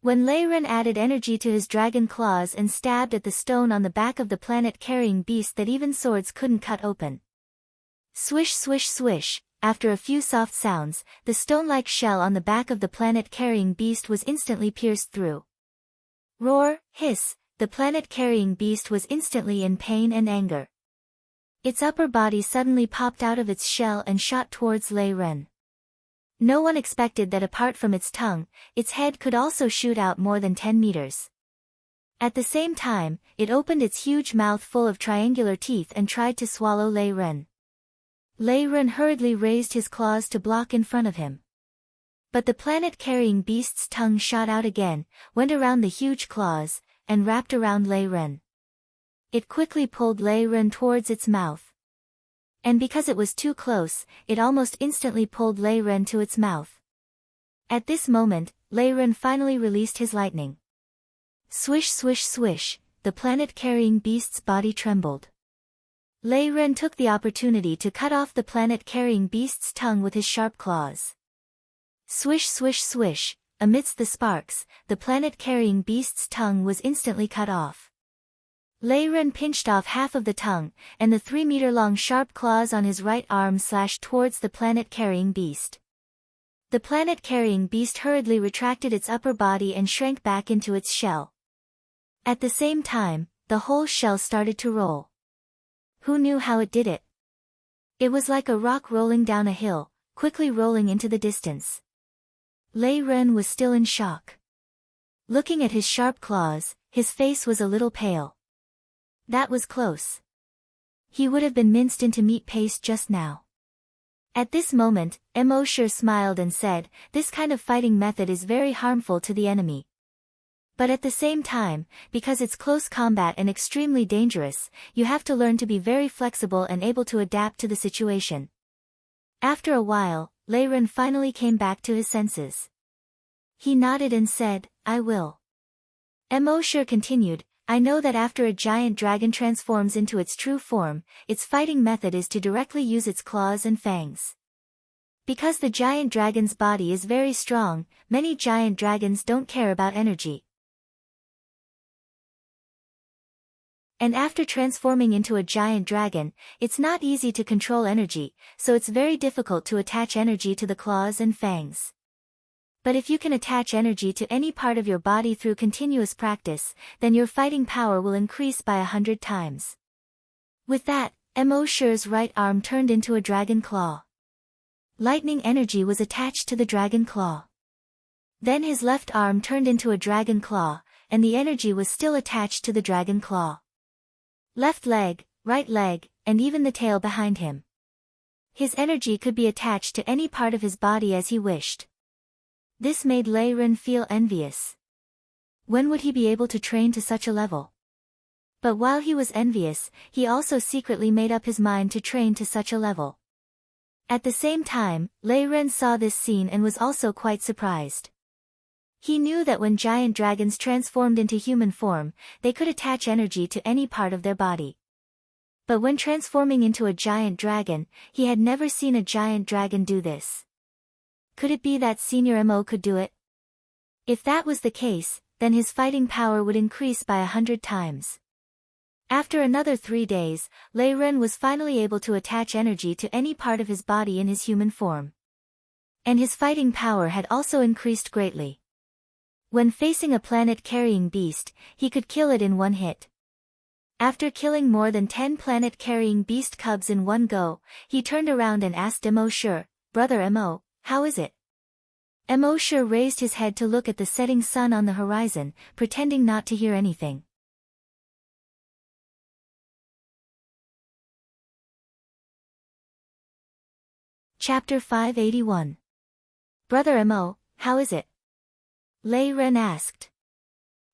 When Lei Ren added energy to his dragon claws and stabbed at the stone on the back of the planet-carrying beast that even swords couldn't cut open. Swish swish swish, after a few soft sounds, the stone-like shell on the back of the planet-carrying beast was instantly pierced through. Roar, hiss, the planet-carrying beast was instantly in pain and anger. Its upper body suddenly popped out of its shell and shot towards Lei Ren. No one expected that apart from its tongue, its head could also shoot out more than 10 meters. At the same time, it opened its huge mouth full of triangular teeth and tried to swallow Lei Ren. Lei Ren hurriedly raised his claws to block in front of him. But the planet-carrying beast's tongue shot out again, went around the huge claws, and wrapped around Lei Ren. It quickly pulled Lei Ren towards its mouth. And because it was too close, it almost instantly pulled Lei Ren to its mouth. At this moment, Lei Ren finally released his lightning. Swish swish swish, the planet-carrying beast's body trembled. Lei Ren took the opportunity to cut off the planet-carrying beast's tongue with his sharp claws. Swish swish swish, amidst the sparks, the planet-carrying beast's tongue was instantly cut off. Lei Ren pinched off half of the tongue, and the 3-meter-long sharp claws on his right arm slashed towards the planet-carrying beast. The planet-carrying beast hurriedly retracted its upper body and shrank back into its shell. At the same time, the whole shell started to roll. Who knew how it did it? It was like a rock rolling down a hill, quickly rolling into the distance. Lei Ren was still in shock. Looking at his sharp claws, his face was a little pale. That was close. He would have been minced into meat paste just now. At this moment, Immortal smiled and said, "This kind of fighting method is very harmful to the enemy. But at the same time, because it's close combat and extremely dangerous, you have to learn to be very flexible and able to adapt to the situation." After a while, Lei Ren finally came back to his senses. He nodded and said, "I will." Immortal continued, "I know that after a giant dragon transforms into its true form, its fighting method is to directly use its claws and fangs. Because the giant dragon's body is very strong, many giant dragons don't care about energy. And after transforming into a giant dragon, it's not easy to control energy, so it's very difficult to attach energy to the claws and fangs. But if you can attach energy to any part of your body through continuous practice, then your fighting power will increase by 100 times." With that, Immortal's right arm turned into a dragon claw. Lightning energy was attached to the dragon claw. Then his left arm turned into a dragon claw, and the energy was still attached to the dragon claw. Left leg, right leg, and even the tail behind him. His energy could be attached to any part of his body as he wished. This made Lei Ren feel envious. When would he be able to train to such a level? But while he was envious, he also secretly made up his mind to train to such a level. At the same time, Lei Ren saw this scene and was also quite surprised. He knew that when giant dragons transformed into human form, they could attach energy to any part of their body. But when transforming into a giant dragon, he had never seen a giant dragon do this. Could it be that Senior Mo could do it? If that was the case, then his fighting power would increase by 100 times. After another 3 days, Lei Ren was finally able to attach energy to any part of his body in his human form. And his fighting power had also increased greatly. When facing a planet-carrying beast, he could kill it in one hit. After killing more than 10 planet-carrying beast cubs in one go, he turned around and asked Immortal, "Brother Mo, how is it?" Immortal raised his head to look at the setting sun on the horizon, pretending not to hear anything. Chapter 581. "Brother Mo, how is it?" Lei Ren asked.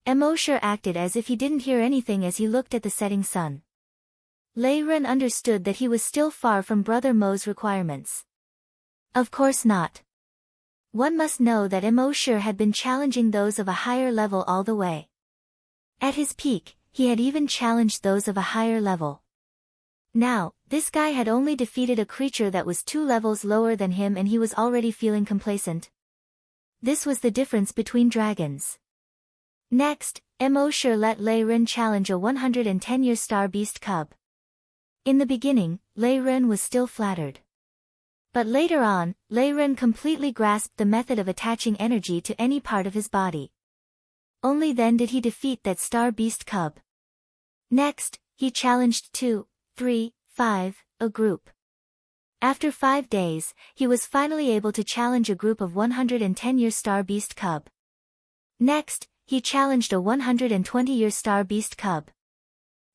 Immortal acted as if he didn't hear anything as he looked at the setting sun. Lei Ren understood that he was still far from Brother Mo's requirements. Of course not. One must know that Immortal had been challenging those of a higher level all the way. At his peak, he had even challenged those of a higher level. Now, this guy had only defeated a creature that was 2 levels lower than him and he was already feeling complacent. This was the difference between dragons. Next, Immortal let Lei Ren challenge a 110-year star beast cub. In the beginning, Lei Ren was still flattered. But later on, Lei Ren completely grasped the method of attaching energy to any part of his body. Only then did he defeat that star beast cub. Next, he challenged 2, 3, 5, a group. After 5 days, he was finally able to challenge a group of 110-year star beast cub. Next, he challenged a 120-year star beast cub.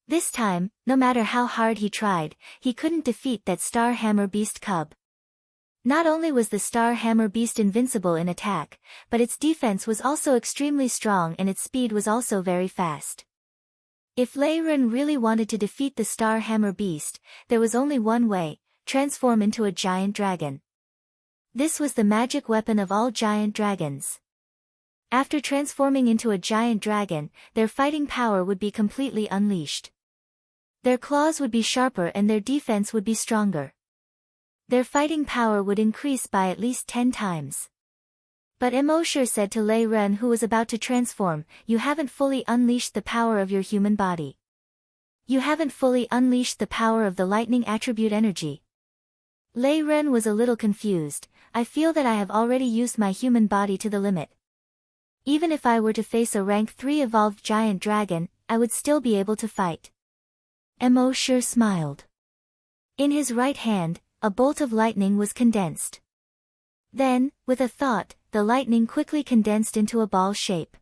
This time, no matter how hard he tried, he couldn't defeat that star hammer beast cub. Not only was the star hammer beast invincible in attack, but its defense was also extremely strong and its speed was also very fast. If Lei Ren really wanted to defeat the star hammer beast, there was only one way: transform into a giant dragon. This was the magic weapon of all giant dragons. After transforming into a giant dragon, their fighting power would be completely unleashed. Their claws would be sharper and their defense would be stronger. Their fighting power would increase by at least 10 times. But Immortal said to Lei Ren, who was about to transform, "You haven't fully unleashed the power of your human body. You haven't fully unleashed the power of the lightning attribute energy." Lei Ren was a little confused. "I feel that I have already used my human body to the limit. Even if I were to face a rank 3 evolved giant dragon, I would still be able to fight." Immortal smiled. In his right hand, a bolt of lightning was condensed. Then, with a thought, the lightning quickly condensed into a ball shape.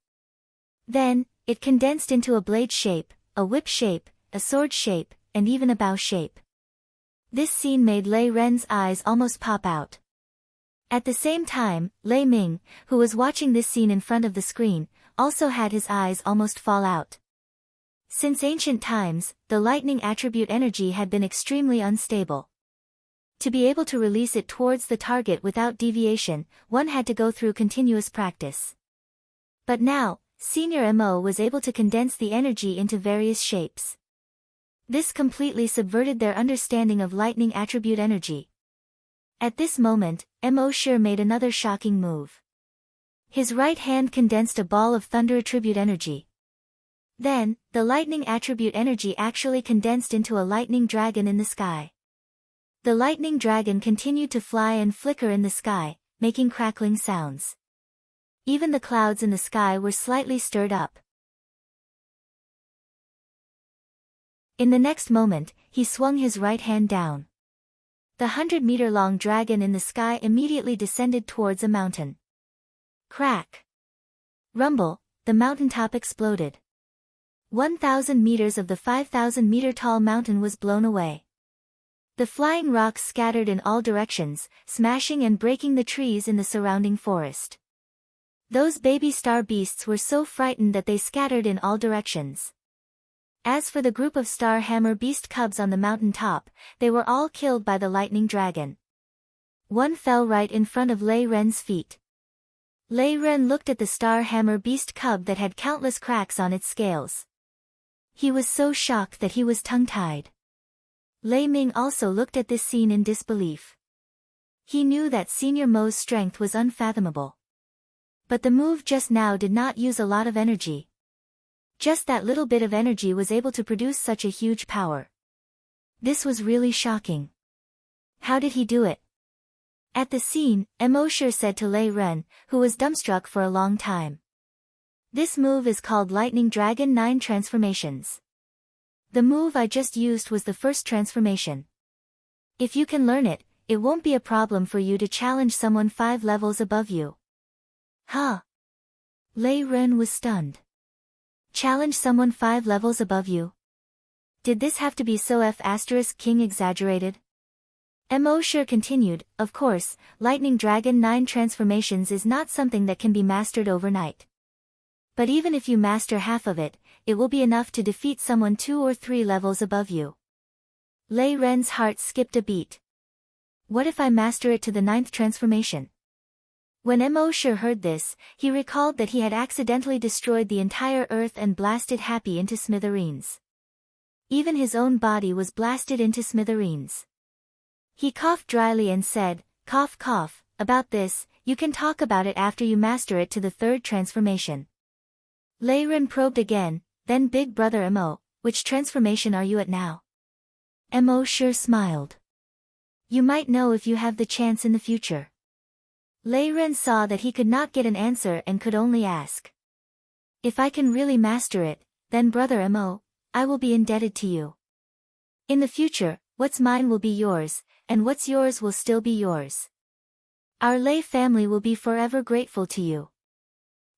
Then, it condensed into a blade shape, a whip shape, a sword shape, and even a bow shape. This scene made Lei Ren's eyes almost pop out. At the same time, Lei Ming, who was watching this scene in front of the screen, also had his eyes almost fall out. Since ancient times, the lightning attribute energy had been extremely unstable. To be able to release it towards the target without deviation, one had to go through continuous practice. But now, Senior Mo was able to condense the energy into various shapes. This completely subverted their understanding of lightning attribute energy. At this moment, Mo Shi made another shocking move. His right hand condensed a ball of thunder attribute energy. Then, the lightning attribute energy actually condensed into a lightning dragon in the sky. The lightning dragon continued to fly and flicker in the sky, making crackling sounds. Even the clouds in the sky were slightly stirred up. In the next moment, he swung his right hand down. The 100-meter-long dragon in the sky immediately descended towards a mountain. Crack! Rumble, the mountaintop exploded. 1,000 meters of the 5,000-meter-tall mountain was blown away. The flying rocks scattered in all directions, smashing and breaking the trees in the surrounding forest. Those baby star beasts were so frightened that they scattered in all directions. As for the group of star hammer beast cubs on the mountain top, they were all killed by the lightning dragon. One fell right in front of Lei Ren's feet. Lei Ren looked at the star hammer beast cub that had countless cracks on its scales. He was so shocked that he was tongue-tied. Lei Ming also looked at this scene in disbelief. He knew that Senior Mo's strength was unfathomable. But the move just now did not use a lot of energy. Just that little bit of energy was able to produce such a huge power. This was really shocking. How did he do it? At the scene, Mo Shi said to Lei Ren, who was dumbstruck for a long time. This move is called Lightning Dragon 9 Transformations. The move I just used was the first transformation. If you can learn it, it won't be a problem for you to challenge someone 5 levels above you. Huh? Lei Ren was stunned. Challenge someone 5 levels above you? Did this have to be so King exaggerated? Mo Shi continued, of course, Lightning Dragon 9 Transformations is not something that can be mastered overnight. But even if you master half of it, it will be enough to defeat someone 2 or 3 levels above you. Lei Ren's heart skipped a beat. What if I master it to the 9th transformation? When Mo Shi heard this, he recalled that he had accidentally destroyed the entire earth and blasted Happy into smithereens. Even his own body was blasted into smithereens. He coughed dryly and said, cough cough, about this, you can talk about it after you master it to the 3rd transformation. Lei Ren probed again, then Big Brother Mo, which transformation are you at now? Mo Shi smiled. You might know if you have the chance in the future. Lei Ren saw that he could not get an answer and could only ask. If I can really master it, then Brother Mo, I will be indebted to you. In the future, what's mine will be yours, and what's yours will still be yours. Our Lei family will be forever grateful to you.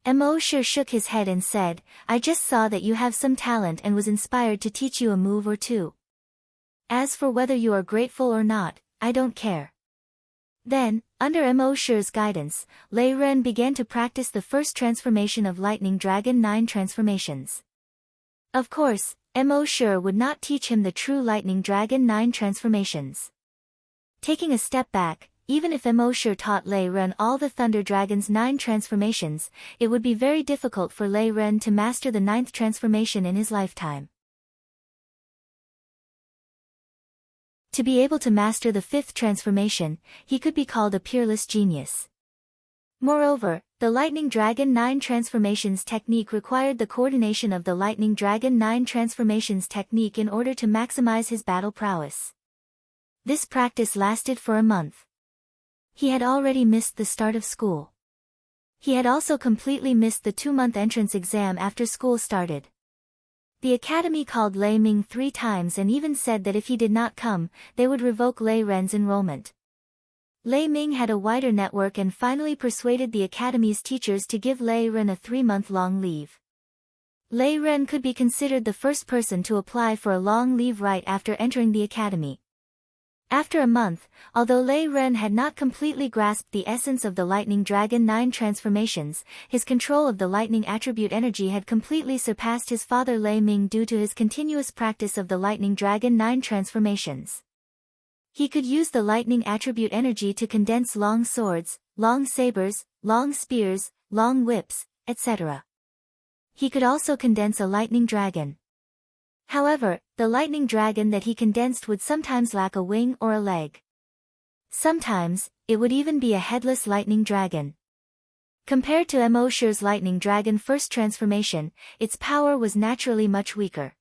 Mo Shi shook his head and said, I just saw that you have some talent and was inspired to teach you a move or two. As for whether you are grateful or not, I don't care. Then, under Mo Shi's guidance, Lei Ren began to practice the first transformation of Lightning Dragon 9 Transformations. Of course, Mo Shi would not teach him the true Lightning Dragon 9 Transformations. Taking a step back, even if Mo Shi taught Lei Ren all the Thunder Dragon's 9 transformations, it would be very difficult for Lei Ren to master the 9th transformation in his lifetime. To be able to master the 5th transformation, he could be called a peerless genius. Moreover, the Lightning Dragon 9 Transformations technique required the coordination of the Lightning Dragon 9 Transformations technique in order to maximize his battle prowess. This practice lasted for a month. He had already missed the start of school. He had also completely missed the 2-month entrance exam after school started. The academy called Lei Ming 3 times and even said that if he did not come, they would revoke Lei Ren's enrollment. Lei Ming had a wider network and finally persuaded the academy's teachers to give Lei Ren a 3-month-long leave. Lei Ren could be considered the first person to apply for a long leave right after entering the academy. After a month, although Lei Ren had not completely grasped the essence of the Lightning Dragon 9 transformations, his control of the lightning attribute energy had completely surpassed his father Lei Ming due to his continuous practice of the Lightning Dragon 9 transformations. He could use the lightning attribute energy to condense long swords, long sabers, long spears, long whips, etc. He could also condense a lightning dragon. However, the lightning dragon that he condensed would sometimes lack a wing or a leg. Sometimes, it would even be a headless lightning dragon. Compared to Mo Shi's lightning dragon first transformation, its power was naturally much weaker.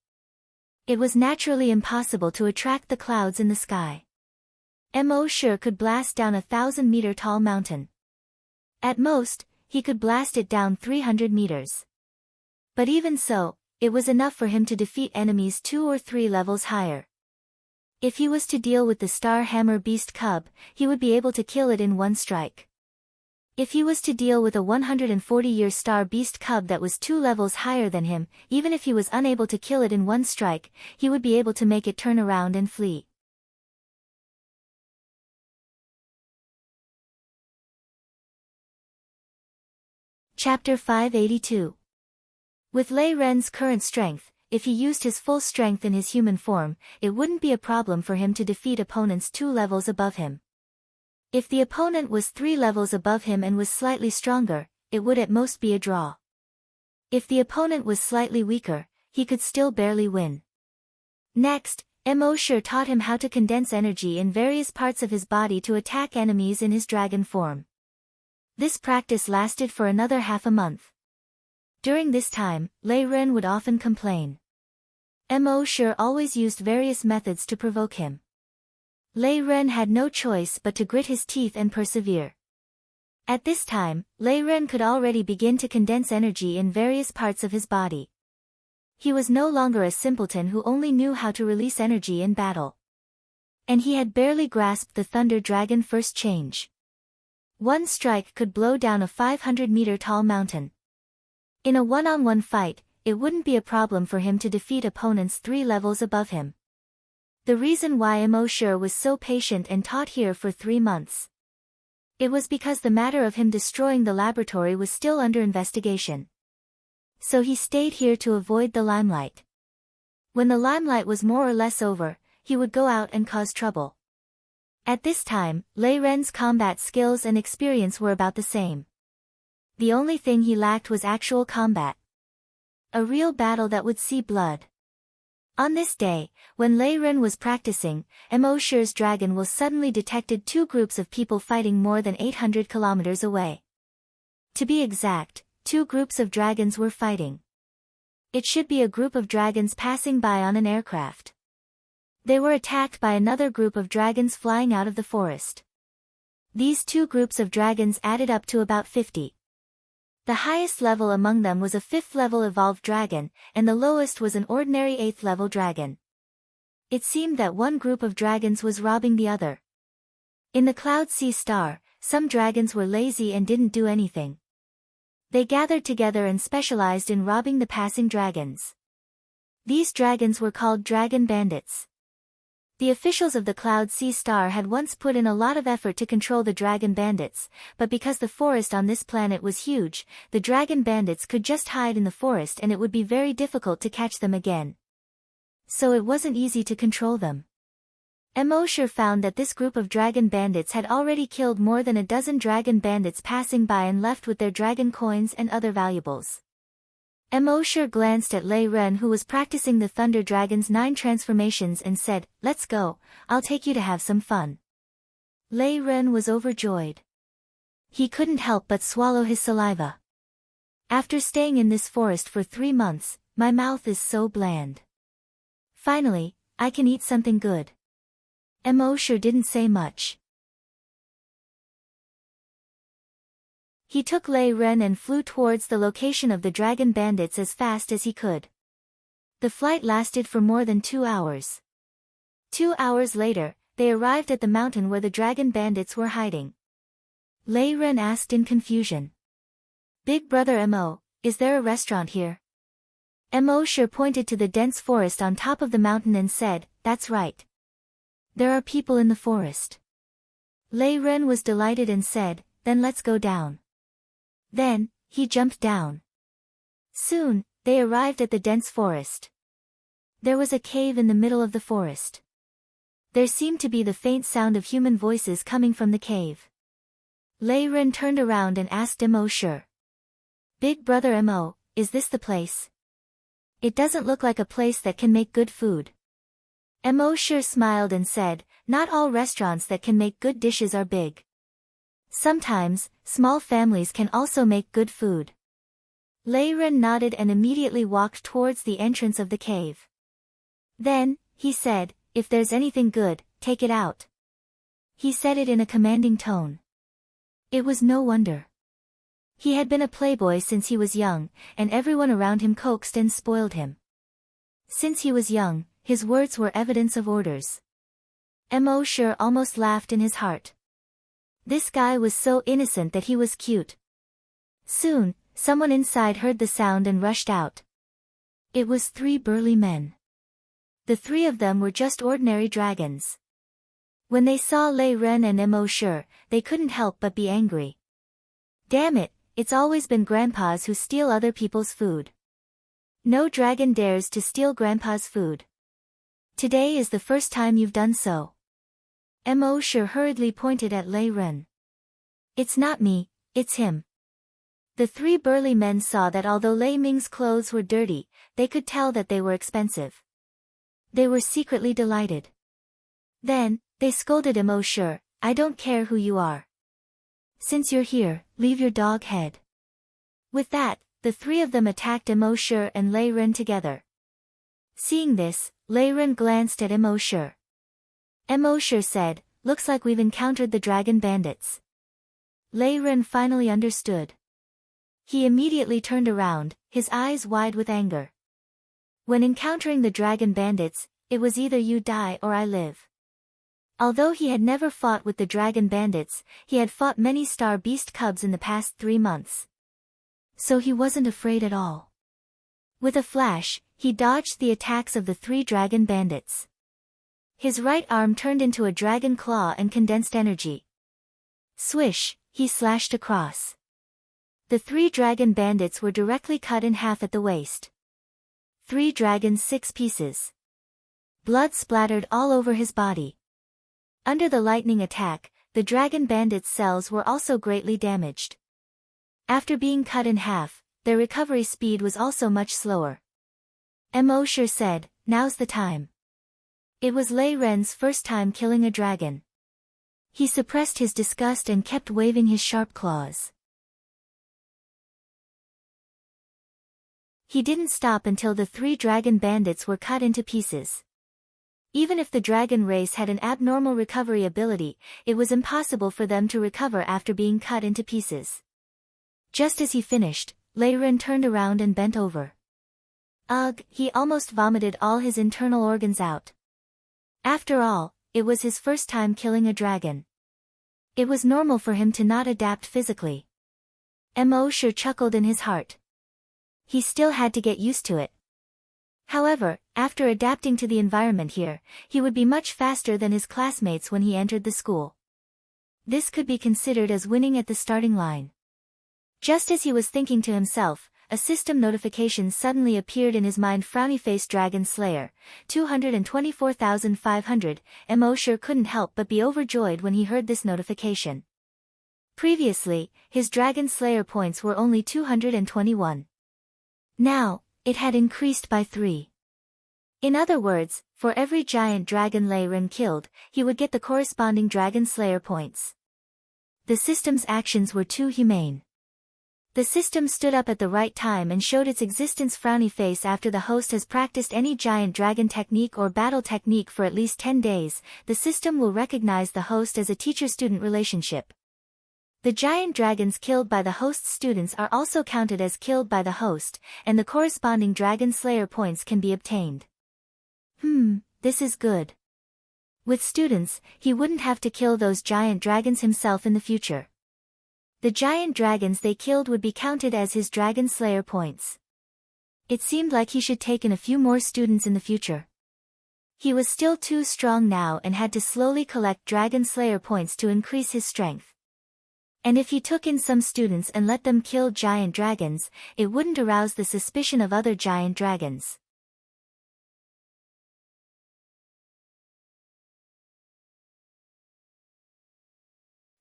It was naturally impossible to attract the clouds in the sky. Mo Shi could blast down a 1,000-meter tall mountain. At most, he could blast it down 300 meters. But even so, it was enough for him to defeat enemies 2 or 3 levels higher. If he was to deal with the Star Hammer Beast Cub, he would be able to kill it in one strike. If he was to deal with a 140-year Star Beast Cub that was 2 levels higher than him, even if he was unable to kill it in one strike, he would be able to make it turn around and flee. Chapter 582. With Lei Ren's current strength, if he used his full strength in his human form, it wouldn't be a problem for him to defeat opponents 2 levels above him. If the opponent was 3 levels above him and was slightly stronger, it would at most be a draw. If the opponent was slightly weaker, he could still barely win. Next, Mo Shi taught him how to condense energy in various parts of his body to attack enemies in his dragon form. This practice lasted for another half a month. During this time, Lei Ren would often complain. Mo Shi always used various methods to provoke him. Lei Ren had no choice but to grit his teeth and persevere. At this time, Lei Ren could already begin to condense energy in various parts of his body. He was no longer a simpleton who only knew how to release energy in battle. And he had barely grasped the Thunder Dragon first change. One strike could blow down a 500-meter tall mountain. In a one-on-one fight, it wouldn't be a problem for him to defeat opponents 3 levels above him. The reason why Mo Shi was so patient and taught here for 3 months. It was because the matter of him destroying the laboratory was still under investigation. So he stayed here to avoid the limelight. When the limelight was more or less over, he would go out and cause trouble. At this time, Lei Ren's combat skills and experience were about the same. The only thing he lacked was actual combat. A real battle that would see blood. On this day, when Lei Ren was practicing, Mo Shi's dragon was suddenly detected 2 groups of people fighting more than 800 kilometers away. To be exact, 2 groups of dragons were fighting. It should be a group of dragons passing by on an aircraft. They were attacked by another group of dragons flying out of the forest. These 2 groups of dragons added up to about 50. The highest level among them was a 5th level evolved dragon, and the lowest was an ordinary 8th level dragon. It seemed that one group of dragons was robbing the other. In the Cloud Sea Star, some dragons were lazy and didn't do anything. They gathered together and specialized in robbing the passing dragons. These dragons were called dragon bandits. The officials of the Cloud Sea Star had once put in a lot of effort to control the dragon bandits, but because the forest on this planet was huge, the dragon bandits could just hide in the forest and it would be very difficult to catch them again. So it wasn't easy to control them. Mo Shi found that this group of dragon bandits had already killed more than a dozen dragon bandits passing by and left with their dragon coins and other valuables. Mo Shi glanced at Lei Ren, who was practicing the Thunder Dragon's 9 transformations, and said, "Let's go, I'll take you to have some fun." Lei Ren was overjoyed. He couldn't help but swallow his saliva. After staying in this forest for 3 months, my mouth is so bland. Finally, I can eat something good. Mo Shi didn't say much. He took Lei Ren and flew towards the location of the dragon bandits as fast as he could. The flight lasted for more than 2 hours. 2 hours later, they arrived at the mountain where the dragon bandits were hiding. Lei Ren asked in confusion. "Big brother Mo, is there a restaurant here?" Mo Shi pointed to the dense forest on top of the mountain and said, "That's right. There are people in the forest. Lei Ren was delighted and said, then let's go down. Then, he jumped down. Soon, they arrived at the dense forest. There was a cave in the middle of the forest. There seemed to be the faint sound of human voices coming from the cave. Lei Ren turned around and asked Mo Sure. Big brother Mo, is this the place? It doesn't look like a place that can make good food. Mo Sure smiled and said, not all restaurants that can make good dishes are big. Sometimes, small families can also make good food. Lei Ren nodded and immediately walked towards the entrance of the cave. Then, he said, if there's anything good, take it out. He said it in a commanding tone. It was no wonder. He had been a playboy since he was young, and everyone around him coaxed and spoiled him. Since he was young, his words were evidence of orders. Mo Sure almost laughed in his heart. This guy was so innocent that he was cute. Soon, someone inside heard the sound and rushed out. It was 3 burly men. The 3 of them were just ordinary dragons. When they saw Lei Ren and Mo Sure, they couldn't help but be angry. Damn it, it's always been grandpas who steal other people's food. No dragon dares to steal grandpa's food. Today is the first time you've done so. Mo Sure hurriedly pointed at Lei Ren. It's not me, it's him. The 3 burly men saw that although Lei Ming's clothes were dirty, they could tell that they were expensive. They were secretly delighted. Then, they scolded Mo Sure, I don't care who you are. Since you're here, leave your dog head. With that, the 3 of them attacked Mo Sure and Lei Ren together. Seeing this, Lei Ren glanced at Mo Sure. Mo Sure said, looks like we've encountered the dragon bandits. Lei Ren finally understood. He immediately turned around, his eyes wide with anger. When encountering the dragon bandits, it was either you die or I live. Although he had never fought with the dragon bandits, he had fought many star beast cubs in the past 3 months. So he wasn't afraid at all. With a flash, he dodged the attacks of the 3 dragon bandits. His right arm turned into a dragon claw and condensed energy. Swish, he slashed across. The 3 dragon bandits were directly cut in half at the waist. 3 dragons 6 pieces. Blood splattered all over his body. Under the lightning attack, the dragon bandits' cells were also greatly damaged. After being cut in half, their recovery speed was also much slower. Mo Sure said, now's the time. It was Lei Ren's first time killing a dragon. He suppressed his disgust and kept waving his sharp claws. He didn't stop until the 3 dragon bandits were cut into pieces. Even if the dragon race had an abnormal recovery ability, it was impossible for them to recover after being cut into pieces. Just as he finished, Lei Ren turned around and bent over. Ugh, he almost vomited all his internal organs out. After all, it was his first time killing a dragon. It was normal for him to not adapt physically. Mo Sure chuckled in his heart. He still had to get used to it. However, after adapting to the environment here, he would be much faster than his classmates when he entered the school. This could be considered as winning at the starting line. Just as he was thinking to himself, a system notification suddenly appeared in his mind. Frowny face dragon slayer, 224,500. Mo Sure couldn't help but be overjoyed when he heard this notification. Previously, his dragon slayer points were only 221. Now, it had increased by 3. In other words, for every giant dragon Lei Ren killed, he would get the corresponding dragon slayer points. The system's actions were too humane. The system stood up at the right time and showed its existence. Frowny face after the host has practiced any giant dragon technique or battle technique for at least 10 days, the system will recognize the host as a teacher-student relationship. The giant dragons killed by the host's students are also counted as killed by the host, and the corresponding dragon slayer points can be obtained. This is good. With students, he wouldn't have to kill those giant dragons himself in the future. The giant dragons they killed would be counted as his dragon slayer points. It seemed like he should take in a few more students in the future. He was still too strong now and had to slowly collect Dragon Slayer points to increase his strength. And if he took in some students and let them kill giant dragons, it wouldn't arouse the suspicion of other giant dragons.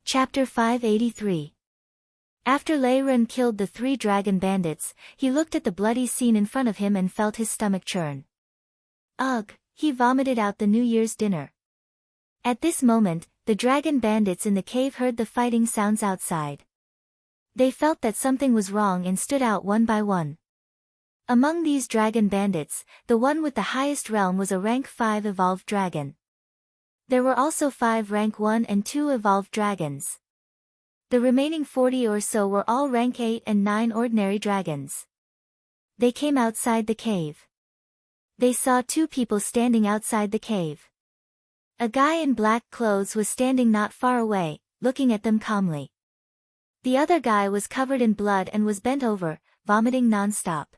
Chapter 583. After Lei Ren killed the 3 dragon bandits, he looked at the bloody scene in front of him and felt his stomach churn. Ugh, he vomited out the New Year's dinner. At this moment, the dragon bandits in the cave heard the fighting sounds outside. They felt that something was wrong and stood out one by one. Among these dragon bandits, the one with the highest realm was a rank 5 evolved dragon. There were also 5 rank 1 and 2 evolved dragons. The remaining 40 or so were all rank 8 and 9 ordinary dragons. They came outside the cave. They saw 2 people standing outside the cave. A guy in black clothes was standing not far away, looking at them calmly. The other guy was covered in blood and was bent over, vomiting non-stop.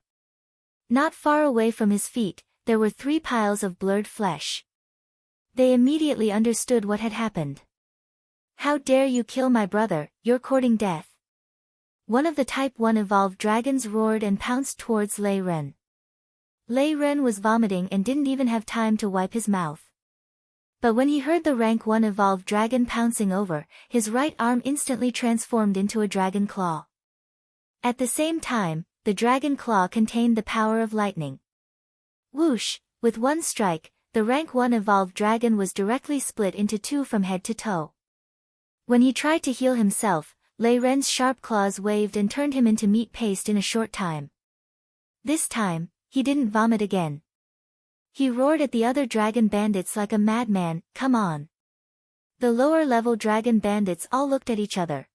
Not far away from his feet, there were 3 piles of blurred flesh. They immediately understood what had happened. How dare you kill my brother, you're courting death. One of the Type 1 evolved dragons roared and pounced towards Lei Ren. Lei Ren was vomiting and didn't even have time to wipe his mouth. But when he heard the rank 1 evolved dragon pouncing over, his right arm instantly transformed into a dragon claw. At the same time, the dragon claw contained the power of lightning. Whoosh, with one strike, the rank 1 evolved dragon was directly split into 2 from head to toe. When he tried to heal himself, Lei Ren's sharp claws waved and turned him into meat paste in a short time. This time, he didn't vomit again. He roared at the other dragon bandits like a madman, come on. The lower-level dragon bandits all looked at each other.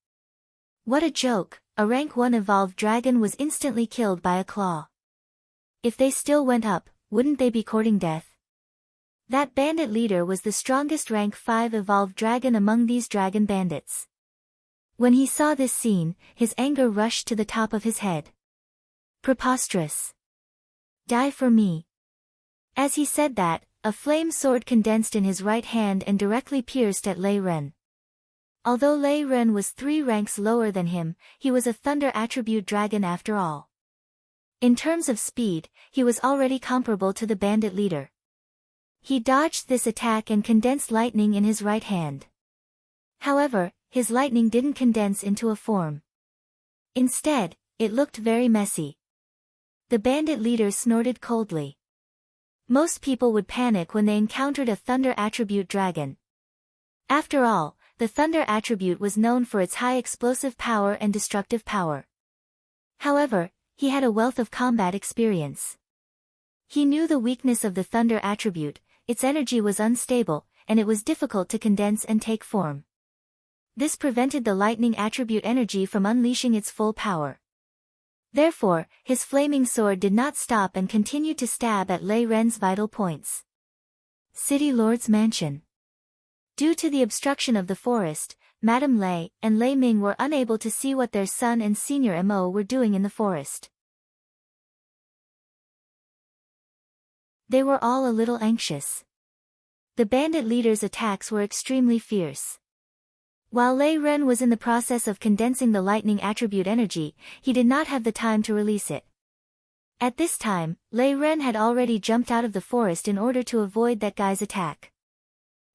What a joke, a rank 1 evolved dragon was instantly killed by a claw. If they still went up, wouldn't they be courting death? That bandit leader was the strongest rank 5 evolved dragon among these dragon bandits. When he saw this scene, his anger rushed to the top of his head. Preposterous. Die for me. As he said that, a flame sword condensed in his right hand and directly pierced at Lei Ren. Although Lei Ren was 3 ranks lower than him, he was a thunder attribute dragon after all. In terms of speed, he was already comparable to the bandit leader. He dodged this attack and condensed lightning in his right hand. However, his lightning didn't condense into a form. Instead, it looked very messy. The bandit leader snorted coldly. Most people would panic when they encountered a thunder attribute dragon. After all, the thunder attribute was known for its high explosive power and destructive power. However, he had a wealth of combat experience. He knew the weakness of the thunder attribute. Its energy was unstable, and it was difficult to condense and take form. This prevented the lightning attribute energy from unleashing its full power. Therefore, his flaming sword did not stop and continued to stab at Lei Ren's vital points. City Lord's Mansion. Due to the obstruction of the forest, Madame Lei and Lei Ming were unable to see what their son and Senior Mo were doing in the forest. They were all a little anxious. The bandit leader's attacks were extremely fierce. While Lei Ren was in the process of condensing the lightning attribute energy, he did not have the time to release it. At this time, Lei Ren had already jumped out of the forest in order to avoid that guy's attack.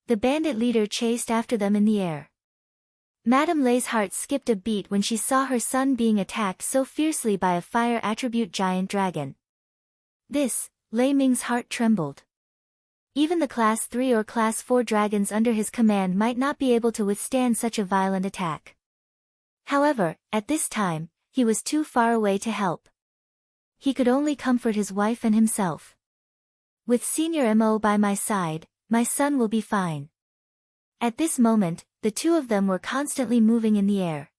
The bandit leader chased after them in the air. Madame Lei's heart skipped a beat when she saw her son being attacked so fiercely by a fire attribute giant dragon. Lei Ming's heart trembled. Even the Class 3 or Class 4 dragons under his command might not be able to withstand such a violent attack. However, at this time, he was too far away to help. He could only comfort his wife and himself. With Senior Mo by my side, my son will be fine. At this moment, the two of them were constantly moving in the air.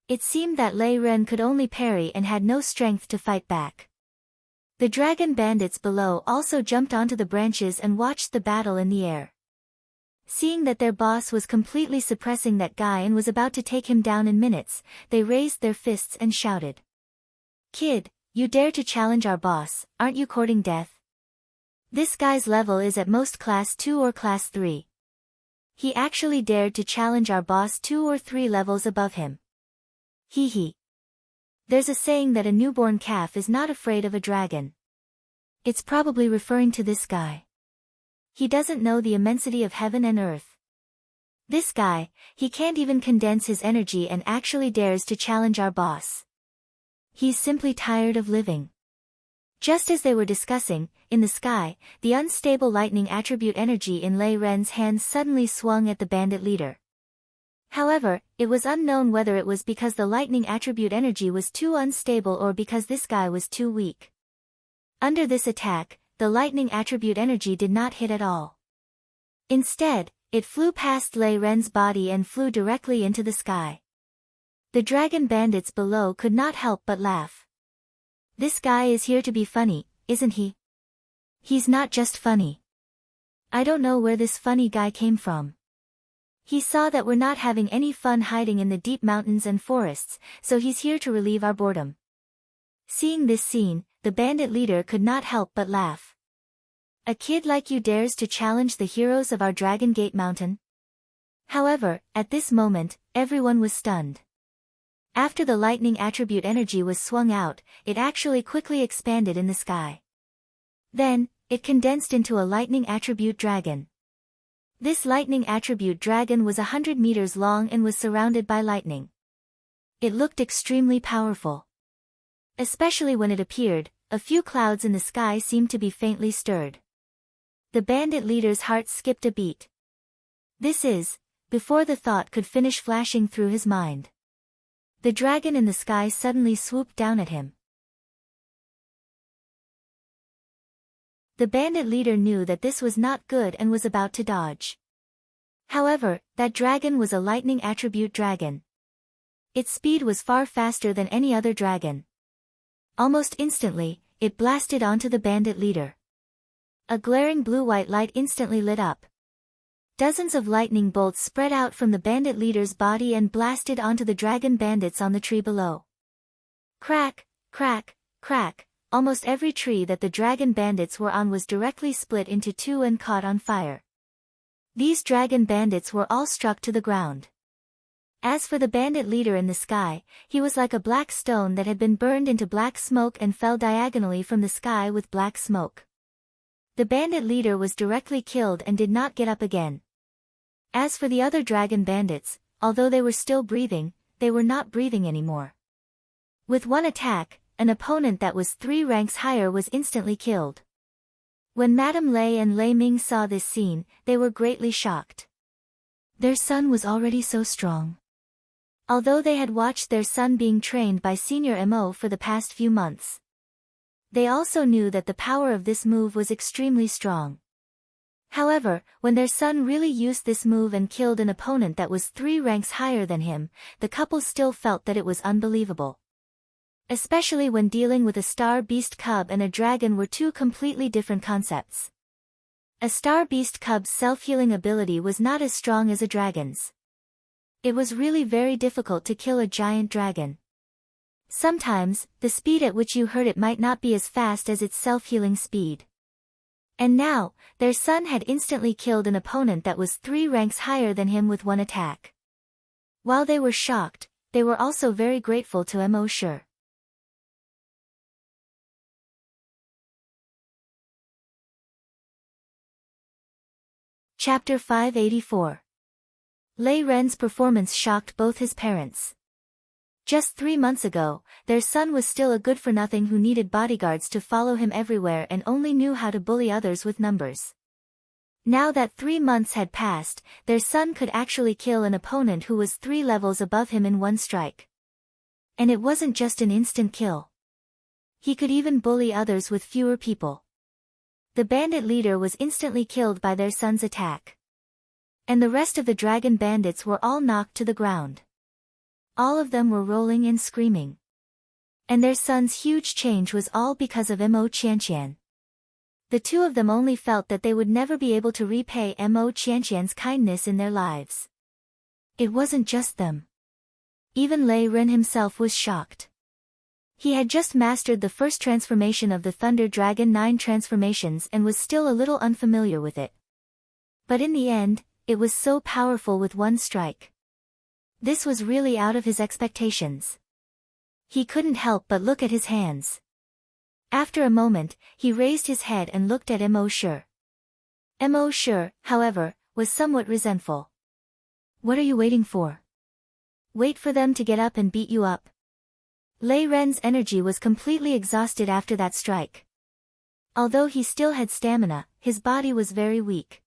It seemed that Lei Ren could only parry and had no strength to fight back. The dragon bandits below also jumped onto the branches and watched the battle in the air. Seeing that their boss was completely suppressing that guy and was about to take him down in minutes, they raised their fists and shouted. "Kid, you dare to challenge our boss, aren't you courting death?" This guy's level is at most class 2 or class 3. He actually dared to challenge our boss 2 or 3 levels above him. Hee hee. There's a saying that a newborn calf is not afraid of a dragon. It's probably referring to this guy. He doesn't know the immensity of heaven and earth. This guy, he can't even condense his energy and actually dares to challenge our boss. He's simply tired of living. Just as they were discussing, in the sky, the unstable lightning attribute energy in Lei Ren's hands suddenly swung at the bandit leader. However, it was unknown whether it was because the lightning attribute energy was too unstable or because this guy was too weak. Under this attack, the lightning attribute energy did not hit at all. Instead, it flew past Lei Ren's body and flew directly into the sky. The dragon bandits below could not help but laugh. This guy is here to be funny, isn't he? He's not just funny. I don't know where this funny guy came from. He saw that we're not having any fun hiding in the deep mountains and forests, so he's here to relieve our boredom. Seeing this scene, the bandit leader could not help but laugh. A kid like you dares to challenge the heroes of our Dragon Gate Mountain? However, at this moment, everyone was stunned. After the lightning attribute energy was swung out, it actually quickly expanded in the sky. Then, it condensed into a lightning attribute dragon. This lightning attribute dragon was 100 meters long and was surrounded by lightning. It looked extremely powerful. Especially when it appeared, a few clouds in the sky seemed to be faintly stirred. The bandit leader's heart skipped a beat. Before the thought could finish flashing through his mind. The dragon in the sky suddenly swooped down at him. The bandit leader knew that this was not good and was about to dodge. However, that dragon was a lightning attribute dragon. Its speed was far faster than any other dragon. Almost instantly, it blasted onto the bandit leader. A glaring blue-white light instantly lit up. Dozens of lightning bolts spread out from the bandit leader's body and blasted onto the dragon bandits on the tree below. Crack, crack, crack, almost every tree that the dragon bandits were on was directly split into two and caught on fire. These dragon bandits were all struck to the ground. As for the bandit leader in the sky, he was like a black stone that had been burned into black smoke and fell diagonally from the sky with black smoke. The bandit leader was directly killed and did not get up again. As for the other dragon bandits, although they were still breathing, they were not breathing anymore. With one attack, an opponent that was 3 ranks higher was instantly killed. When Madame Lei and Lei Ming saw this scene, they were greatly shocked. Their son was already so strong. Although they had watched their son being trained by Senior Mo for the past few months. They also knew that the power of this move was extremely strong. However, when their son really used this move and killed an opponent that was 3 ranks higher than him, the couple still felt that it was unbelievable. Especially when dealing with a star beast cub and a dragon were 2 completely different concepts. A star beast cub's self-healing ability was not as strong as a dragon's. It was really very difficult to kill a giant dragon. Sometimes, the speed at which you hurt it might not be as fast as its self-healing speed. And now, their son had instantly killed an opponent that was 3 ranks higher than him with one attack. While they were shocked, they were also very grateful to Mo Sure. Chapter 584. Lei Ren's performance shocked both his parents. Just 3 months ago, their son was still a good-for-nothing who needed bodyguards to follow him everywhere and only knew how to bully others with numbers. Now that 3 months had passed, their son could actually kill an opponent who was 3 levels above him in one strike. And it wasn't just an instant kill. He could even bully others with fewer people. The bandit leader was instantly killed by their son's attack. And the rest of the dragon bandits were all knocked to the ground. All of them were rolling and screaming. And their son's huge change was all because of Mo Qianqian. The 2 of them only felt that they would never be able to repay Mo Qianqian's kindness in their lives. It wasn't just them. Even Lei Ren himself was shocked. He had just mastered the first transformation of the Thunder Dragon 9 transformations and was still a little unfamiliar with it. But in the end, it was so powerful with one strike. This was really out of his expectations. He couldn't help but look at his hands. After a moment, he raised his head and looked at Immortal. Immortal, however, was somewhat resentful. What are you waiting for? Wait for them to get up and beat you up. Lei Ren's energy was completely exhausted after that strike. Although he still had stamina, his body was very weak.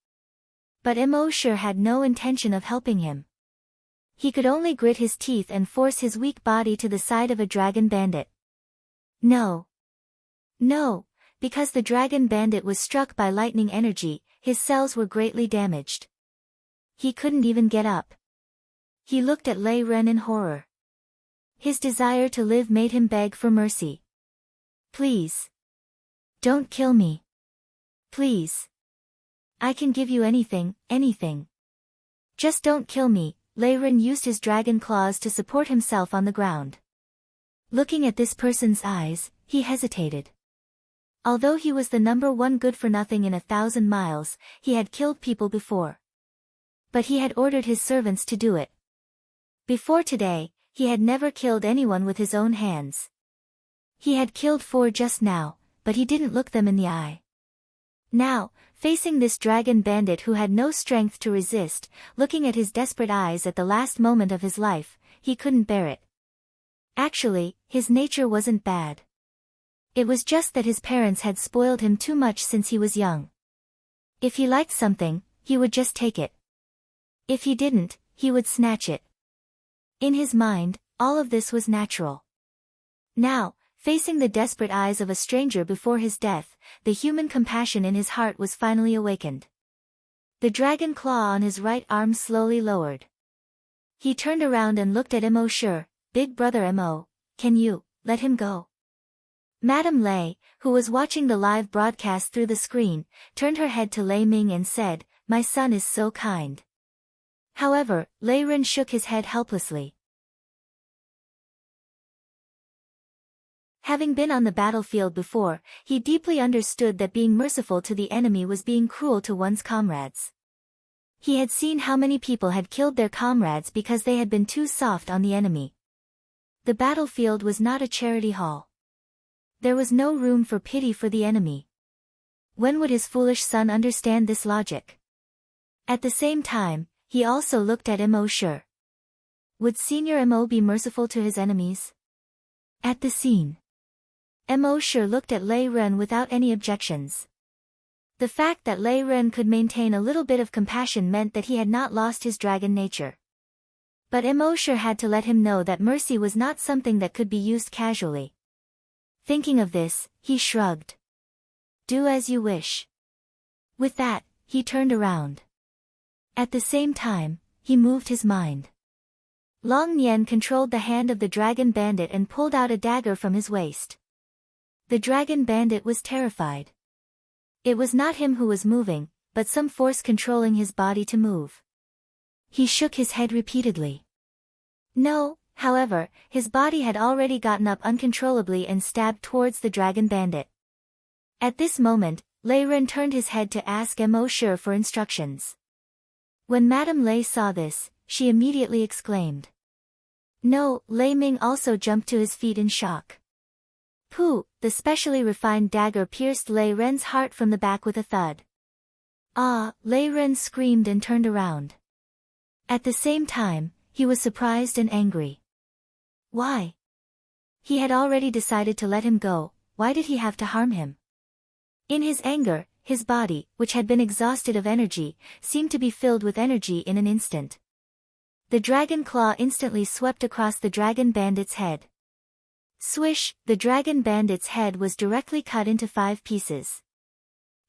But Immortal had no intention of helping him. He could only grit his teeth and force his weak body to the side of a dragon bandit. No. No, because the dragon bandit was struck by lightning energy, his cells were greatly damaged. He couldn't even get up. He looked at Lei Ren in horror. His desire to live made him beg for mercy. Please. Don't kill me. Please. I can give you anything, anything. Just don't kill me. Lei Ren used his dragon claws to support himself on the ground. Looking at this person's eyes, he hesitated. Although he was the number one good-for-nothing in 1,000 miles, he had killed people before. But he had ordered his servants to do it. Before today, he had never killed anyone with his own hands. He had killed 4 just now, but he didn't look them in the eye. Now, facing this dragon bandit who had no strength to resist, looking at his desperate eyes at the last moment of his life, he couldn't bear it. Actually, his nature wasn't bad. It was just that his parents had spoiled him too much since he was young. If he liked something, he would just take it. If he didn't, he would snatch it. In his mind, all of this was natural. Now, facing the desperate eyes of a stranger before his death, the human compassion in his heart was finally awakened. The dragon claw on his right arm slowly lowered. He turned around and looked at Immortal. Big brother Mo, can you let him go? Madame Lei, who was watching the live broadcast through the screen, turned her head to Lei Ming and said, "My son is so kind." However, Lei Ren shook his head helplessly. Having been on the battlefield before, he deeply understood that being merciful to the enemy was being cruel to one's comrades. He had seen how many people had killed their comrades because they had been too soft on the enemy. The battlefield was not a charity hall. There was no room for pity for the enemy. When would his foolish son understand this logic? At the same time, he also looked at Immortal. Would Senior Mo be merciful to his enemies? At the scene, Immortal looked at Lei Ren without any objections. The fact that Lei Ren could maintain a little bit of compassion meant that he had not lost his dragon nature. But Immortal had to let him know that mercy was not something that could be used casually. Thinking of this, he shrugged. Do as you wish. With that, he turned around. At the same time, he moved his mind. Long Nian controlled the hand of the dragon bandit and pulled out a dagger from his waist. The dragon bandit was terrified. It was not him who was moving, but some force controlling his body to move. He shook his head repeatedly. No, however, his body had already gotten up uncontrollably and stabbed towards the dragon bandit. At this moment, Lei Ren turned his head to ask Immortal for instructions. When Madame Lei saw this, she immediately exclaimed. No, Lei Ming also jumped to his feet in shock. Pooh, the specially refined dagger pierced Lei Ren's heart from the back with a thud. Ah, Lei Ren screamed and turned around. At the same time, he was surprised and angry. Why? He had already decided to let him go, why did he have to harm him? In his anger, his body, which had been exhausted of energy, seemed to be filled with energy in an instant. The dragon claw instantly swept across the dragon bandit's head. Swish, the dragon bandit's head was directly cut into 5 pieces.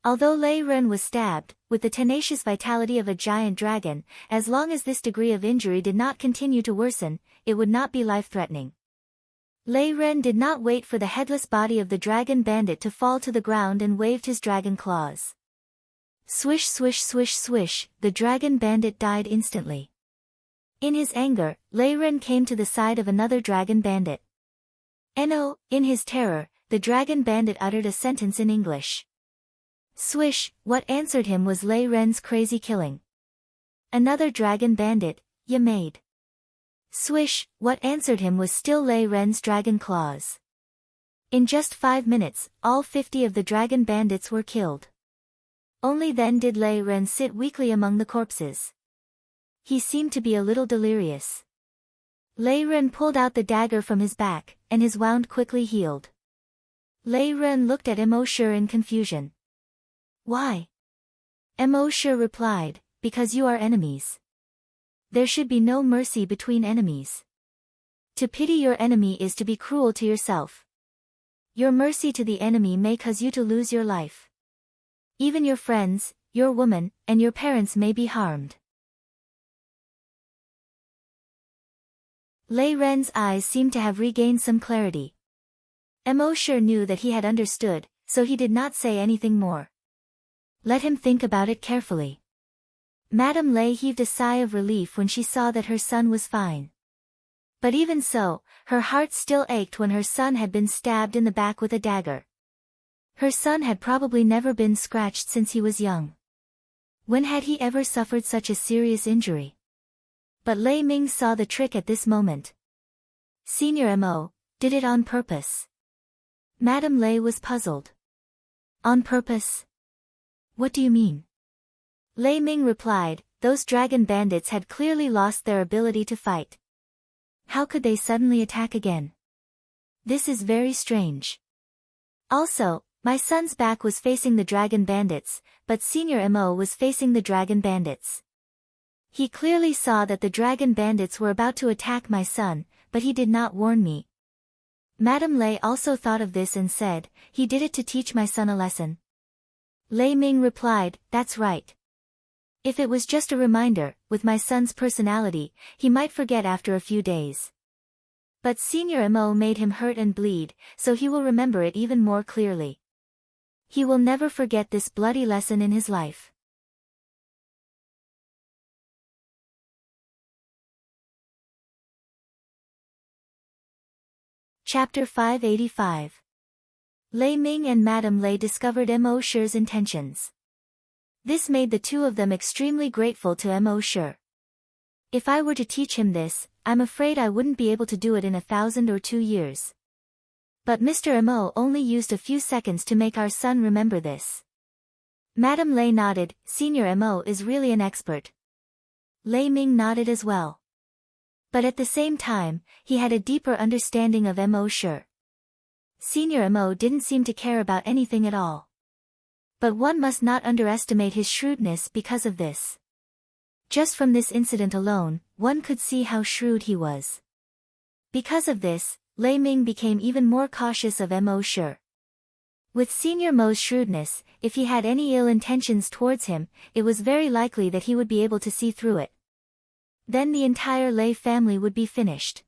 Although Lei Ren was stabbed, with the tenacious vitality of a giant dragon, as long as this degree of injury did not continue to worsen, it would not be life-threatening. Lei Ren did not wait for the headless body of the dragon bandit to fall to the ground and waved his dragon claws. Swish swish swish swish, the dragon bandit died instantly. In his anger, Lei Ren came to the side of another dragon bandit. No, in his terror, the dragon bandit uttered a sentence in English. Swish, what answered him was Lei Ren's crazy killing. Another dragon bandit, ya made. Swish, what answered him was still Lei Ren's dragon claws. In just 5 minutes, all 50 of the dragon bandits were killed. Only then did Lei Ren sit weakly among the corpses. He seemed to be a little delirious. Lei Ren pulled out the dagger from his back, and his wound quickly healed. Lei Ren looked at Immortal in confusion. Why? Immortal replied, because you are enemies. There should be no mercy between enemies. To pity your enemy is to be cruel to yourself. Your mercy to the enemy may cause you to lose your life. Even your friends, your woman, and your parents may be harmed. Lei Ren's eyes seemed to have regained some clarity. Immortal knew that he had understood, so he did not say anything more. Let him think about it carefully. Madame Lei heaved a sigh of relief when she saw that her son was fine. But even so, her heart still ached when her son had been stabbed in the back with a dagger. Her son had probably never been scratched since he was young. When had he ever suffered such a serious injury? But Lei Ming saw the trick at this moment. Senior Mo, did it on purpose. Madame Lei was puzzled. On purpose? What do you mean? Lei Ming replied, those dragon bandits had clearly lost their ability to fight. How could they suddenly attack again? This is very strange. Also, my son's back was facing the dragon bandits, but Senior Mo was facing the dragon bandits. He clearly saw that the dragon bandits were about to attack my son, but he did not warn me. Madame Lei also thought of this and said, he did it to teach my son a lesson. Lei Ming replied, that's right. If it was just a reminder, with my son's personality, he might forget after a few days. But Senior Mo made him hurt and bleed, so he will remember it even more clearly. He will never forget this bloody lesson in his life. Chapter 585. Lei Ming and Madame Lei discovered Immortal's intentions. This made the two of them extremely grateful to Immortal. If I were to teach him this, I'm afraid I wouldn't be able to do it in 1,000 or 2 years. But Mr. Mo only used a few seconds to make our son remember this. Madame Lei nodded, Senior Mo is really an expert. Lei Ming nodded as well. But at the same time, he had a deeper understanding of Immortal. Senior Mo didn't seem to care about anything at all. But one must not underestimate his shrewdness because of this. Just from this incident alone, one could see how shrewd he was. Because of this, Lei Ming became even more cautious of Immortal. With Senior Mo's shrewdness, if he had any ill intentions towards him, it was very likely that he would be able to see through it. Then the entire Lei family would be finished.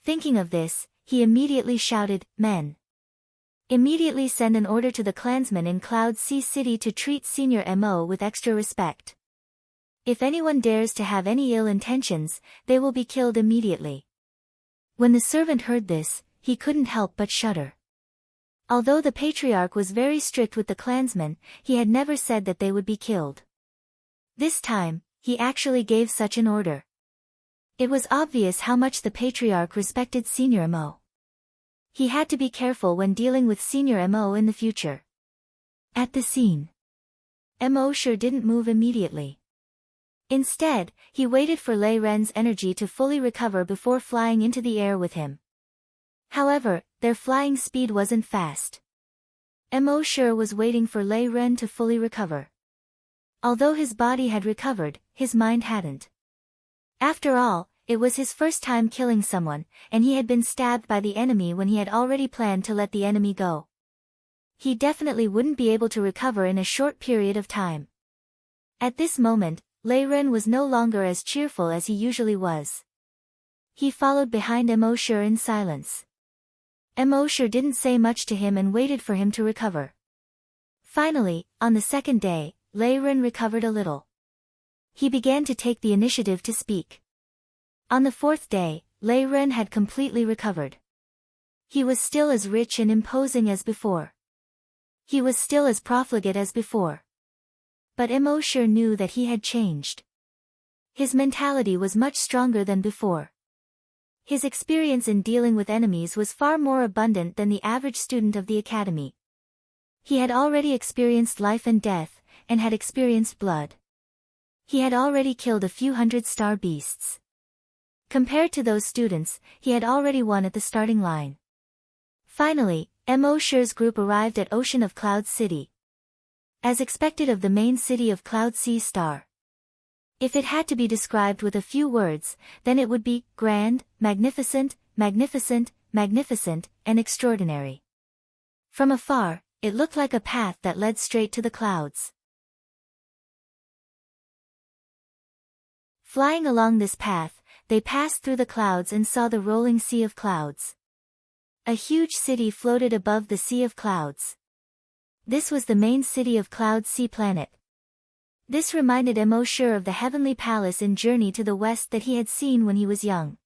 Thinking of this, he immediately shouted, men. Immediately send an order to the clansmen in Cloud Sea City to treat Senior Mo with extra respect. If anyone dares to have any ill intentions, they will be killed immediately. When the servant heard this, he couldn't help but shudder. Although the patriarch was very strict with the clansmen, he had never said that they would be killed. This time, he actually gave such an order. It was obvious how much the patriarch respected Senior Mo. He had to be careful when dealing with Senior Mo in the future. At the scene, Immortal didn't move immediately. Instead, he waited for Lei Ren's energy to fully recover before flying into the air with him. However, their flying speed wasn't fast. Immortal was waiting for Lei Ren to fully recover. Although his body had recovered, his mind hadn't. After all, it was his first time killing someone, and he had been stabbed by the enemy when he had already planned to let the enemy go. He definitely wouldn't be able to recover in a short period of time. At this moment, Lei Ren was no longer as cheerful as he usually was. He followed behind Immortal in silence. Immortal didn't say much to him and waited for him to recover. Finally, on the second day, Lei Ren recovered a little. He began to take the initiative to speak. On the fourth day, Lei Ren had completely recovered. He was still as rich and imposing as before. He was still as profligate as before. But Immortal knew that he had changed. His mentality was much stronger than before. His experience in dealing with enemies was far more abundant than the average student of the academy. He had already experienced life and death, and had experienced blood. He had already killed a few hundred star beasts. Compared to those students, he had already won at the starting line. Finally, Immortal's group arrived at Ocean of Cloud City. As expected of the main city of Cloud Sea Star. If it had to be described with a few words, then it would be grand, magnificent, magnificent, magnificent, and extraordinary. From afar, it looked like a path that led straight to the clouds. Flying along this path, they passed through the clouds and saw the rolling sea of clouds. A huge city floated above the sea of clouds. This was the main city of Cloud Sea Planet. This reminded Immortal of the heavenly palace in Journey to the West that he had seen when he was young.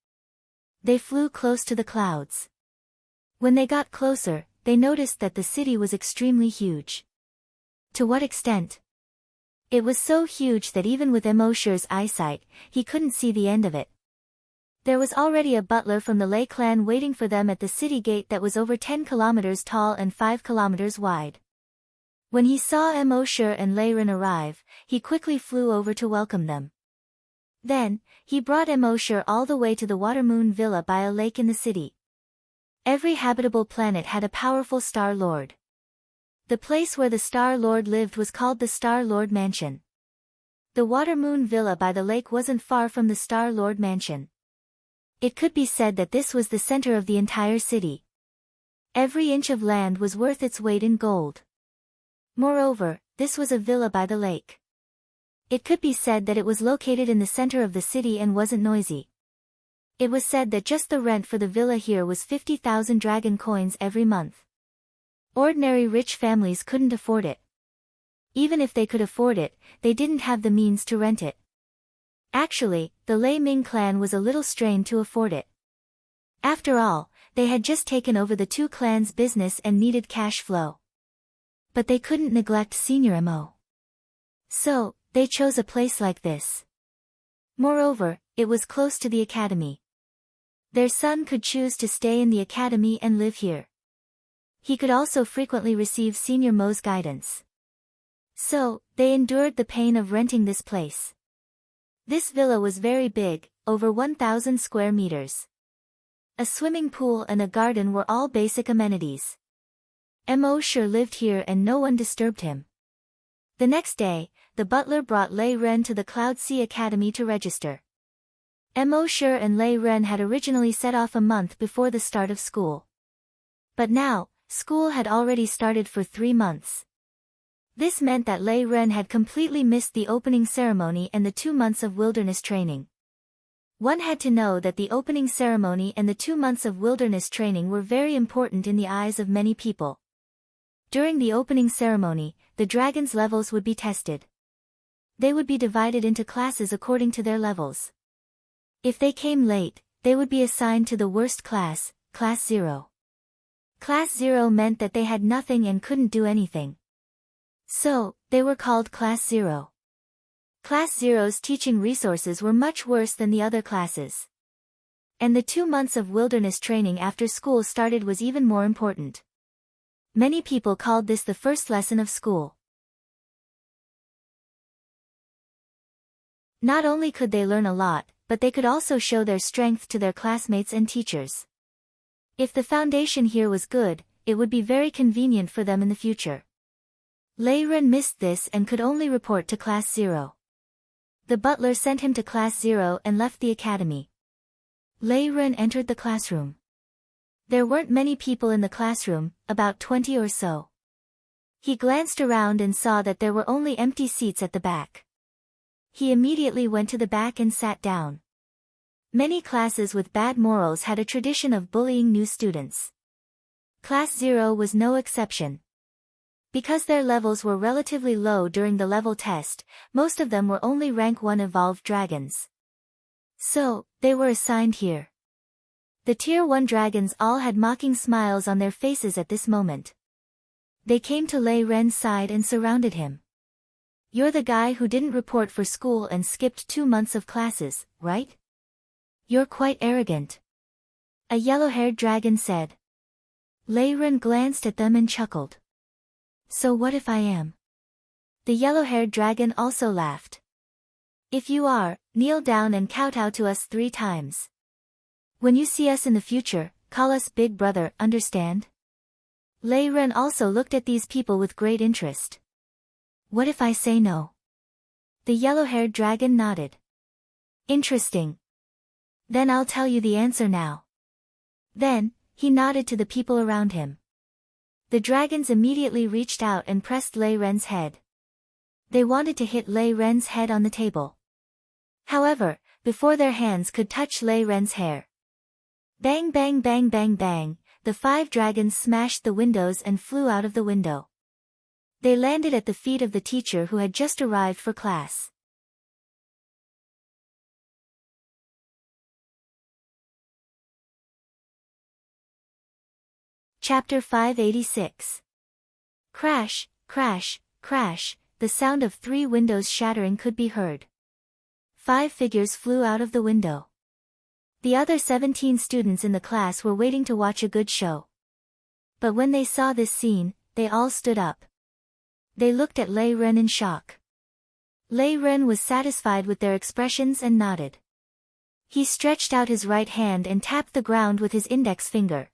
They flew close to the clouds. When they got closer, they noticed that the city was extremely huge. To what extent? It was so huge that even with Immortal's eyesight, he couldn't see the end of it. There was already a butler from the Lei clan waiting for them at the city gate that was over 10 kilometers tall and 5 kilometers wide. When he saw Immortal and Lei Ren arrive, he quickly flew over to welcome them. Then, he brought Immortal all the way to the Watermoon Villa by a lake in the city. Every habitable planet had a powerful Star Lord. The place where the Star Lord lived was called the Star Lord Mansion. The Watermoon Villa by the lake wasn't far from the Star Lord Mansion. It could be said that this was the center of the entire city. Every inch of land was worth its weight in gold. Moreover, this was a villa by the lake. It could be said that it was located in the center of the city and wasn't noisy. It was said that just the rent for the villa here was 50,000 dragon coins every month. Ordinary rich families couldn't afford it. Even if they could afford it, they didn't have the means to rent it. Actually, the Lei Ming clan was a little strained to afford it. After all, they had just taken over the two clans' business and needed cash flow. But they couldn't neglect Senior Mo. So, they chose a place like this. Moreover, it was close to the academy. Their son could choose to stay in the academy and live here. He could also frequently receive Senior Mo's guidance. So, they endured the pain of renting this place. This villa was very big, over 1,000 square meters. A swimming pool and a garden were all basic amenities. Immortal lived here and no one disturbed him. The next day, the butler brought Lei Ren to the Cloud Sea Academy to register. Immortal and Lei Ren had originally set off a month before the start of school. But now, school had already started for 3 months. This meant that Lei Ren had completely missed the opening ceremony and the 2 months of wilderness training. One had to know that the opening ceremony and the 2 months of wilderness training were very important in the eyes of many people. During the opening ceremony, the dragons' levels would be tested. They would be divided into classes according to their levels. If they came late, they would be assigned to the worst class, Class 0. Class 0 meant that they had nothing and couldn't do anything. So, they were called Class 0. Class 0's teaching resources were much worse than the other classes. And the 2 months of wilderness training after school started was even more important. Many people called this the first lesson of school. Not only could they learn a lot, but they could also show their strength to their classmates and teachers. If the foundation here was good, it would be very convenient for them in the future. Lei Ren missed this and could only report to Class 0. The butler sent him to Class 0 and left the academy. Lei Ren entered the classroom. There weren't many people in the classroom, about 20 or so. He glanced around and saw that there were only empty seats at the back. He immediately went to the back and sat down. Many classes with bad morals had a tradition of bullying new students. Class 0 was no exception. Because their levels were relatively low during the level test, most of them were only rank 1 evolved dragons. So, they were assigned here. The Tier 1 dragons all had mocking smiles on their faces at this moment. They came to Lei Ren's side and surrounded him. You're the guy who didn't report for school and skipped 2 months of classes, right? You're quite arrogant. A yellow-haired dragon said. Lei Ren glanced at them and chuckled. So what if I am? The yellow-haired dragon also laughed. If you are, kneel down and kowtow to us 3 times. When you see us in the future, call us Big Brother, understand? Lei Ren also looked at these people with great interest. What if I say no? The yellow-haired dragon nodded. Interesting. Then I'll tell you the answer now. Then, he nodded to the people around him. The dragons immediately reached out and pressed Lei Ren's head. They wanted to hit Lei Ren's head on the table. However, before their hands could touch Lei Ren's hair. Bang bang bang bang bang, the 5 dragons smashed the windows and flew out of the window. They landed at the feet of the teacher who had just arrived for class. Chapter 586. Crash, crash, crash, the sound of 3 windows shattering could be heard. 5 figures flew out of the window. The other 17 students in the class were waiting to watch a good show. But when they saw this scene, they all stood up. They looked at Lei Ren in shock. Lei Ren was satisfied with their expressions and nodded. He stretched out his right hand and tapped the ground with his index finger.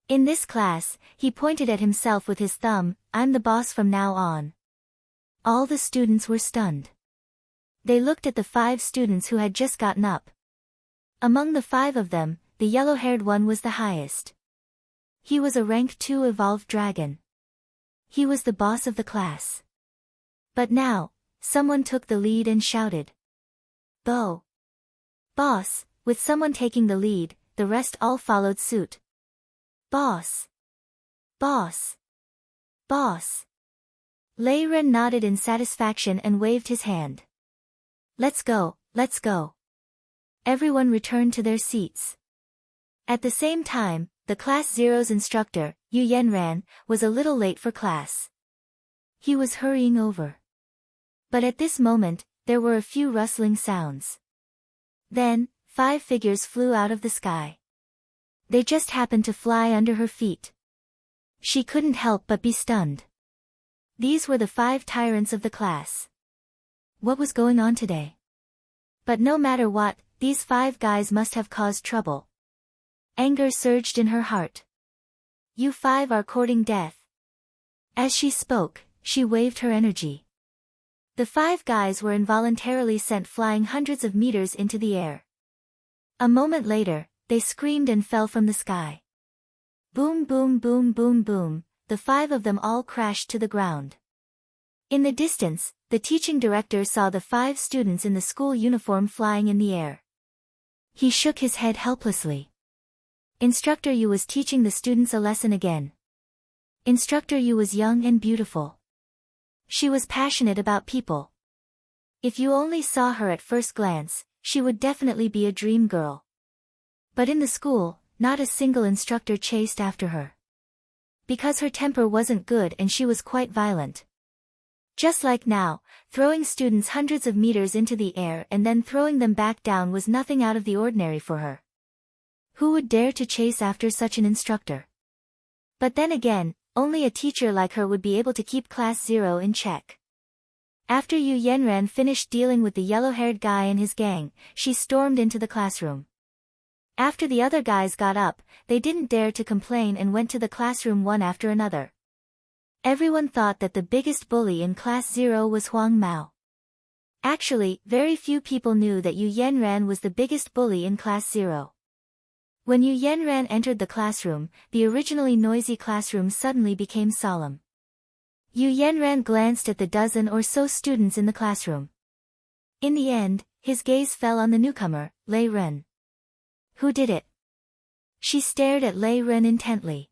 In this class, he pointed at himself with his thumb, I'm the boss from now on. All the students were stunned. They looked at the 5 students who had just gotten up. Among the 5 of them, the yellow-haired one was the highest. He was a rank 2 evolved dragon. He was the boss of the class. But now, someone took the lead and shouted. Bo! Boss! With someone taking the lead, the rest all followed suit. Boss! Boss! Boss! Lei Ren nodded in satisfaction and waved his hand. Let's go, let's go. Everyone returned to their seats. At the same time, the Class 0's instructor, Yu Yenran, was a little late for class. He was hurrying over. But at this moment, there were a few rustling sounds. Then, 5 figures flew out of the sky. They just happened to fly under her feet. She couldn't help but be stunned. These were the 5 tyrants of the class. What was going on today? But no matter what, these 5 guys must have caused trouble. Anger surged in her heart. You 5 are courting death. As she spoke, she waved her energy. The 5 guys were involuntarily sent flying hundreds of meters into the air. A moment later, they screamed and fell from the sky. Boom boom boom boom boom, the 5 of them all crashed to the ground. In the distance, the teaching director saw the 5 students in the school uniform flying in the air. He shook his head helplessly. Instructor Yu was teaching the students a lesson again. Instructor Yu was young and beautiful. She was passionate about people. If you only saw her at first glance, she would definitely be a dream girl. But in the school, not a single instructor chased after her. Because her temper wasn't good and she was quite violent. Just like now, throwing students hundreds of meters into the air and then throwing them back down was nothing out of the ordinary for her. Who would dare to chase after such an instructor? But then again, only a teacher like her would be able to keep Class 0 in check. After Yu Yenran finished dealing with the yellow-haired guy and his gang, she stormed into the classroom. After the other guys got up, they didn't dare to complain and went to the classroom one after another. Everyone thought that the biggest bully in Class 0 was Huang Mao. Actually, very few people knew that Yu Yenran was the biggest bully in Class 0. When Yu Yenran entered the classroom, the originally noisy classroom suddenly became solemn. Yu Yenran glanced at the dozen or so students in the classroom. In the end, his gaze fell on the newcomer, Lei Ren. Who did it? She stared at Lei Ren intently.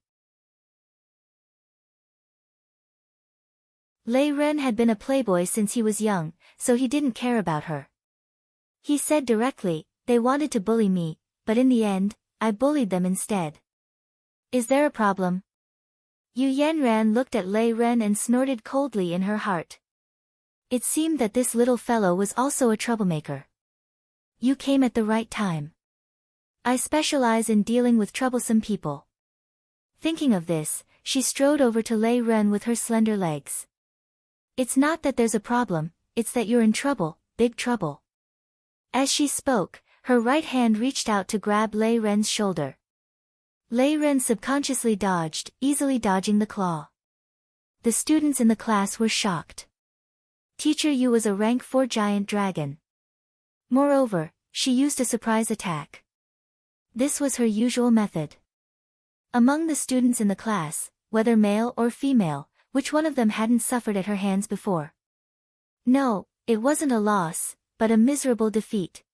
Lei Ren had been a playboy since he was young, so he didn't care about her. He said directly, they wanted to bully me, but in the end, I bullied them instead. Is there a problem? Yu Yanran looked at Lei Ren and snorted coldly in her heart. It seemed that this little fellow was also a troublemaker. You came at the right time. I specialize in dealing with troublesome people. Thinking of this, she strode over to Lei Ren with her slender legs. It's not that there's a problem, it's that you're in trouble, big trouble. As she spoke, her right hand reached out to grab Lei Ren's shoulder. Lei Ren subconsciously dodged, easily dodging the claw. The students in the class were shocked. Teacher Yu was a rank 4 giant dragon. Moreover, she used a surprise attack. This was her usual method. Among the students in the class, whether male or female, which one of them hadn't suffered at her hands before? No, it wasn't a loss, but a miserable defeat.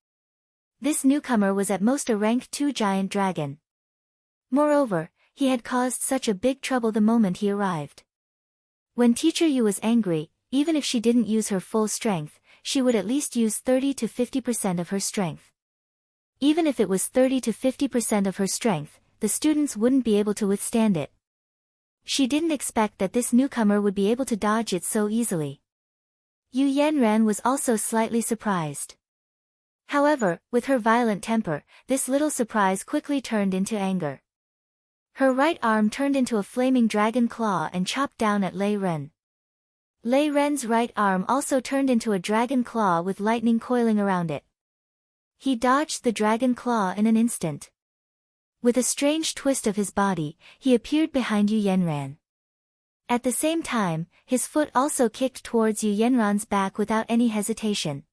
This newcomer was at most a rank 2 giant dragon. Moreover, he had caused such a big trouble the moment he arrived. When Teacher Yu was angry, even if she didn't use her full strength, she would at least use 30 to 50% of her strength. Even if it was 30 to 50% of her strength, the students wouldn't be able to withstand it. She didn't expect that this newcomer would be able to dodge it so easily. Yu Yanran was also slightly surprised. However, with her violent temper, this little surprise quickly turned into anger. Her right arm turned into a flaming dragon claw and chopped down at Lei Ren. Lei Ren's right arm also turned into a dragon claw with lightning coiling around it. He dodged the dragon claw in an instant. With a strange twist of his body, he appeared behind Yu Yanran. At the same time, his foot also kicked towards Yu Yanran's back without any hesitation.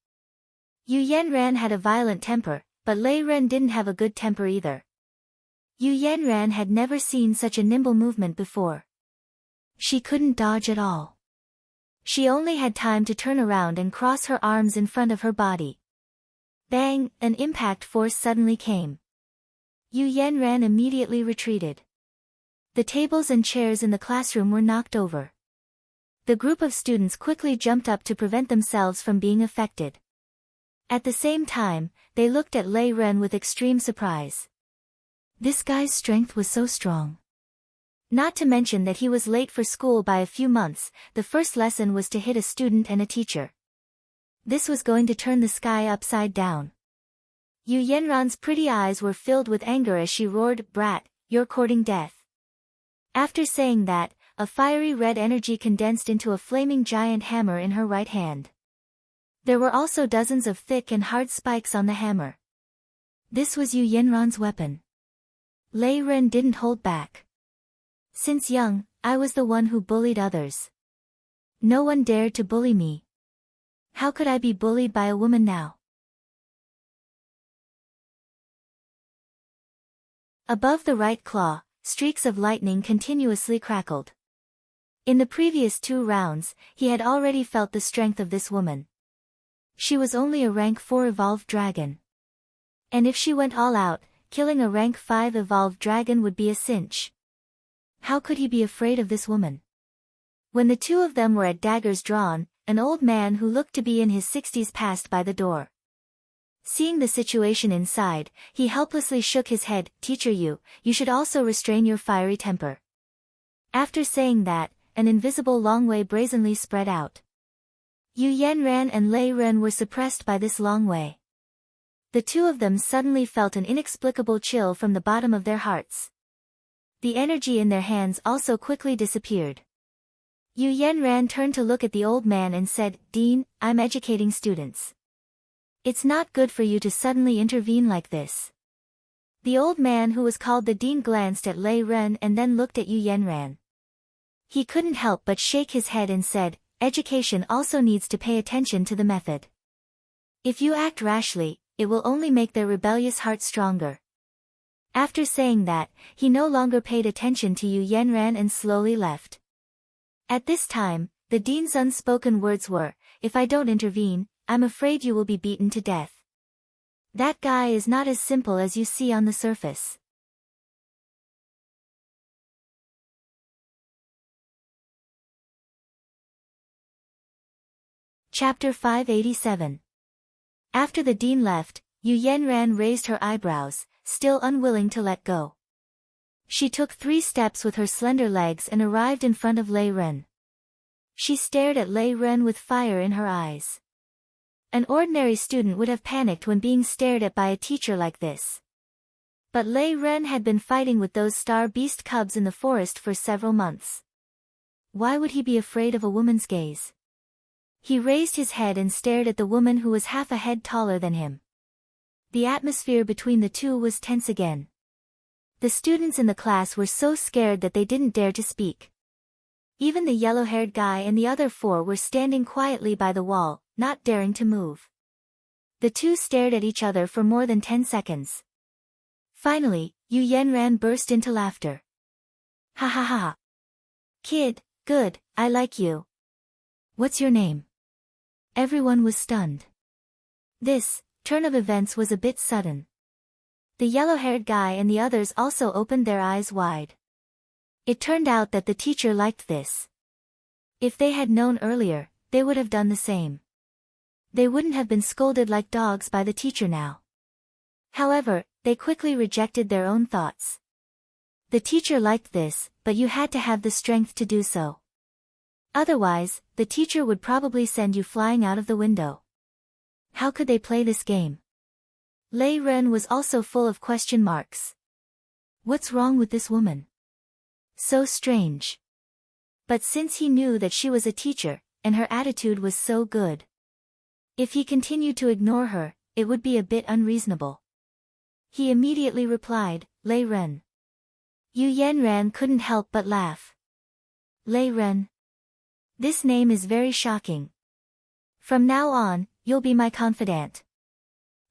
Yu Yanran had a violent temper, but Lei Ren didn't have a good temper either. Yu Yanran had never seen such a nimble movement before. She couldn't dodge at all. She only had time to turn around and cross her arms in front of her body. Bang! An impact force suddenly came. Yu Yanran immediately retreated. The tables and chairs in the classroom were knocked over. The group of students quickly jumped up to prevent themselves from being affected. At the same time, they looked at Lei Ren with extreme surprise. This guy's strength was so strong. Not to mention that he was late for school by a few months. The first lesson was to hit a student and a teacher. This was going to turn the sky upside down. Yu Yanran's pretty eyes were filled with anger as she roared, "Brat, you're courting death." After saying that, a fiery red energy condensed into a flaming giant hammer in her right hand. There were also dozens of thick and hard spikes on the hammer. This was Yu Yanran's weapon. Lei Ren didn't hold back. Since young, I was the one who bullied others. No one dared to bully me. How could I be bullied by a woman now? Above the right claw, streaks of lightning continuously crackled. In the previous 2 rounds, he had already felt the strength of this woman. She was only a rank 4 evolved dragon. And if she went all out, killing a rank 5 evolved dragon would be a cinch. How could he be afraid of this woman? When the 2 of them were at daggers drawn, an old man who looked to be in his 60s passed by the door. Seeing the situation inside, he helplessly shook his head. "Teacher Yu, you should also restrain your fiery temper." After saying that, an invisible long way brazenly spread out. Yu Yanran and Lei Ren were suppressed by this long way. The 2 of them suddenly felt an inexplicable chill from the bottom of their hearts. The energy in their hands also quickly disappeared. Yu Yanran turned to look at the old man and said, "Dean, I'm educating students. It's not good for you to suddenly intervene like this." The old man who was called the dean glanced at Lei Ren and then looked at Yu Yanran. He couldn't help but shake his head and said, "Education also needs to pay attention to the method. If you act rashly, it will only make their rebellious hearts stronger." After saying that, he no longer paid attention to Yu Yanran and slowly left. At this time, the dean's unspoken words were, "If I don't intervene, I'm afraid you will be beaten to death. That guy is not as simple as you see on the surface." Chapter 587. After the dean left, Yu Yanran raised her eyebrows, still unwilling to let go. She took 3 steps with her slender legs and arrived in front of Lei Ren. She stared at Lei Ren with fire in her eyes. An ordinary student would have panicked when being stared at by a teacher like this. But Lei Ren had been fighting with those star beast cubs in the forest for several months. Why would he be afraid of a woman's gaze? He raised his head and stared at the woman who was half a head taller than him. The atmosphere between the two was tense again. The students in the class were so scared that they didn't dare to speak. Even the yellow-haired guy and the other 4 were standing quietly by the wall, not daring to move. The two stared at each other for more than 10 seconds. Finally, Yu Yanran burst into laughter. Ha ha ha. Kid, good, I like you. What's your name? Everyone was stunned. This turn of events was a bit sudden. The yellow-haired guy and the others also opened their eyes wide. It turned out that the teacher liked this. If they had known earlier, they would have done the same. They wouldn't have been scolded like dogs by the teacher now. However, they quickly rejected their own thoughts. The teacher liked this, but you had to have the strength to do so. Otherwise, the teacher would probably send you flying out of the window. How could they play this game? Lei Ren was also full of question marks. What's wrong with this woman? So strange. But since he knew that she was a teacher, and her attitude was so good, if he continued to ignore her, it would be a bit unreasonable. He immediately replied, Lei Ren. Yu Yanran couldn't help but laugh. Lei Ren. This name is very shocking. From now on, you'll be my confidant.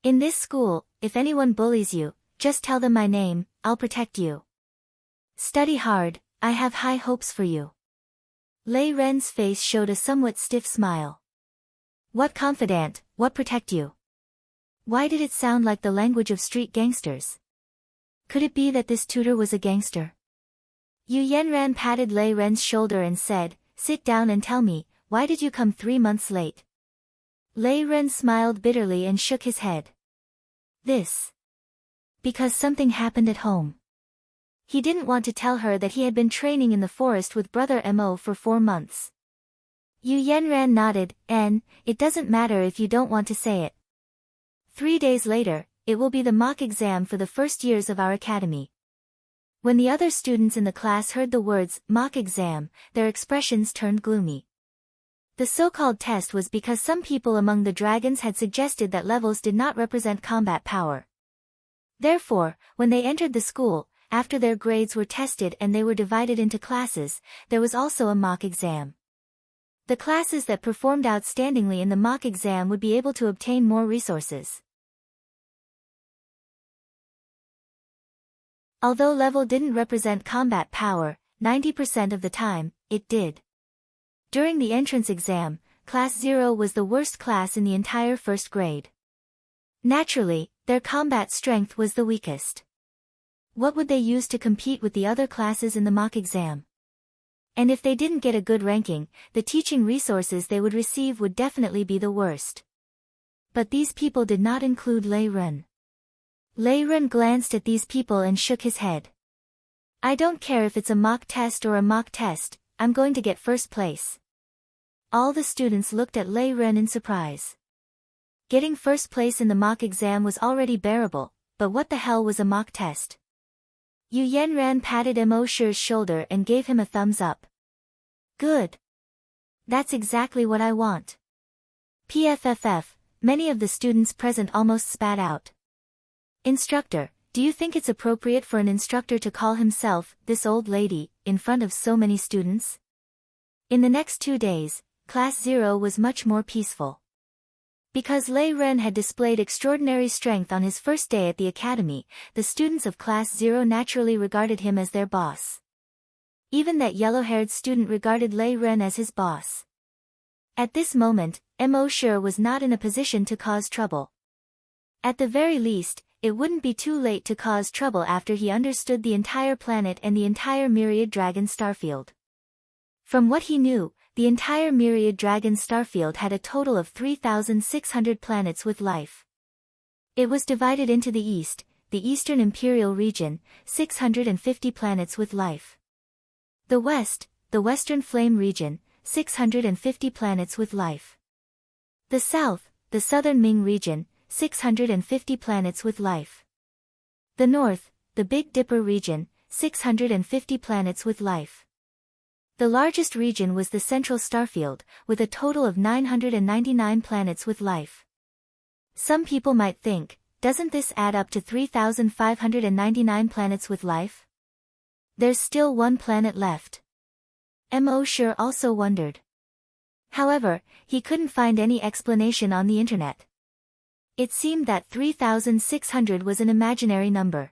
In this school, if anyone bullies you, just tell them my name, I'll protect you. Study hard, I have high hopes for you. Lei Ren's face showed a somewhat stiff smile. What confidant, what protect you? Why did it sound like the language of street gangsters? Could it be that this tutor was a gangster? Yu Yanran patted Lei Ren's shoulder and said, sit down and tell me, why did you come 3 months late? Lei Ren smiled bitterly and shook his head. Because something happened at home. He didn't want to tell her that he had been training in the forest with Brother Mo for 4 months. Yu Yanran nodded, it doesn't matter if you don't want to say it. 3 days later, it will be the mock exam for the first years of our academy. When the other students in the class heard the words, mock exam, their expressions turned gloomy. The so-called test was because some people among the dragons had suggested that levels did not represent combat power. Therefore, when they entered the school, after their grades were tested and they were divided into classes, there was also a mock exam. The classes that performed outstandingly in the mock exam would be able to obtain more resources. Although level didn't represent combat power, 90% of the time, it did. During the entrance exam, Class 0 was the worst class in the entire first grade. Naturally, their combat strength was the weakest. What would they use to compete with the other classes in the mock exam? And if they didn't get a good ranking, the teaching resources they would receive would definitely be the worst. But these people did not include Lei Ren. Lei Ren glanced at these people and shook his head. I don't care if it's a mock test or a mock test, I'm going to get first place. All the students looked at Lei Ren in surprise. Getting first place in the mock exam was already bearable, but what the hell was a mock test? Yu Yanran patted Mo Shi's shoulder and gave him a thumbs up. Good. That's exactly what I want. PFFF, many of the students present almost spat out. Instructor, do you think it's appropriate for an instructor to call himself, this old lady, in front of so many students? In the next 2 days, Class 0 was much more peaceful. Because Lei Ren had displayed extraordinary strength on his first day at the academy, the students of Class 0 naturally regarded him as their boss. Even that yellow-haired student regarded Lei Ren as his boss. At this moment, Mo Shi was not in a position to cause trouble. At the very least, it wouldn't be too late to cause trouble after he understood the entire planet and the entire Myriad Dragon Starfield. From what he knew, the entire Myriad Dragon Starfield had a total of 3,600 planets with life. It was divided into the east, the Eastern Imperial Region, 650 planets with life. The West, the Western Flame Region, 650 planets with life. The South, the Southern Ming Region, 650 planets with life. The North, the Big Dipper Region, 650 planets with life. The largest region was the Central Starfield, with a total of 999 planets with life. Some people might think, doesn't this add up to 3,599 planets with life? There's still one planet left. Mosher also wondered. However, he couldn't find any explanation on the internet. It seemed that 3,600 was an imaginary number.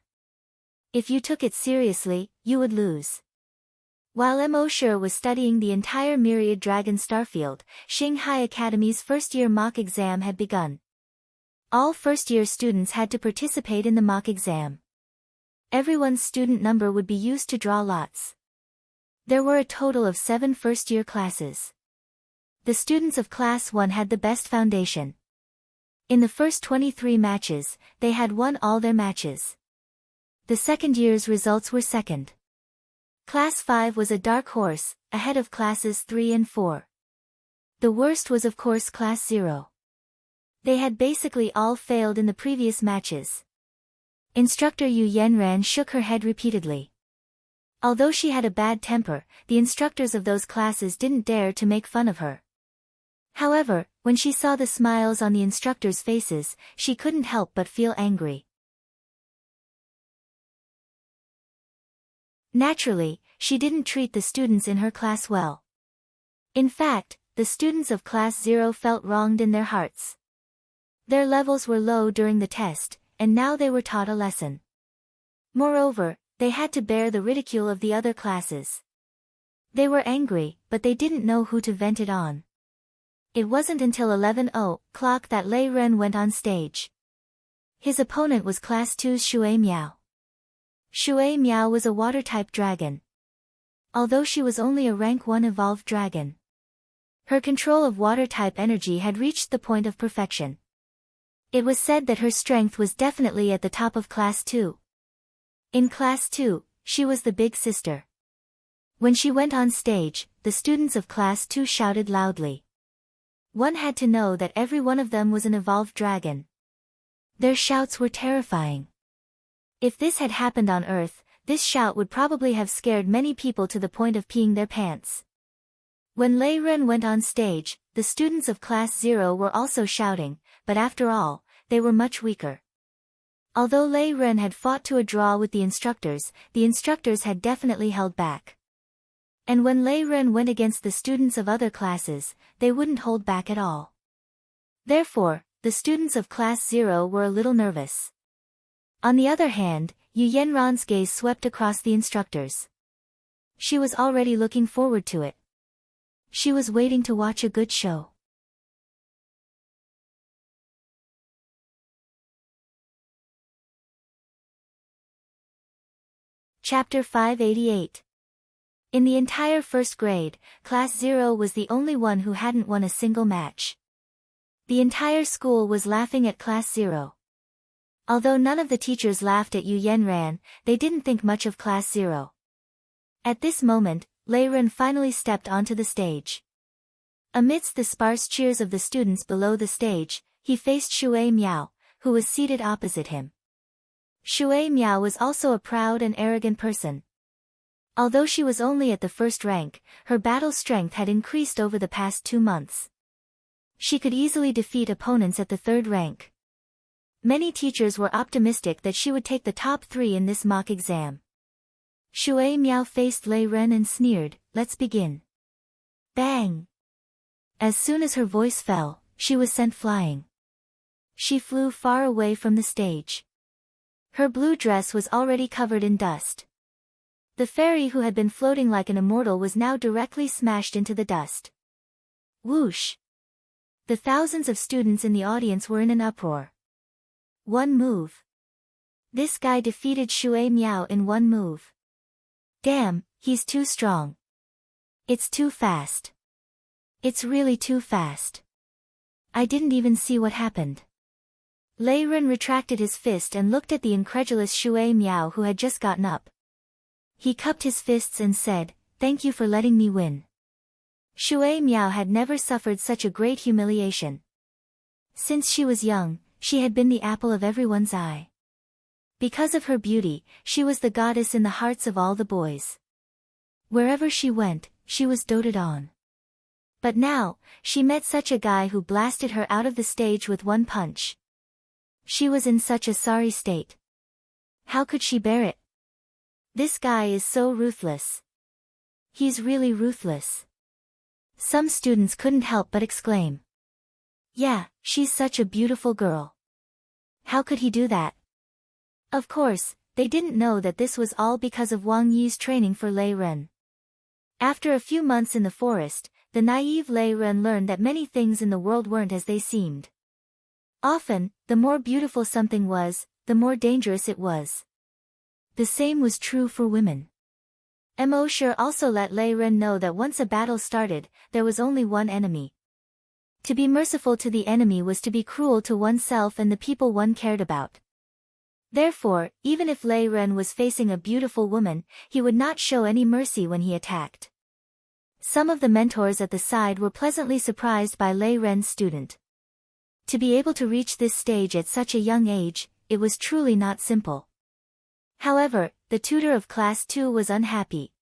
If you took it seriously, you would lose. While Mosher was studying the entire Myriad Dragon Starfield, Shanghai Academy's first-year mock exam had begun. All first-year students had to participate in the mock exam. Everyone's student number would be used to draw lots. There were a total of 7 first-year classes. The students of Class 1 had the best foundation. In the first 23 matches, they had won all their matches. The second year's results were second. Class 5 was a dark horse, ahead of Classes 3 and 4. The worst was of course Class 0. They had basically all failed in the previous matches. Instructor Yu Yenran shook her head repeatedly. Although she had a bad temper, the instructors of those classes didn't dare to make fun of her. However, when she saw the smiles on the instructors' faces, she couldn't help but feel angry. Naturally, she didn't treat the students in her class well. In fact, the students of Class 0 felt wronged in their hearts. Their levels were low during the test, and now they were taught a lesson. Moreover, they had to bear the ridicule of the other classes. They were angry, but they didn't know who to vent it on. It wasn't until 11:00 that Lei Ren went on stage. His opponent was Class 2's Shui Miao. Shui Miao was a water-type dragon. Although she was only a rank 1 evolved dragon, her control of water-type energy had reached the point of perfection. It was said that her strength was definitely at the top of Class 2. In Class 2, she was the big sister. When she went on stage, the students of Class 2 shouted loudly. One had to know that every one of them was an evolved dragon. Their shouts were terrifying. If this had happened on Earth, this shout would probably have scared many people to the point of peeing their pants. When Lei Ren went on stage, the students of Class 0 were also shouting, but after all, they were much weaker. Although Lei Ren had fought to a draw with the instructors had definitely held back. And when Lei Ren went against the students of other classes, they wouldn't hold back at all. Therefore, the students of Class 0 were a little nervous. On the other hand, Yu Yenran's gaze swept across the instructors. She was already looking forward to it. She was waiting to watch a good show. Chapter 588. In the entire first grade, Class 0 was the only one who hadn't won a single match. The entire school was laughing at Class 0. Although none of the teachers laughed at Yu Yenran, they didn't think much of Class 0. At this moment, Lei Ren finally stepped onto the stage. Amidst the sparse cheers of the students below the stage, he faced Shui Miao, who was seated opposite him. Shui Miao was also a proud and arrogant person. Although she was only at the first rank, her battle strength had increased over the past 2 months. She could easily defeat opponents at the third rank. Many teachers were optimistic that she would take the top 3 in this mock exam. Shui Miao faced Lei Ren and sneered, "Let's begin." Bang! As soon as her voice fell, she was sent flying. She flew far away from the stage. Her blue dress was already covered in dust. The fairy who had been floating like an immortal was now directly smashed into the dust. Whoosh! The thousands of students in the audience were in an uproar. One move. This guy defeated Shui Miao in one move. Damn, he's too strong. It's too fast. It's really too fast. I didn't even see what happened. Lei Ren retracted his fist and looked at the incredulous Shui Miao who had just gotten up. He cupped his fists and said, "Thank you for letting me win." Shui Miao had never suffered such a great humiliation. Since she was young, she had been the apple of everyone's eye. Because of her beauty, she was the goddess in the hearts of all the boys. Wherever she went, she was doted on. But now, she met such a guy who blasted her out of the stage with one punch. She was in such a sorry state. How could she bear it? This guy is so ruthless. He's really ruthless. Some students couldn't help but exclaim. Yeah, she's such a beautiful girl. How could he do that? Of course, they didn't know that this was all because of Wang Yi's training for Lei Ren. After a few months in the forest, the naive Lei Ren learned that many things in the world weren't as they seemed. Often, the more beautiful something was, the more dangerous it was. The same was true for women. Emosure also let Lei Ren know that once a battle started, there was only one enemy. To be merciful to the enemy was to be cruel to oneself and the people one cared about. Therefore, even if Lei Ren was facing a beautiful woman, he would not show any mercy when he attacked. Some of the mentors at the side were pleasantly surprised by Lei Ren's student. To be able to reach this stage at such a young age, it was truly not simple. However, the tutor of Class 2 was unhappy.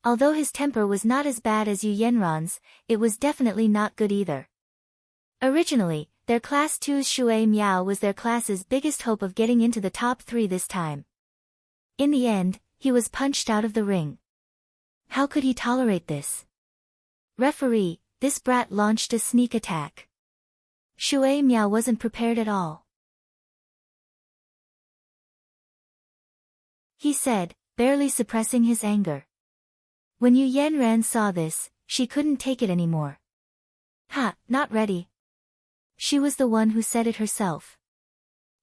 Although his temper was not as bad as Yu Yenran's, it was definitely not good either. Originally, their Class 2's Shui Miao was their class's biggest hope of getting into the top 3 this time. In the end, he was punched out of the ring. How could he tolerate this? Referee, this brat launched a sneak attack. Shui Miao wasn't prepared at all. He said, barely suppressing his anger. When Yu Yenran saw this, she couldn't take it anymore. Ha, not ready. She was the one who said it herself.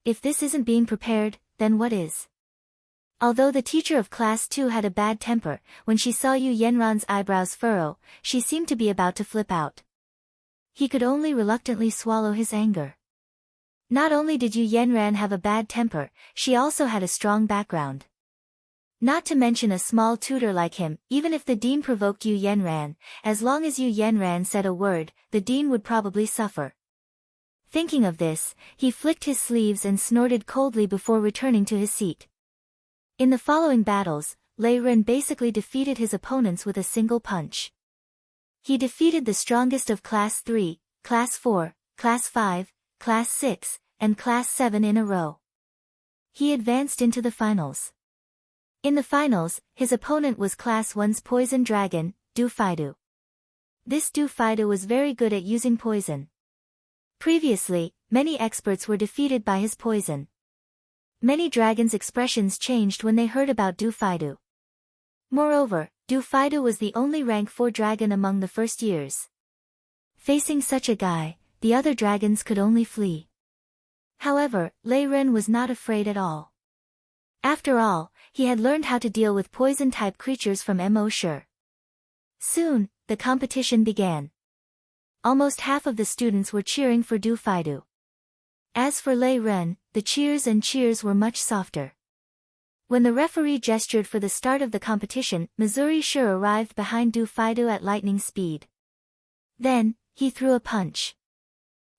If this isn't being prepared, then what is? Although the teacher of Class 2 had a bad temper, when she saw Yu Yenran's eyebrows furrow, she seemed to be about to flip out. He could only reluctantly swallow his anger. Not only did Yu Yenran have a bad temper, she also had a strong background. Not to mention a small tutor like him, even if the dean provoked Yu Yenran, as long as Yu Yenran said a word, the dean would probably suffer. Thinking of this, he flicked his sleeves and snorted coldly before returning to his seat. In the following battles, Lei Ren basically defeated his opponents with a single punch. He defeated the strongest of Class 3, Class 4, Class 5, Class 6, and Class 7 in a row. He advanced into the finals. In the finals, his opponent was Class 1's Poison Dragon, Du Faidu. This Du Faidu was very good at using poison. Previously, many experts were defeated by his poison. Many dragons' expressions changed when they heard about Du Faidu. Moreover, Du Faidu was the only rank 4 dragon among the first years. Facing such a guy, the other dragons could only flee. However, Lei Ren was not afraid at all. After all, he had learned how to deal with poison-type creatures from Emosure. Soon, the competition began. Almost half of the students were cheering for Du Faidu. As for Lei Ren, the cheers were much softer. When the referee gestured for the start of the competition, Missouri Sure arrived behind Du Faidu at lightning speed. Then, he threw a punch.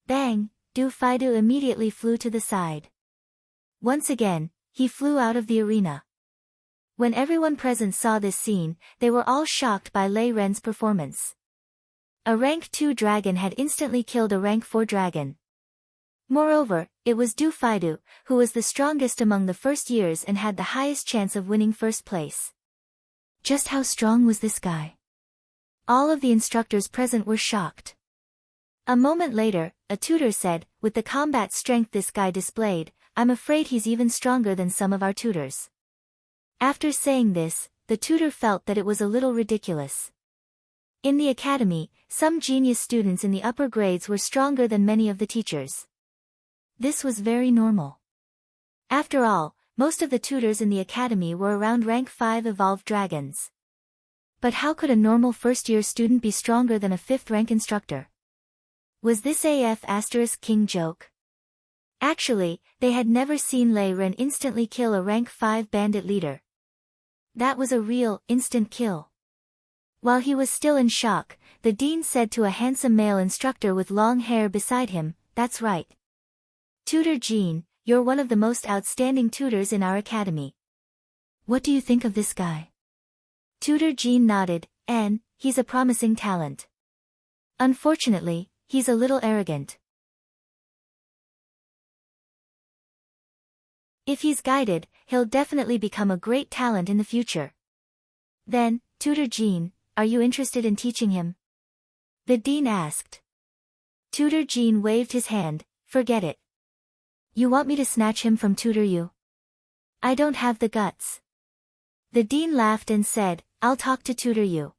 Bang! Du Faidu immediately flew to the side. Once again, he flew out of the arena. When everyone present saw this scene, they were all shocked by Lei Ren's performance. A rank 2 dragon had instantly killed a rank 4 dragon. Moreover, it was Du Faidu, who was the strongest among the first years and had the highest chance of winning first place. Just how strong was this guy? All of the instructors present were shocked. A moment later, a tutor said, with the combat strength this guy displayed, I'm afraid he's even stronger than some of our tutors. After saying this, the tutor felt that it was a little ridiculous. In the academy, some genius students in the upper grades were stronger than many of the teachers. This was very normal. After all, most of the tutors in the academy were around rank 5 evolved dragons. But how could a normal first-year student be stronger than a 5th rank instructor? Was this AF** King joke? Actually, they had never seen Lei Ren instantly kill a rank 5 bandit leader. That was a real, instant kill. While he was still in shock, the dean said to a handsome male instructor with long hair beside him, "That's right. Tutor Jean, you're one of the most outstanding tutors in our academy. What do you think of this guy?" Tutor Jean nodded, and, "He's a promising talent. Unfortunately, he's a little arrogant. If he's guided, he'll definitely become a great talent in the future." "Then, Tutor Jean, are you interested in teaching him?" the dean asked. Tutor Jean waved his hand, "Forget it. You want me to snatch him from Tutor Yu? I don't have the guts." The dean laughed and said, "I'll talk to Tutor Yu.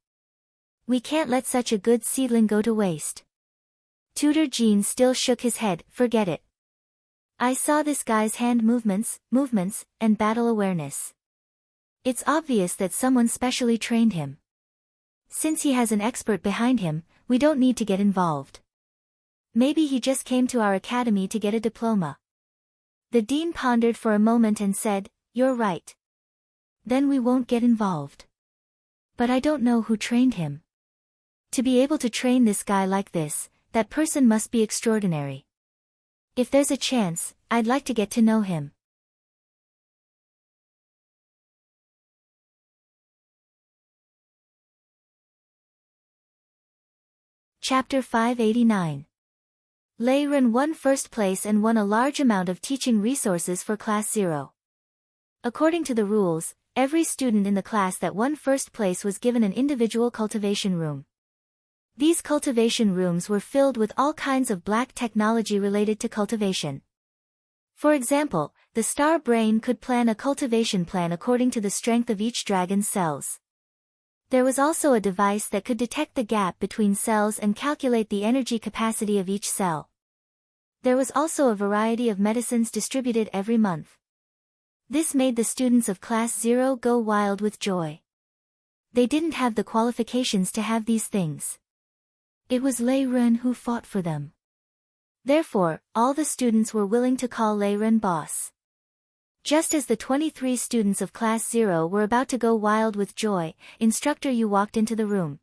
We can't let such a good seedling go to waste." Tutor Jean still shook his head, "Forget it. I saw this guy's hand movements, and battle awareness. It's obvious that someone specially trained him. Since he has an expert behind him, we don't need to get involved. Maybe he just came to our academy to get a diploma." The dean pondered for a moment and said, "You're right. Then we won't get involved. But I don't know who trained him. To be able to train this guy like this, that person must be extraordinary. If there's a chance, I'd like to get to know him." Chapter 589. Lei Ren won first place and won a large amount of teaching resources for Class 0. According to the rules, every student in the class that won first place was given an individual cultivation room. These cultivation rooms were filled with all kinds of black technology related to cultivation. For example, the star brain could plan a cultivation plan according to the strength of each dragon's cells. There was also a device that could detect the gap between cells and calculate the energy capacity of each cell. There was also a variety of medicines distributed every month. This made the students of Class 0 go wild with joy. They didn't have the qualifications to have these things. It was Lei Ren who fought for them. Therefore, all the students were willing to call Lei Ren boss. Just as the 23 students of Class 0 were about to go wild with joy, Instructor Yu walked into the room.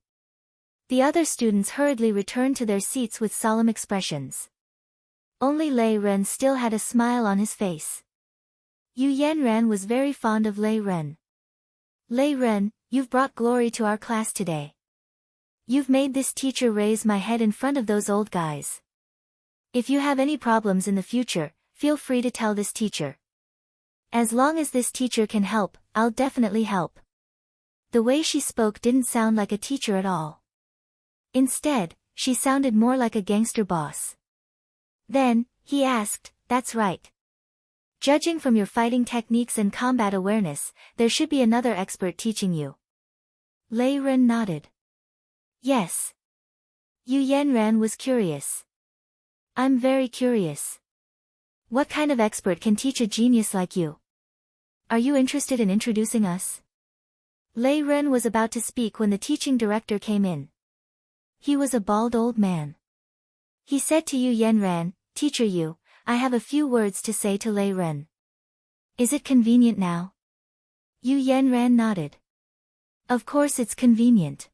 The other students hurriedly returned to their seats with solemn expressions. Only Lei Ren still had a smile on his face. Yu Yanran was very fond of Lei Ren. "Lei Ren, you've brought glory to our class today. You've made this teacher raise my head in front of those old guys. If you have any problems in the future, feel free to tell this teacher. As long as this teacher can help, I'll definitely help." The way she spoke didn't sound like a teacher at all. Instead, she sounded more like a gangster boss. Then, he asked, "That's right. Judging from your fighting techniques and combat awareness, there should be another expert teaching you." Lei Ren nodded. "Yes." Yu Yanran was curious. "I'm very curious. What kind of expert can teach a genius like you? Are you interested in introducing us?" Lei Ren was about to speak when the teaching director came in. He was a bald old man. He said to Yu Yanran, "Teacher Yu, I have a few words to say to Lei Ren. Is it convenient now?" Yu Yanran nodded. "Of course it's convenient."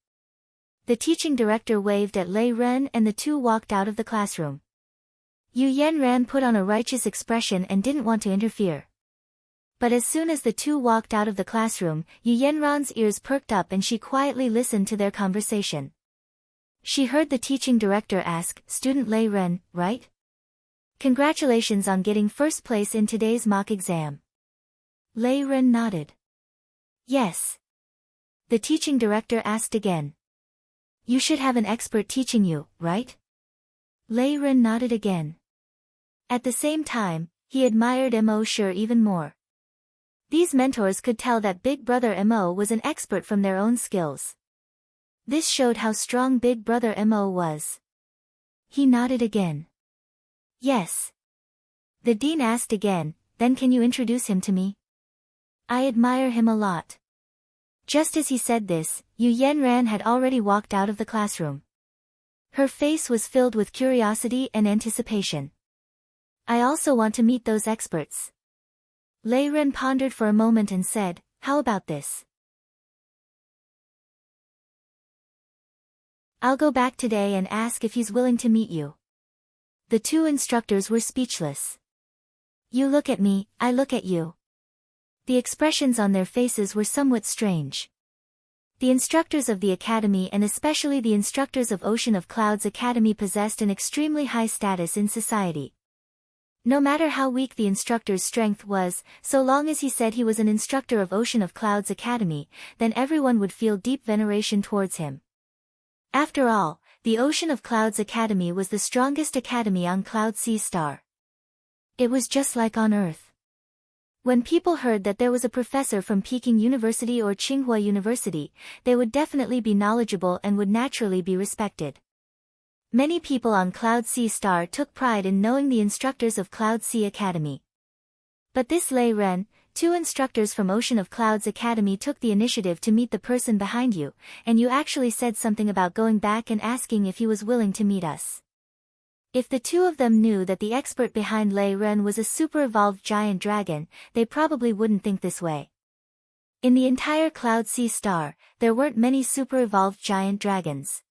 The teaching director waved at Lei Ren and the two walked out of the classroom. Yu Yanran put on a righteous expression and didn't want to interfere. But as soon as the two walked out of the classroom, Yu Yanran's ears perked up and she quietly listened to their conversation. She heard the teaching director ask, "Student Lei Ren, right? Congratulations on getting first place in today's mock exam." Lei Ren nodded. "Yes." The teaching director asked again. "You should have an expert teaching you, right?" Lei Ren nodded again. At the same time, he admired Mo Sure even more. These mentors could tell that Big Brother Mo was an expert from their own skills. This showed how strong Big Brother Mo was. He nodded again. "Yes." The dean asked again, "Then can you introduce him to me? I admire him a lot." Just as he said this, Yu Yanran had already walked out of the classroom. Her face was filled with curiosity and anticipation. I also want to meet those experts. Lei Ren pondered for a moment and said, how about this? I'll go back today and ask if he's willing to meet you. The two instructors were speechless. You look at me, I look at you. The expressions on their faces were somewhat strange. The instructors of the academy and especially the instructors of Ocean of Clouds Academy possessed an extremely high status in society. No matter how weak the instructor's strength was, so long as he said he was an instructor of Ocean of Clouds Academy, then everyone would feel deep veneration towards him. After all, the Ocean of Clouds Academy was the strongest academy on Cloud Sea Star. It was just like on Earth. When people heard that there was a professor from Peking University or Tsinghua University, they would definitely be knowledgeable and would naturally be respected. Many people on Cloud Sea Star took pride in knowing the instructors of Cloud Sea Academy. But this Lei Ren, two instructors from Ocean of Clouds Academy took the initiative to meet the person behind you, and you actually said something about going back and asking if he was willing to meet us. If the two of them knew that the expert behind Lei Ren was a super-evolved giant dragon, they probably wouldn't think this way. In the entire Cloud Sea Star, there weren't many super-evolved giant dragons.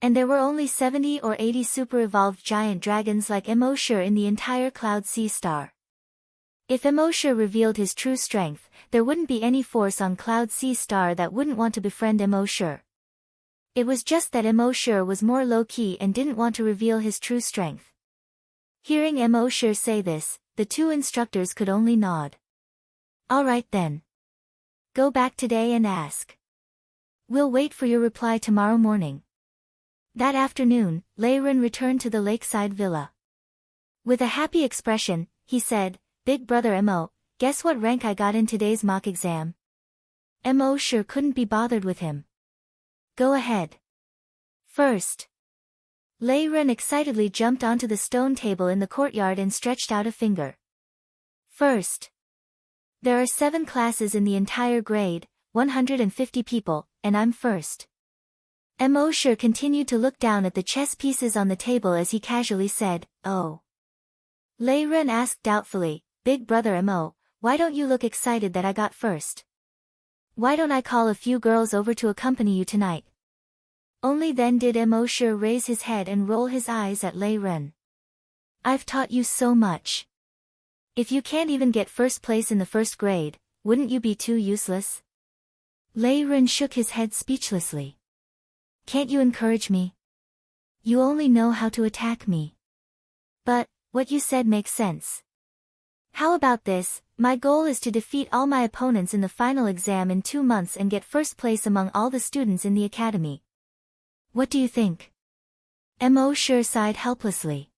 And there were only 70 or 80 super-evolved giant dragons like Immortal in the entire Cloud Sea Star. If Immortal revealed his true strength, there wouldn't be any force on Cloud Sea Star that wouldn't want to befriend Immortal. It was just that Immortal was more low-key and didn't want to reveal his true strength. Hearing Immortal say this, the two instructors could only nod. All right then. Go back today and ask. We'll wait for your reply tomorrow morning. That afternoon, Lei Ren returned to the lakeside villa. With a happy expression, he said, Big brother Mo, guess what rank I got in today's mock exam? Mo sure couldn't be bothered with him. Go ahead. First. Lei Ren excitedly jumped onto the stone table in the courtyard and stretched out a finger. First. There are 7 classes in the entire grade, 150 people, and I'm first. Mo sure continued to look down at the chess pieces on the table as he casually said, Oh. Lei Ren asked doubtfully, Big brother Mo, why don't you look excited that I got first? Why don't I call a few girls over to accompany you tonight? Only then did Immortal raise his head and roll his eyes at Lei Ren. I've taught you so much. If you can't even get first place in the first grade, wouldn't you be too useless? Lei Ren shook his head speechlessly. Can't you encourage me? You only know how to attack me. But, what you said makes sense. How about this? My goal is to defeat all my opponents in the final exam in 2 months and get first place among all the students in the academy. What do you think? Mo sure sighed helplessly.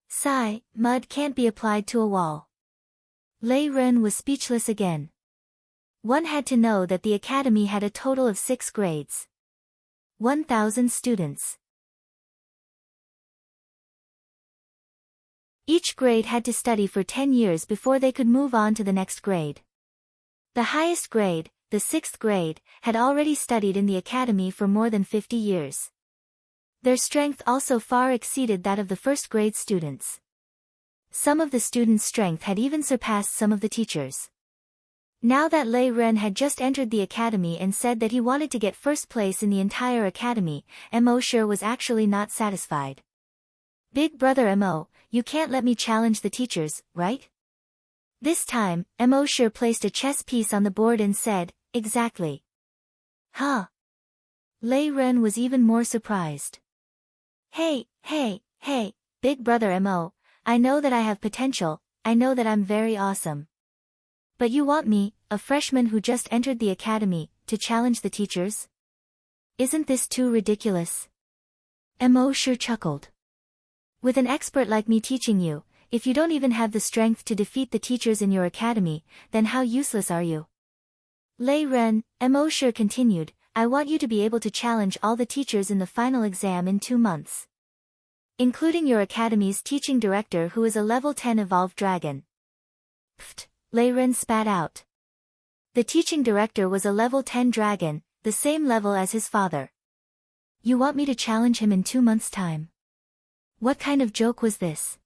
Sigh, mud can't be applied to a wall. Lei Ren was speechless again. One had to know that the academy had a total of 6 grades. 1,000 students. Each grade had to study for 10 years before they could move on to the next grade. The highest grade, the 6th grade, had already studied in the academy for more than 50 years. Their strength also far exceeded that of the first grade students. Some of the students' strength had even surpassed some of the teachers. Now that Lei Ren had just entered the academy and said that he wanted to get first place in the entire academy, Immortal was actually not satisfied. Big brother Mo, you can't let me challenge the teachers, right? This time, Immortal placed a chess piece on the board and said, Exactly. Huh? Lei Ren was even more surprised. Hey, Big brother Mo, I know that I have potential, I know that I'm very awesome. But you want me, a freshman who just entered the academy, to challenge the teachers? Isn't this too ridiculous? Immortal chuckled. With an expert like me teaching you, if you don't even have the strength to defeat the teachers in your academy, then how useless are you? Lei Ren, Immortal continued, I want you to be able to challenge all the teachers in the final exam in 2 months. Including your academy's teaching director who is a level 10 evolved dragon. Pfft, Lei Ren spat out. The teaching director was a level 10 dragon, the same level as his father. You want me to challenge him in 2 months' time? What kind of joke was this?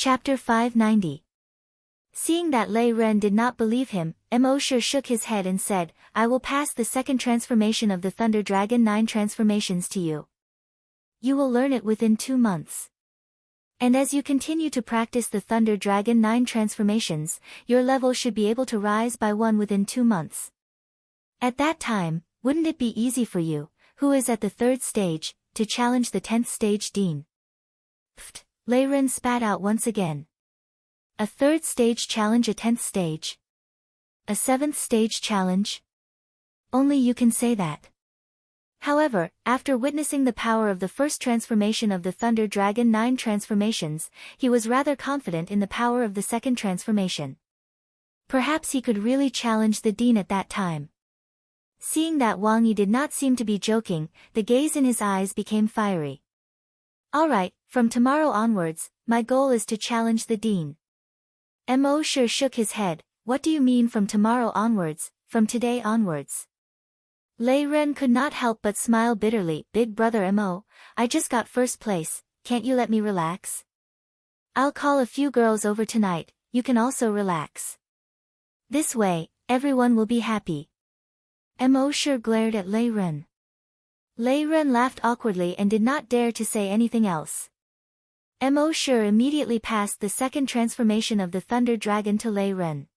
Chapter 590. Seeing that Lei Ren did not believe him, Emosher shook his head and said, I will pass the second transformation of the Thunder Dragon 9 transformations to you. You will learn it within 2 months. And as you continue to practice the Thunder Dragon 9 transformations, your level should be able to rise by 1 within 2 months. At that time, wouldn't it be easy for you, who is at the 3rd stage, to challenge the 10th stage Dean? Pfft, Lei Ren spat out once again. A 3rd stage challenge, a 10th stage? A 7th stage challenge? Only you can say that. However, after witnessing the power of the first transformation of the Thunder Dragon 9 transformations, he was rather confident in the power of the second transformation. Perhaps he could really challenge the Dean at that time. Seeing that Wang Yi did not seem to be joking, the gaze in his eyes became fiery. Alright, from tomorrow onwards, my goal is to challenge the Dean. Emosher shook his head. What do you mean from tomorrow onwards, from today onwards? Lei Ren could not help but smile bitterly. Big brother Mo, I just got 1st place, can't you let me relax? I'll call a few girls over tonight, you can also relax. This way, everyone will be happy. Emosher glared at Lei Ren. Lei Ren laughed awkwardly and did not dare to say anything else. Emosher immediately passed the second transformation of the Thunder Dragon to Lei Ren.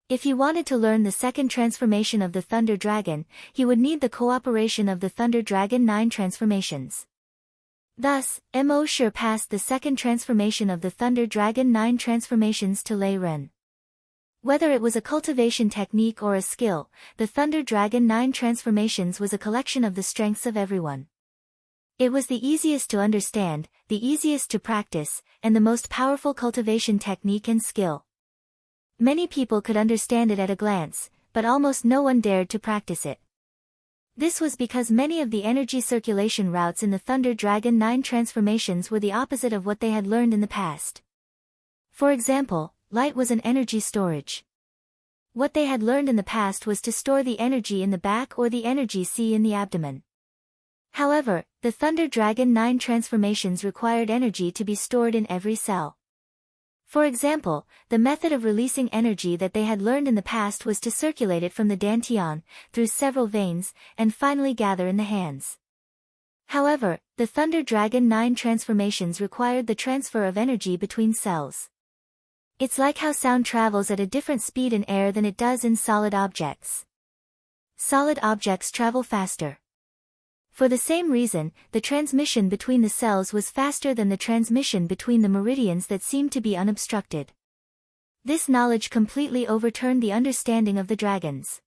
If he wanted to learn the second transformation of the Thunder Dragon, he would need the cooperation of the Thunder Dragon 9 transformations. Thus, Emosher passed the second transformation of the Thunder Dragon 9 transformations to Lei Ren. Whether it was a cultivation technique or a skill, the Thunder Dragon 9 transformations was a collection of the strengths of everyone. It was the easiest to understand, the easiest to practice, and the most powerful cultivation technique and skill. Many people could understand it at a glance, but almost no one dared to practice it. This was because many of the energy circulation routes in the Thunder Dragon 9 transformations were the opposite of what they had learned in the past. For example, light was an energy storage. What they had learned in the past was to store the energy in the back or the energy sea in the abdomen. However, the Thunder Dragon 9 transformations required energy to be stored in every cell. For example, the method of releasing energy that they had learned in the past was to circulate it from the dantian, through several veins, and finally gather in the hands. However, the Thunder Dragon 9 transformations required the transfer of energy between cells. It's like how sound travels at a different speed in air than it does in solid objects. Solid objects travel faster. For the same reason, the transmission between the cells was faster than the transmission between the meridians that seemed to be unobstructed. This knowledge completely overturned the understanding of the dragons.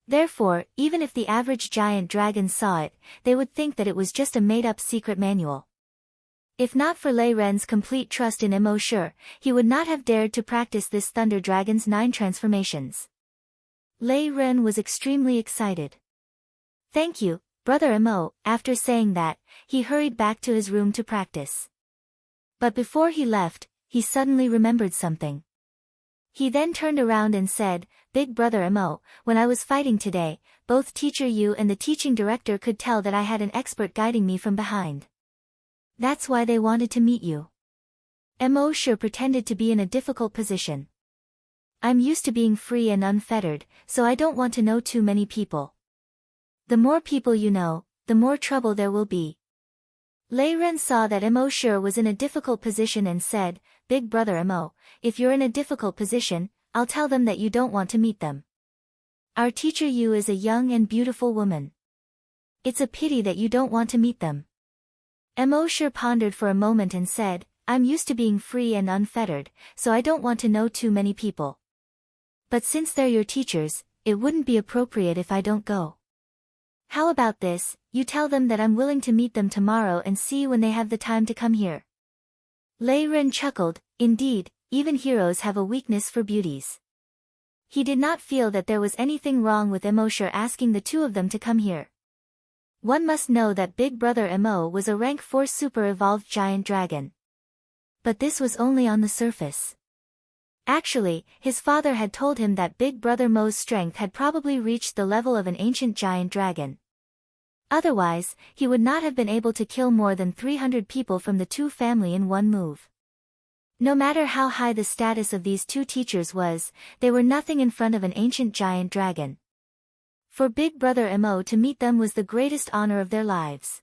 Therefore, even if the average giant dragon saw it, they would think that it was just a made-up secret manual. If not for Lei Ren's complete trust in Emosher, he would not have dared to practice this Thunder Dragon's 9 transformations. Lei Ren was extremely excited. Thank you, Brother Emo. After saying that, he hurried back to his room to practice. But before he left, he suddenly remembered something. He then turned around and said, Big Brother Emo, when I was fighting today, both Teacher Yu and the teaching director could tell that I had an expert guiding me from behind. That's why they wanted to meet you. Emosher pretended to be in a difficult position. I'm used to being free and unfettered, so I don't want to know too many people. The more people you know, the more trouble there will be. Lei Ren saw that Emosher was in a difficult position and said, Big Brother Emo, if you're in a difficult position, I'll tell them that you don't want to meet them. Our teacher Yu is a young and beautiful woman. It's a pity that you don't want to meet them. Emosher pondered for a moment and said, I'm used to being free and unfettered, so I don't want to know too many people. But since they're your teachers, it wouldn't be appropriate if I don't go. How about this, you tell them that I'm willing to meet them tomorrow and see when they have the time to come here. Lei Ren chuckled. Indeed, even heroes have a weakness for beauties. He did not feel that there was anything wrong with Emosher asking the two of them to come here. One must know that Big Brother Emo was a rank 4 super-evolved giant dragon. But this was only on the surface. Actually, his father had told him that Big Brother Mo's strength had probably reached the level of an ancient giant dragon. Otherwise, he would not have been able to kill more than 300 people from the two family in one move. No matter how high the status of these two teachers was, they were nothing in front of an ancient giant dragon. For Big Brother Mo to meet them was the greatest honor of their lives.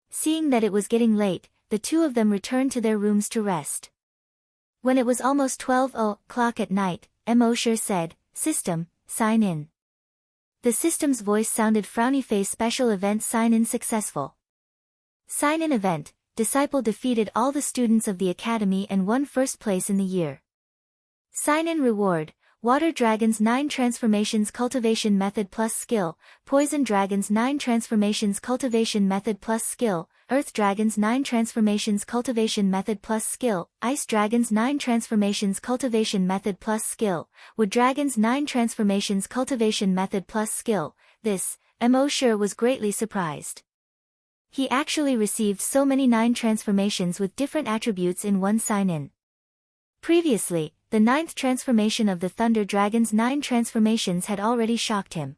Seeing that it was getting late, the two of them returned to their rooms to rest. When it was almost 12 o'clock at night, Mo said, "System, sign in." The system's voice sounded frowny face. Special event sign-in successful. Sign-in event, Disciple defeated all the students of the academy and won first place in the year. Sign-in reward, Water Dragons 9 Transformations Cultivation Method plus Skill, Poison Dragons 9 Transformations Cultivation Method plus Skill, Earth Dragons 9 Transformations Cultivation Method plus Skill, Ice Dragons 9 Transformations Cultivation Method plus Skill, Wood Dragons 9 Transformations Cultivation Method plus Skill. This, Mo was greatly surprised. He actually received so many 9 transformations with different attributes in one sign-in. Previously, the 9th transformation of the Thunder Dragon's 9 transformations had already shocked him.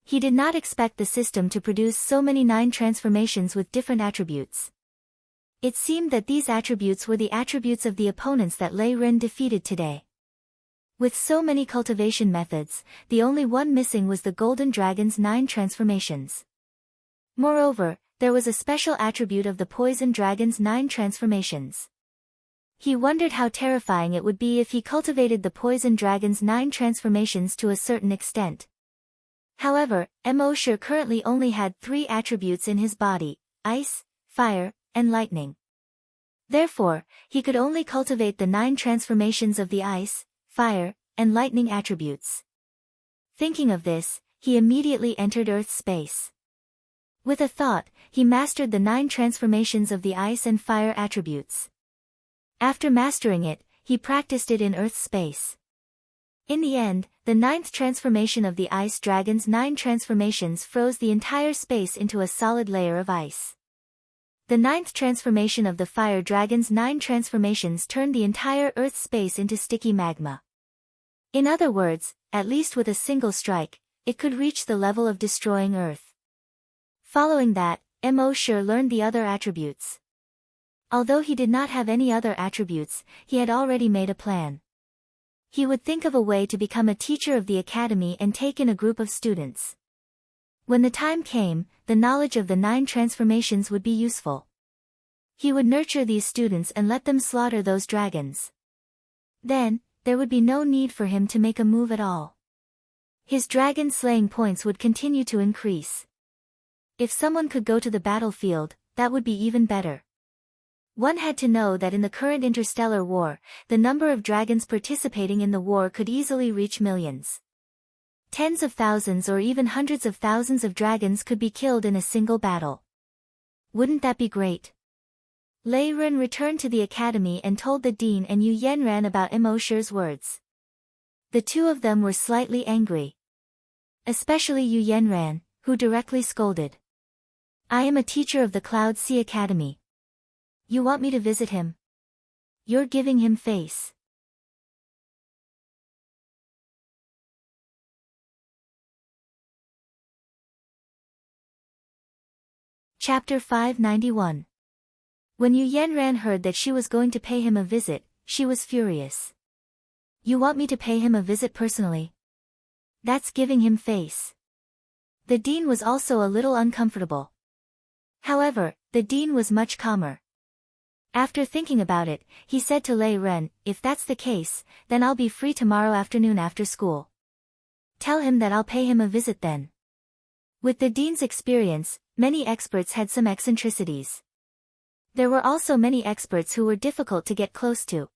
He did not expect the system to produce so many 9 transformations with different attributes. It seemed that these attributes were the attributes of the opponents that Lei Ren defeated today. With so many cultivation methods, the only one missing was the Golden Dragon's 9 transformations. Moreover, there was a special attribute of the Poison Dragon's 9 transformations. He wondered how terrifying it would be if he cultivated the Poison Dragon's 9 transformations to a certain extent. However, Mo currently only had 3 attributes in his body: ice, fire, and lightning. Therefore, he could only cultivate the 9 transformations of the ice, fire, and lightning attributes. Thinking of this, he immediately entered Earth's space. With a thought, he mastered the 9 transformations of the ice and fire attributes. After mastering it, he practiced it in Earth's space. In the end, the 9th transformation of the Ice Dragon's 9 transformations froze the entire space into a solid layer of ice. The 9th transformation of the Fire Dragon's 9 transformations turned the entire Earth space into sticky magma. In other words, at least with a single strike, it could reach the level of destroying Earth. Following that, Mo learned the other attributes. Although he did not have any other attributes, he had already made a plan. He would think of a way to become a teacher of the academy and take in a group of students. When the time came, the knowledge of the 9 transformations would be useful. He would nurture these students and let them slaughter those dragons. Then, there would be no need for him to make a move at all. His dragon slaying points would continue to increase. If someone could go to the battlefield, that would be even better. One had to know that in the current interstellar war, the number of dragons participating in the war could easily reach millions. Tens of thousands or even hundreds of thousands of dragons could be killed in a single battle. Wouldn't that be great? Lei Ren returned to the academy and told the dean and Yu Yanran about Mo words. The two of them were slightly angry. Especially Yu Yanran, who directly scolded. "I am a teacher of the Cloud Sea Academy. You want me to visit him? You're giving him face." Chapter 591. When Yu Yanran heard that she was going to pay him a visit, she was furious. "You want me to pay him a visit personally? That's giving him face." The dean was also a little uncomfortable. However, the dean was much calmer. After thinking about it, he said to Lei Ren, "If that's the case, then I'll be free tomorrow afternoon after school. Tell him that I'll pay him a visit then." With the dean's experience, many experts had some eccentricities. There were also many experts who were difficult to get close to.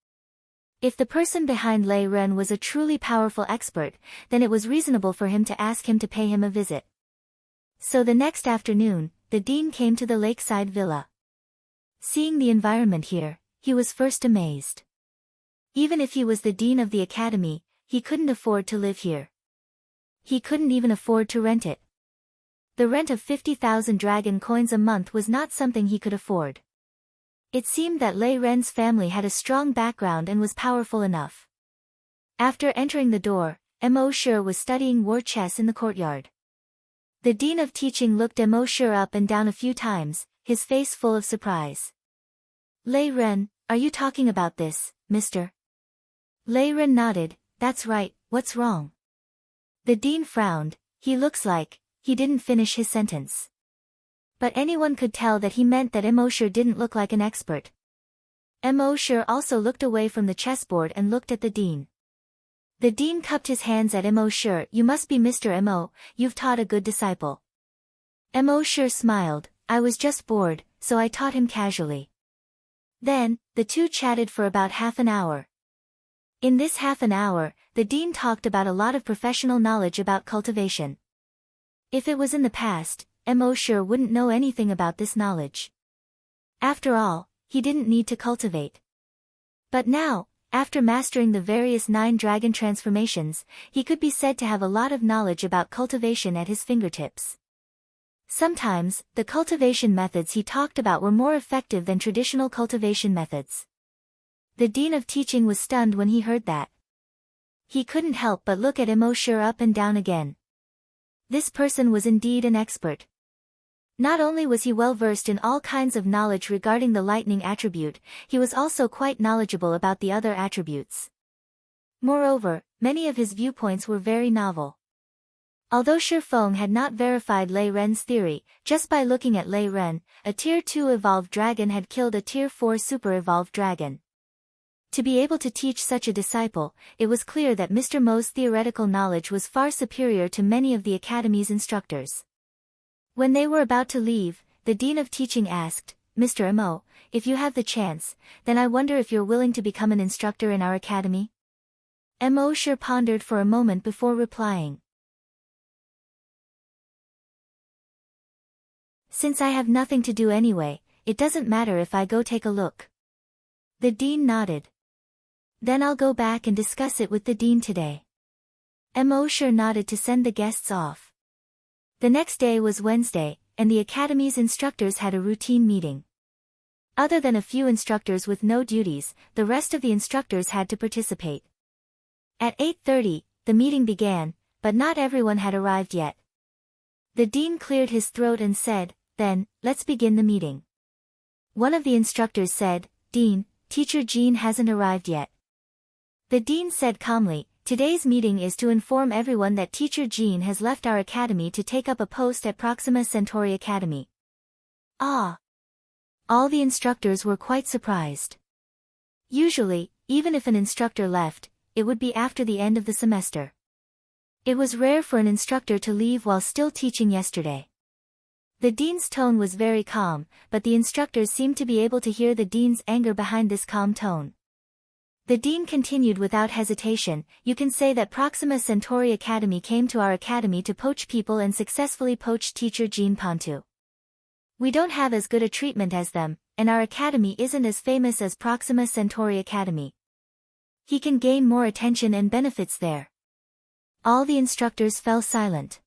If the person behind Lei Ren was a truly powerful expert, then it was reasonable for him to ask him to pay him a visit. So the next afternoon, the dean came to the lakeside villa. Seeing the environment here, he was first amazed. Even if he was the dean of the academy, he couldn't afford to live here. He couldn't even afford to rent it. The rent of 50,000 dragon coins a month was not something he could afford. It seemed that Lei Ren's family had a strong background and was powerful enough. After entering the door, Emosure was studying war chess in the courtyard. The Dean of Teaching looked Emosure up and down a few times, his face full of surprise. Lei Ren, are you talking about this, mister? Lei Ren nodded, that's right, what's wrong? The Dean frowned, he looks like, he didn't finish his sentence. But anyone could tell that he meant that Emosure didn't look like an expert. Emosure also looked away from the chessboard and looked at the Dean. The Dean cupped his hands at Emosure. You must be Mr. Emo, you've taught a good disciple. Emosure smiled, I was just bored, so I taught him casually. Then, the two chatted for about half an hour. In this half an hour, the Dean talked about a lot of professional knowledge about cultivation. If it was in the past, Emosure wouldn't know anything about this knowledge. After all, he didn't need to cultivate. But now, after mastering the various 9 dragon transformations, he could be said to have a lot of knowledge about cultivation at his fingertips. Sometimes, the cultivation methods he talked about were more effective than traditional cultivation methods. The Dean of Teaching was stunned when he heard that. He couldn't help but look at Emosure up and down again. This person was indeed an expert. Not only was he well versed in all kinds of knowledge regarding the lightning attribute, he was also quite knowledgeable about the other attributes. Moreover, many of his viewpoints were very novel. Although Shifeng had not verified Lei Ren's theory, just by looking at Lei Ren, a Tier 2 evolved dragon had killed a Tier 4 super evolved dragon. To be able to teach such a disciple, it was clear that Mr. Mo's theoretical knowledge was far superior to many of the Academy's instructors. When they were about to leave, the Dean of Teaching asked, Mr. Emo, if you have the chance, then I wonder if you're willing to become an instructor in our academy? Emosure pondered for a moment before replying. Since I have nothing to do anyway, it doesn't matter if I go take a look. The Dean nodded. Then I'll go back and discuss it with the Dean today. Emosure nodded to send the guests off. The next day was Wednesday, and the Academy's instructors had a routine meeting. Other than a few instructors with no duties, the rest of the instructors had to participate. At 8:30, the meeting began, but not everyone had arrived yet. The Dean cleared his throat and said, then, let's begin the meeting. One of the instructors said, Dean, Teacher Jean hasn't arrived yet. The Dean said calmly, today's meeting is to inform everyone that Teacher Jean has left our academy to take up a post at Proxima Centauri Academy. Ah! All the instructors were quite surprised. Usually, even if an instructor left, it would be after the end of the semester. It was rare for an instructor to leave while still teaching yesterday. The Dean's tone was very calm, but the instructors seemed to be able to hear the Dean's anger behind this calm tone. The Dean continued without hesitation, you can say that Proxima Centauri Academy came to our academy to poach people and successfully poached Teacher Jean Pontu. We don't have as good a treatment as them, and our academy isn't as famous as Proxima Centauri Academy. He can gain more attention and benefits there. All the instructors fell silent.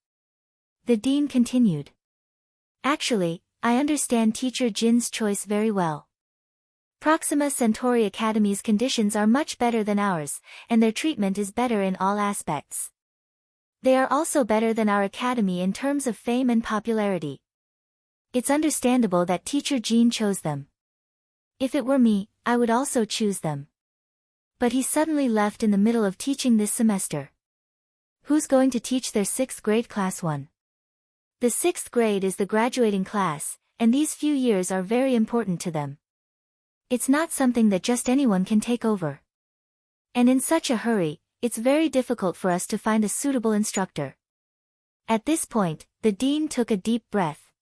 The Dean continued. Actually, I understand Teacher Jin's choice very well. Proxima Centauri Academy's conditions are much better than ours, and their treatment is better in all aspects. They are also better than our academy in terms of fame and popularity. It's understandable that Teacher Jean chose them. If it were me, I would also choose them. But he suddenly left in the middle of teaching this semester. Who's going to teach their 6th grade class 1? The 6th grade is the graduating class, and these few years are very important to them. It's not something that just anyone can take over. And in such a hurry, it's very difficult for us to find a suitable instructor. At this point, the Dean took a deep breath.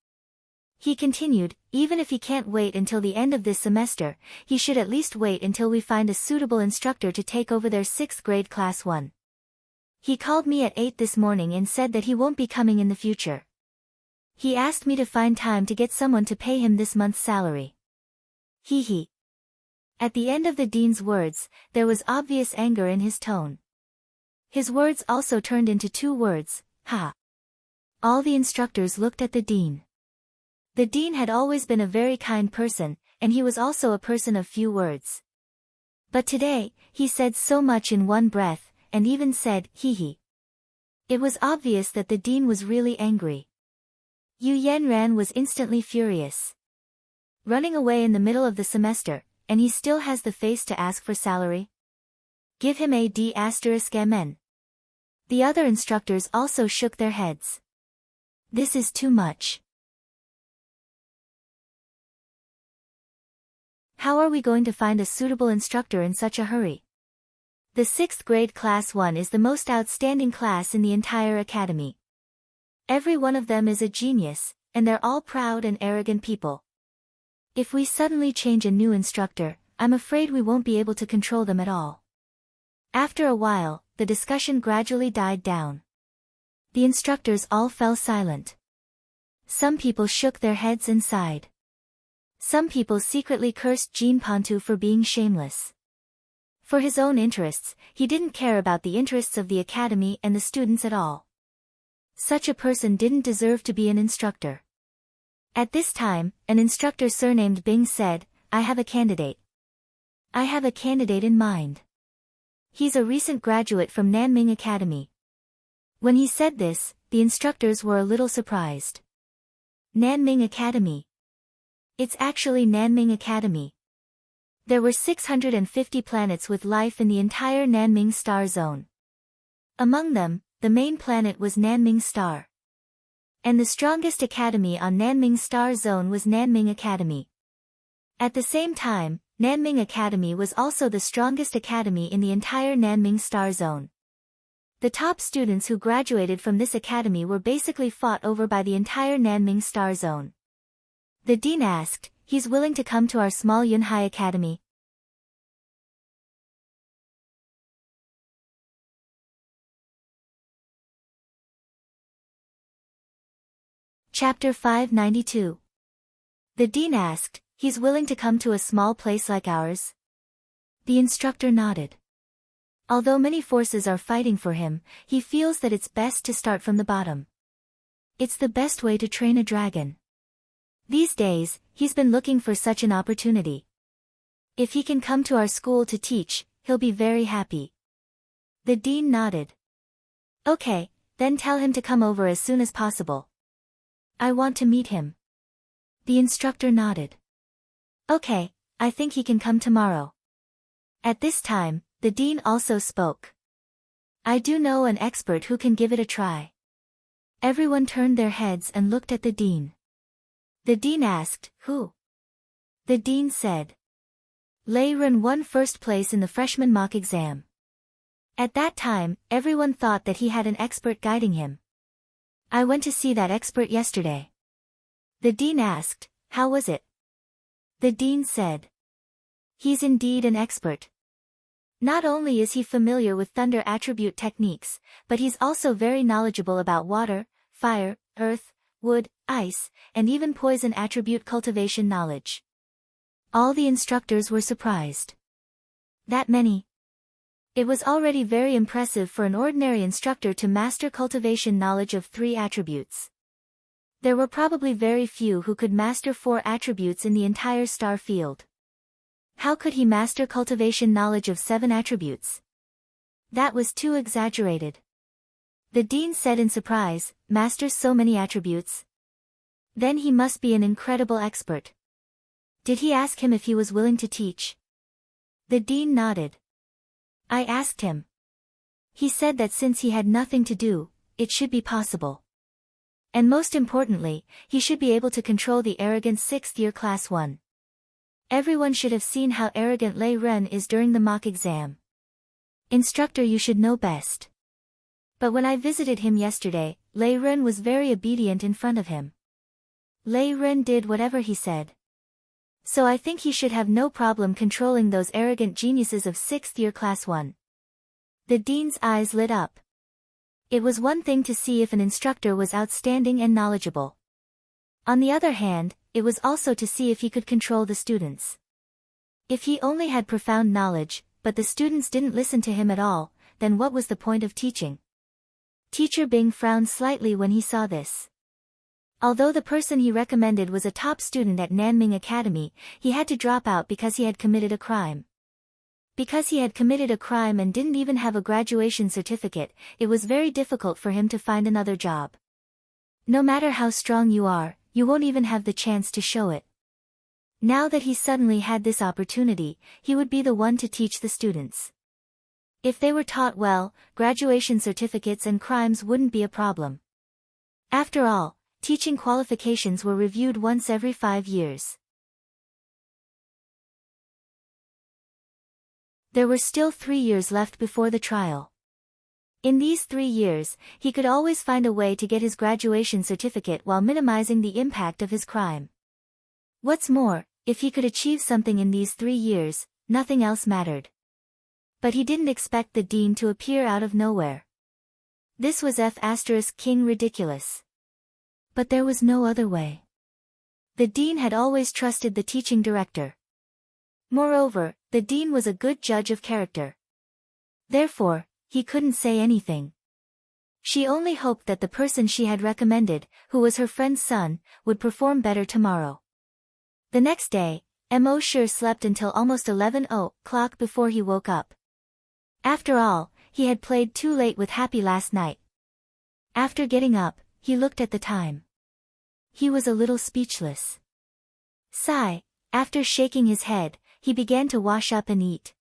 He continued, even if he can't wait until the end of this semester, he should at least wait until we find a suitable instructor to take over their 6th grade class 1. He called me at 8 this morning and said that he won't be coming in the future. He asked me to find time to get someone to pay him this month's salary. Hee hee. At the end of the Dean's words, there was obvious anger in his tone. His words also turned into 2 words, ha. All the instructors looked at the Dean. The Dean had always been a very kind person, and he was also a person of few words. But today, he said so much in one breath, and even said, hee hee. It was obvious that the dean was really angry. Yu Yanran was instantly furious. Running away in the middle of the semester, and he still has the face to ask for salary? Give him a D***MN. The other instructors also shook their heads. This is too much. How are we going to find a suitable instructor in such a hurry? The 6th grade class 1 is the most outstanding class in the entire academy. Every one of them is a genius, and they're all proud and arrogant people. If we suddenly change a new instructor, I'm afraid we won't be able to control them at all. After a while, the discussion gradually died down. The instructors all fell silent. Some people shook their heads and sighed. Some people secretly cursed Jean Pontu for being shameless. For his own interests, he didn't care about the interests of the academy and the students at all. Such a person didn't deserve to be an instructor. At this time, an instructor surnamed Bing said, I have a candidate. I have a candidate in mind. He's a recent graduate from Nanming Academy. When he said this, the instructors were a little surprised. Nanming Academy. It's actually Nanming Academy. There were 650 planets with life in the entire Nanming star zone. Among them, the main planet was Nanming Star. And the strongest academy on Nanming Star Zone was Nanming Academy. At the same time, Nanming Academy was also the strongest academy in the entire Nanming Star Zone. The top students who graduated from this academy were basically fought over by the entire Nanming Star Zone. The dean asked, he's willing to come to our small Yunhai Academy. Chapter 592. The dean asked, he's willing to come to a small place like ours? The instructor nodded. Although many forces are fighting for him, he feels that it's best to start from the bottom. It's the best way to train a dragon. These days, he's been looking for such an opportunity. If he can come to our school to teach, he'll be very happy. The dean nodded. Okay, then tell him to come over as soon as possible. I want to meet him. The instructor nodded. Okay, I think he can come tomorrow. At this time, the dean also spoke. I do know an expert who can give it a try. Everyone turned their heads and looked at the dean. The dean asked, who? The dean said. Lei Run won first place in the freshman mock exam. At that time, everyone thought that he had an expert guiding him. I went to see that expert yesterday. The dean asked, how was it? The dean said. He's indeed an expert. Not only is he familiar with thunder attribute techniques, but he's also very knowledgeable about water, fire, earth, wood, ice, and even poison attribute cultivation knowledge. All the instructors were surprised. That many? It was already very impressive for an ordinary instructor to master cultivation knowledge of 3 attributes. There were probably very few who could master 4 attributes in the entire star field. How could he master cultivation knowledge of 7 attributes? That was too exaggerated. The dean said in surprise, masters so many attributes? Then he must be an incredible expert. Did he ask him if he was willing to teach? The dean nodded. I asked him. He said that since he had nothing to do, it should be possible. And most importantly, he should be able to control the arrogant 6th year class 1. Everyone should have seen how arrogant Lei Ren is during the mock exam. Instructor, you should know best. But when I visited him yesterday, Lei Ren was very obedient in front of him. Lei Ren did whatever he said. So I think he should have no problem controlling those arrogant geniuses of 6th year class 1. The dean's eyes lit up. It was one thing to see if an instructor was outstanding and knowledgeable. On the other hand, it was also to see if he could control the students. If he only had profound knowledge, but the students didn't listen to him at all, then what was the point of teaching? Teacher Bing frowned slightly when he saw this. Although the person he recommended was a top student at Nanming Academy, he had to drop out because he had committed a crime. Because he had committed a crime and didn't even have a graduation certificate, it was very difficult for him to find another job. No matter how strong you are, you won't even have the chance to show it. Now that he suddenly had this opportunity, he would be the one to teach the students. If they were taught well, graduation certificates and crimes wouldn't be a problem. After all, teaching qualifications were reviewed once every 5 years. There were still 3 years left before the trial. In these 3 years, he could always find a way to get his graduation certificate while minimizing the impact of his crime. What's more, if he could achieve something in these 3 years, nothing else mattered. But he didn't expect the dean to appear out of nowhere. This was King ridiculous. But there was no other way. The dean had always trusted the teaching director. Moreover, the dean was a good judge of character. Therefore, he couldn't say anything. She only hoped that the person she had recommended, who was her friend's son, would perform better tomorrow. The next day, Sure slept until almost 11 o'clock before he woke up. After all, he had played too late with Happy last night. After getting up, he looked at the time. He was a little speechless. Sigh, after shaking his head, he began to wash up and eat.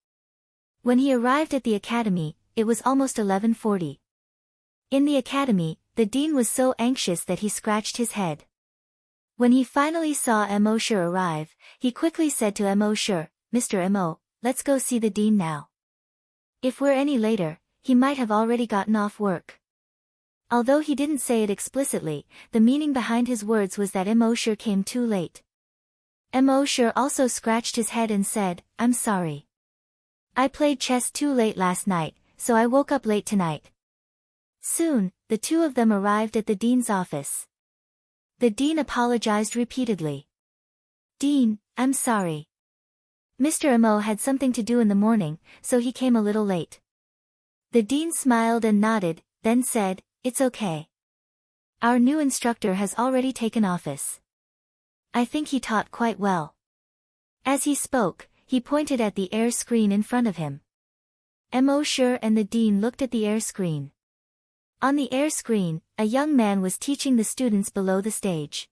When he arrived at the academy, it was almost 11:40. In the academy, the dean was so anxious that he scratched his head. When he finally saw Sure arrive, he quickly said to Sure, "Mr. Mo, let's go see the dean now. If we're any later, he might have already gotten off work." Although he didn't say it explicitly, the meaning behind his words was that Sure came too late. Sure also scratched his head and said, "I'm sorry. I played chess too late last night, so I woke up late tonight." Soon, the two of them arrived at the dean's office. The dean apologized repeatedly. "Dean, I'm sorry. Mr. Mo had something to do in the morning, so he came a little late." The dean smiled and nodded, then said, "It's okay. Our new instructor has already taken office. I think he taught quite well." As he spoke, he pointed at the air screen in front of him. Sure and the dean looked at the air screen. On the air screen, a young man was teaching the students below the stage.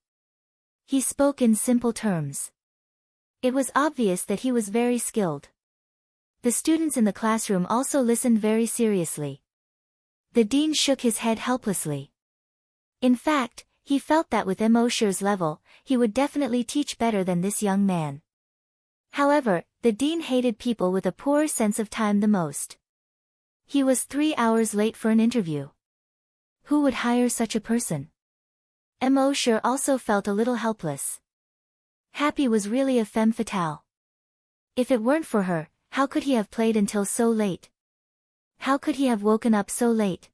He spoke in simple terms. It was obvious that he was very skilled. The students in the classroom also listened very seriously. The dean shook his head helplessly. In fact, he felt that with Sure's level, he would definitely teach better than this young man. However, the dean hated people with a poor sense of time the most. He was 3 hours late for an interview. Who would hire such a person? Sure also felt a little helpless. Happy was really a femme fatale. If it weren't for her, how could he have played until so late? How could he have woken up so late?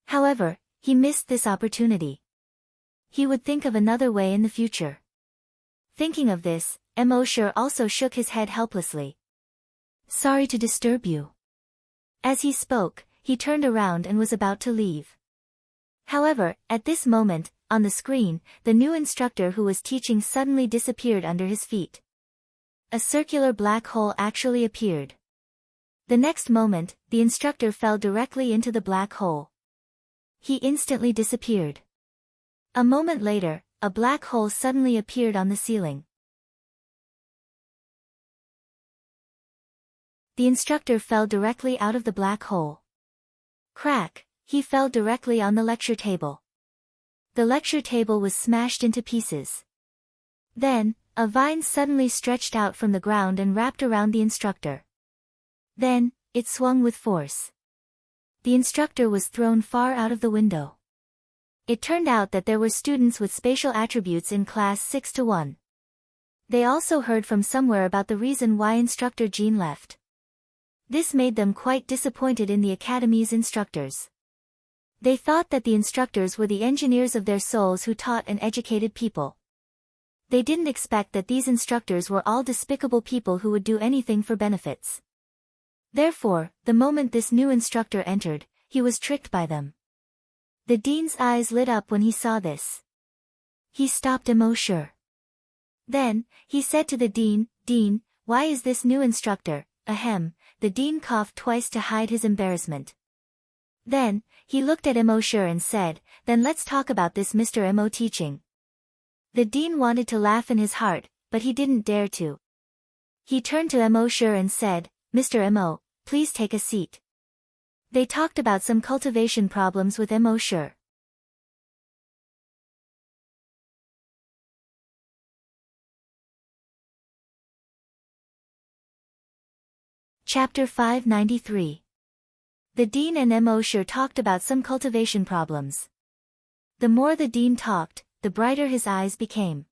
However, he missed this opportunity. He would think of another way in the future. Thinking of this, Sure also shook his head helplessly. "Sorry to disturb you." As he spoke, he turned around and was about to leave. However, at this moment, on the screen, the new instructor who was teaching suddenly disappeared under his feet. A circular black hole actually appeared. The next moment, the instructor fell directly into the black hole. He instantly disappeared. A moment later, a black hole suddenly appeared on the ceiling. The instructor fell directly out of the black hole. Crack, he fell directly on the lecture table. The lecture table was smashed into pieces. Then, a vine suddenly stretched out from the ground and wrapped around the instructor. Then, it swung with force. The instructor was thrown far out of the window. It turned out that there were students with spatial attributes in class 6-1. They also heard from somewhere about the reason why instructor Jean left. This made them quite disappointed in the academy's instructors. They thought that the instructors were the engineers of their souls who taught and educated people. They didn't expect that these instructors were all despicable people who would do anything for benefits. Therefore, the moment this new instructor entered, he was tricked by them. The dean's eyes lit up when he saw this. He stopped Sure. Then, he said to the dean, "Dean, why is this new instructor, the dean coughed twice to hide his embarrassment. Then, he looked at Emosure and said, "Then let's talk about this Mr. Emo teaching." The dean wanted to laugh in his heart, but he didn't dare to. He turned to Emosure and said, "Mr. Emo, please take a seat." They talked about some cultivation problems with Emosure. Chapter 593. The dean and Emosure talked about some cultivation problems. The more the dean talked, the brighter his eyes became.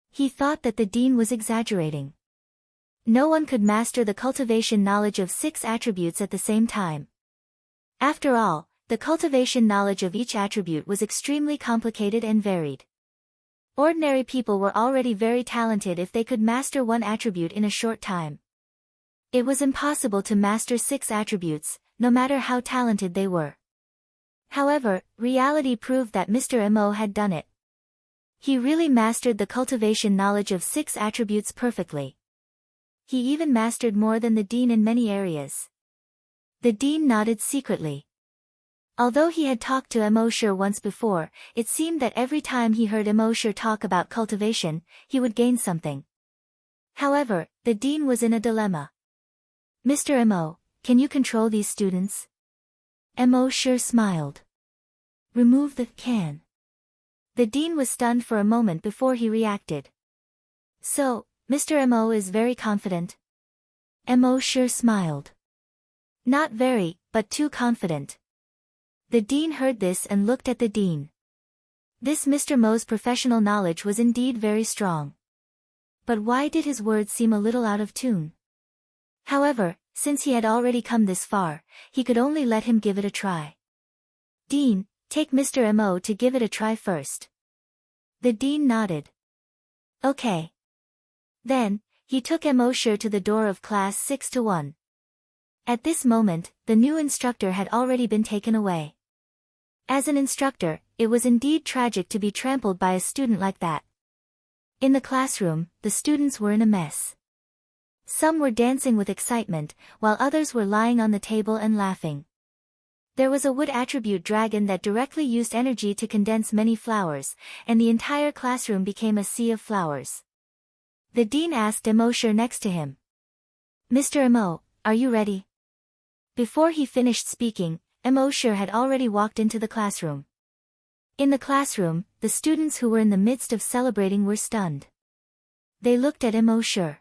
He thought that the dean was exaggerating. No one could master the cultivation knowledge of 6 attributes at the same time. After all, the cultivation knowledge of each attribute was extremely complicated and varied. Ordinary people were already very talented if they could master one attribute in a short time. It was impossible to master 6 attributes, no matter how talented they were. However, reality proved that Mr. Emo had done it. He really mastered the cultivation knowledge of 6 attributes perfectly. He even mastered more than the dean in many areas. The dean nodded secretly. Although he had talked to Emosure once before, it seemed that every time he heard Emosure talk about cultivation, he would gain something. However, the dean was in a dilemma. "Mr. Emo, can you control these students?" Emosure smiled. "Remove the can." The dean was stunned for a moment before he reacted. "So, Mr. Emo is very confident?" Emosure smiled. "Not very, but too confident." The dean heard this and looked at the dean. This Mr. Mo's professional knowledge was indeed very strong. But why did his words seem a little out of tune? However, since he had already come this far, he could only let him give it a try. "Dean, take Mr. Emo to give it a try first." The dean nodded. "Okay." Then, he took Emosure to the door of class 6-1. At this moment, the new instructor had already been taken away. As an instructor, it was indeed tragic to be trampled by a student like that. In the classroom, the students were in a mess. Some were dancing with excitement, while others were lying on the table and laughing. There was a wood attribute dragon that directly used energy to condense many flowers, and the entire classroom became a sea of flowers. The dean asked Emosure next to him, "Mr. Emo, are you ready?" Before he finished speaking, Emosure had already walked into the classroom. In the classroom, the students who were in the midst of celebrating were stunned. They looked at Emosure.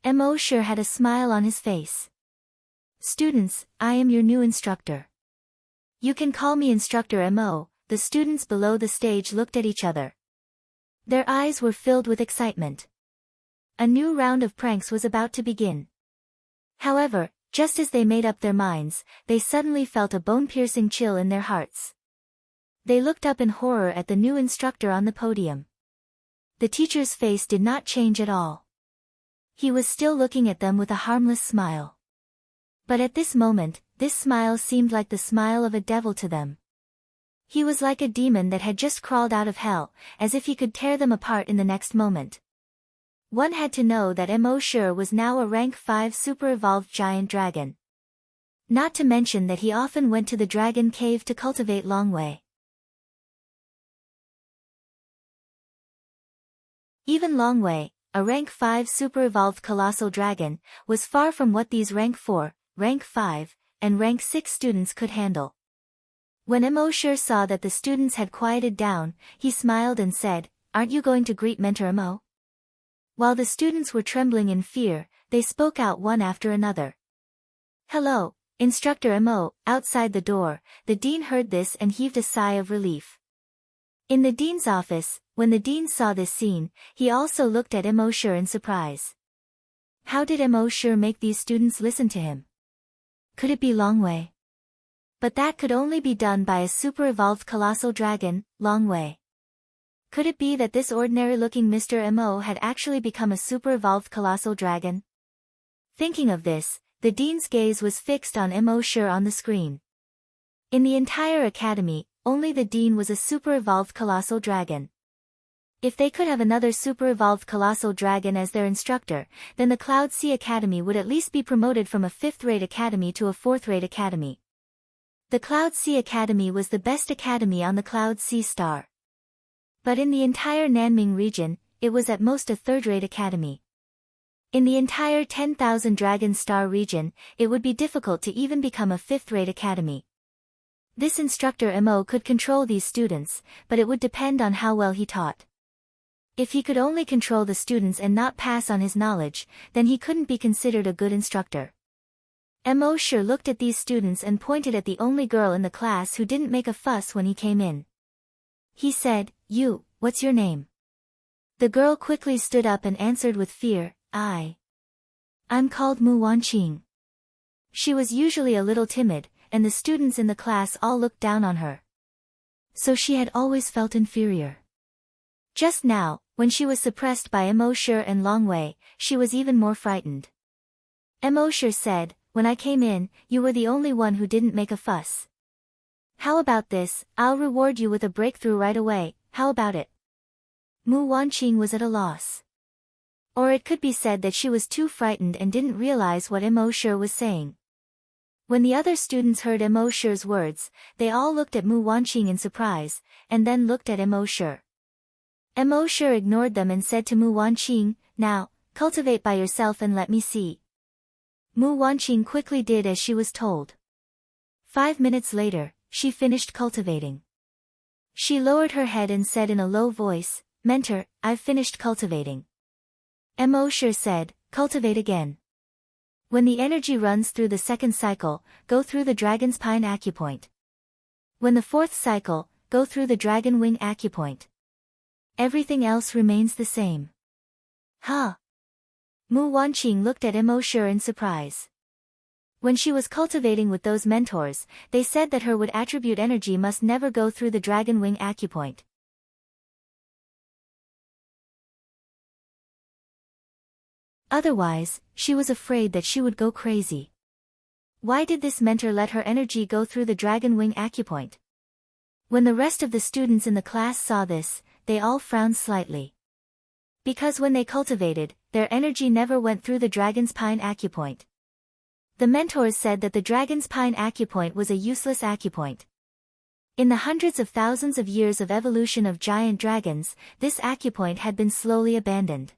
Emosure had a smile on his face. "Students, I am your new instructor. You can call me Instructor Emo." The students below the stage looked at each other. Their eyes were filled with excitement. A new round of pranks was about to begin. However, just as they made up their minds, they suddenly felt a bone-piercing chill in their hearts. They looked up in horror at the new instructor on the podium. The teacher's face did not change at all. He was still looking at them with a harmless smile. But at this moment, this smile seemed like the smile of a devil to them. He was like a demon that had just crawled out of hell, as if he could tear them apart in the next moment. One had to know that Emosure was now a rank 5 super-evolved giant dragon. Not to mention that he often went to the dragon cave to cultivate Longwei. Even Longwei, a rank 5 super-evolved colossal dragon, was far from what these rank 4, rank 5, and rank 6 students could handle. When Emosure saw that the students had quieted down, he smiled and said, "Aren't you going to greet Mentor Emo?" While the students were trembling in fear, they spoke out one after another. "Hello, Instructor Emo." Outside the door, the dean heard this and heaved a sigh of relief. In the dean's office, when the dean saw this scene, he also looked at Emosure in surprise. How did Emosure make these students listen to him? Could it be Longwei? But that could only be done by a super-evolved colossal dragon, Longwei. Could it be that this ordinary-looking Mr. Emo had actually become a super-evolved colossal dragon? Thinking of this, the dean's gaze was fixed on Emosure on the screen. In the entire academy, only the dean was a super-evolved colossal dragon. If they could have another super-evolved colossal dragon as their instructor, then the Cloud Sea Academy would at least be promoted from a 5th-rate academy to a 4th-rate academy. The Cloud Sea Academy was the best academy on the Cloud Sea Star. But in the entire Nanming region, it was at most a 3rd-rate academy. In the entire 10,000 Dragon Star region, it would be difficult to even become a 5th-rate academy. This instructor Mo could control these students, but it would depend on how well he taught. If he could only control the students and not pass on his knowledge, then he couldn't be considered a good instructor. Mo sure looked at these students and pointed at the only girl in the class who didn't make a fuss when he came in. He said, "You, what's your name?" The girl quickly stood up and answered with fear, I'm called Mu Wanqing." She was usually a little timid, and the students in the class all looked down on her. So she had always felt inferior. Just now, when she was suppressed by Mo Sure and Long Wei, she was even more frightened. Mo Sure said, "When I came in, you were the only one who didn't make a fuss. How about this, I'll reward you with a breakthrough right away, how about it?" Mu Wanqing was at a loss. Or it could be said that she was too frightened and didn't realize what Mo Sure was saying. When the other students heard Mo Sure's words, they all looked at Mu Wanqing in surprise, and then looked at Mo Sure. Mo Sure ignored them and said to Mu Wanqing, "Now, cultivate by yourself and let me see." Mu Wanqing quickly did as she was told. 5 minutes later, she finished cultivating. She lowered her head and said in a low voice, "Mentor, I've finished cultivating." Mo Sure said, "Cultivate again. When the energy runs through the 2nd cycle, go through the Dragon's Pine Acupoint. When the 4th cycle, go through the Dragon Wing Acupoint. Everything else remains the same." Huh? Mu Wanqing looked at Mo Sure in surprise. When she was cultivating with those mentors, they said that her would attribute energy must never go through the Dragon Wing Acupoint. Otherwise, she was afraid that she would go crazy. Why did this mentor let her energy go through the Dragon Wing Acupoint? When the rest of the students in the class saw this, they all frowned slightly. Because when they cultivated, their energy never went through the Dragon's Pine Acupoint. The mentors said that the Dragon's Pine Acupoint was a useless acupoint. In the hundreds of thousands of years of evolution of giant dragons, this acupoint had been slowly abandoned.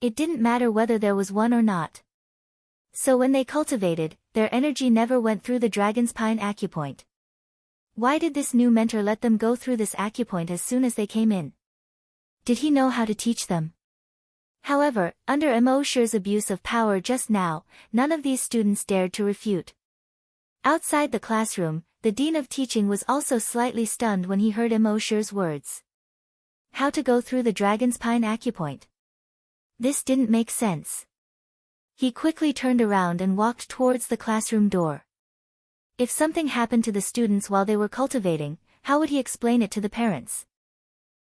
It didn't matter whether there was one or not. So when they cultivated, their energy never went through the Dragon's Pine Acupoint. Why did this new mentor let them go through this acupoint as soon as they came in? Did he know how to teach them? However, under Mo Sure's abuse of power just now, none of these students dared to refute. Outside the classroom, the Dean of Teaching was also slightly stunned when he heard Mo Sure's words. How to go through the Dragon's Pine Acupoint? This didn't make sense. He quickly turned around and walked towards the classroom door. If something happened to the students while they were cultivating, how would he explain it to the parents?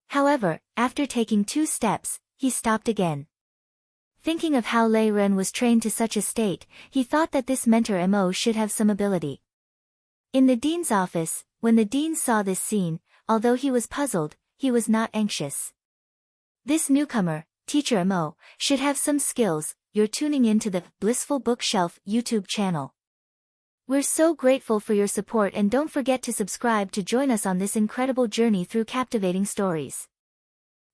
However, after taking 2 steps, he stopped again. Thinking of how Lei Ren was trained to such a state, he thought that this mentor Mo should have some ability. In the dean's office, when the dean saw this scene, although he was puzzled, he was not anxious. This newcomer, Teacher Mo, should have some skills. You're tuning in to the Blissful Bookshelf YouTube channel. We're so grateful for your support, and don't forget to subscribe to join us on this incredible journey through captivating stories.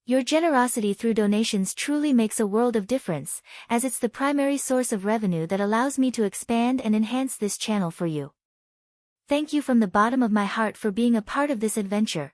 Your generosity through donations truly makes a world of difference, as it's the primary source of revenue that allows me to expand and enhance this channel for you. Thank you from the bottom of my heart for being a part of this adventure.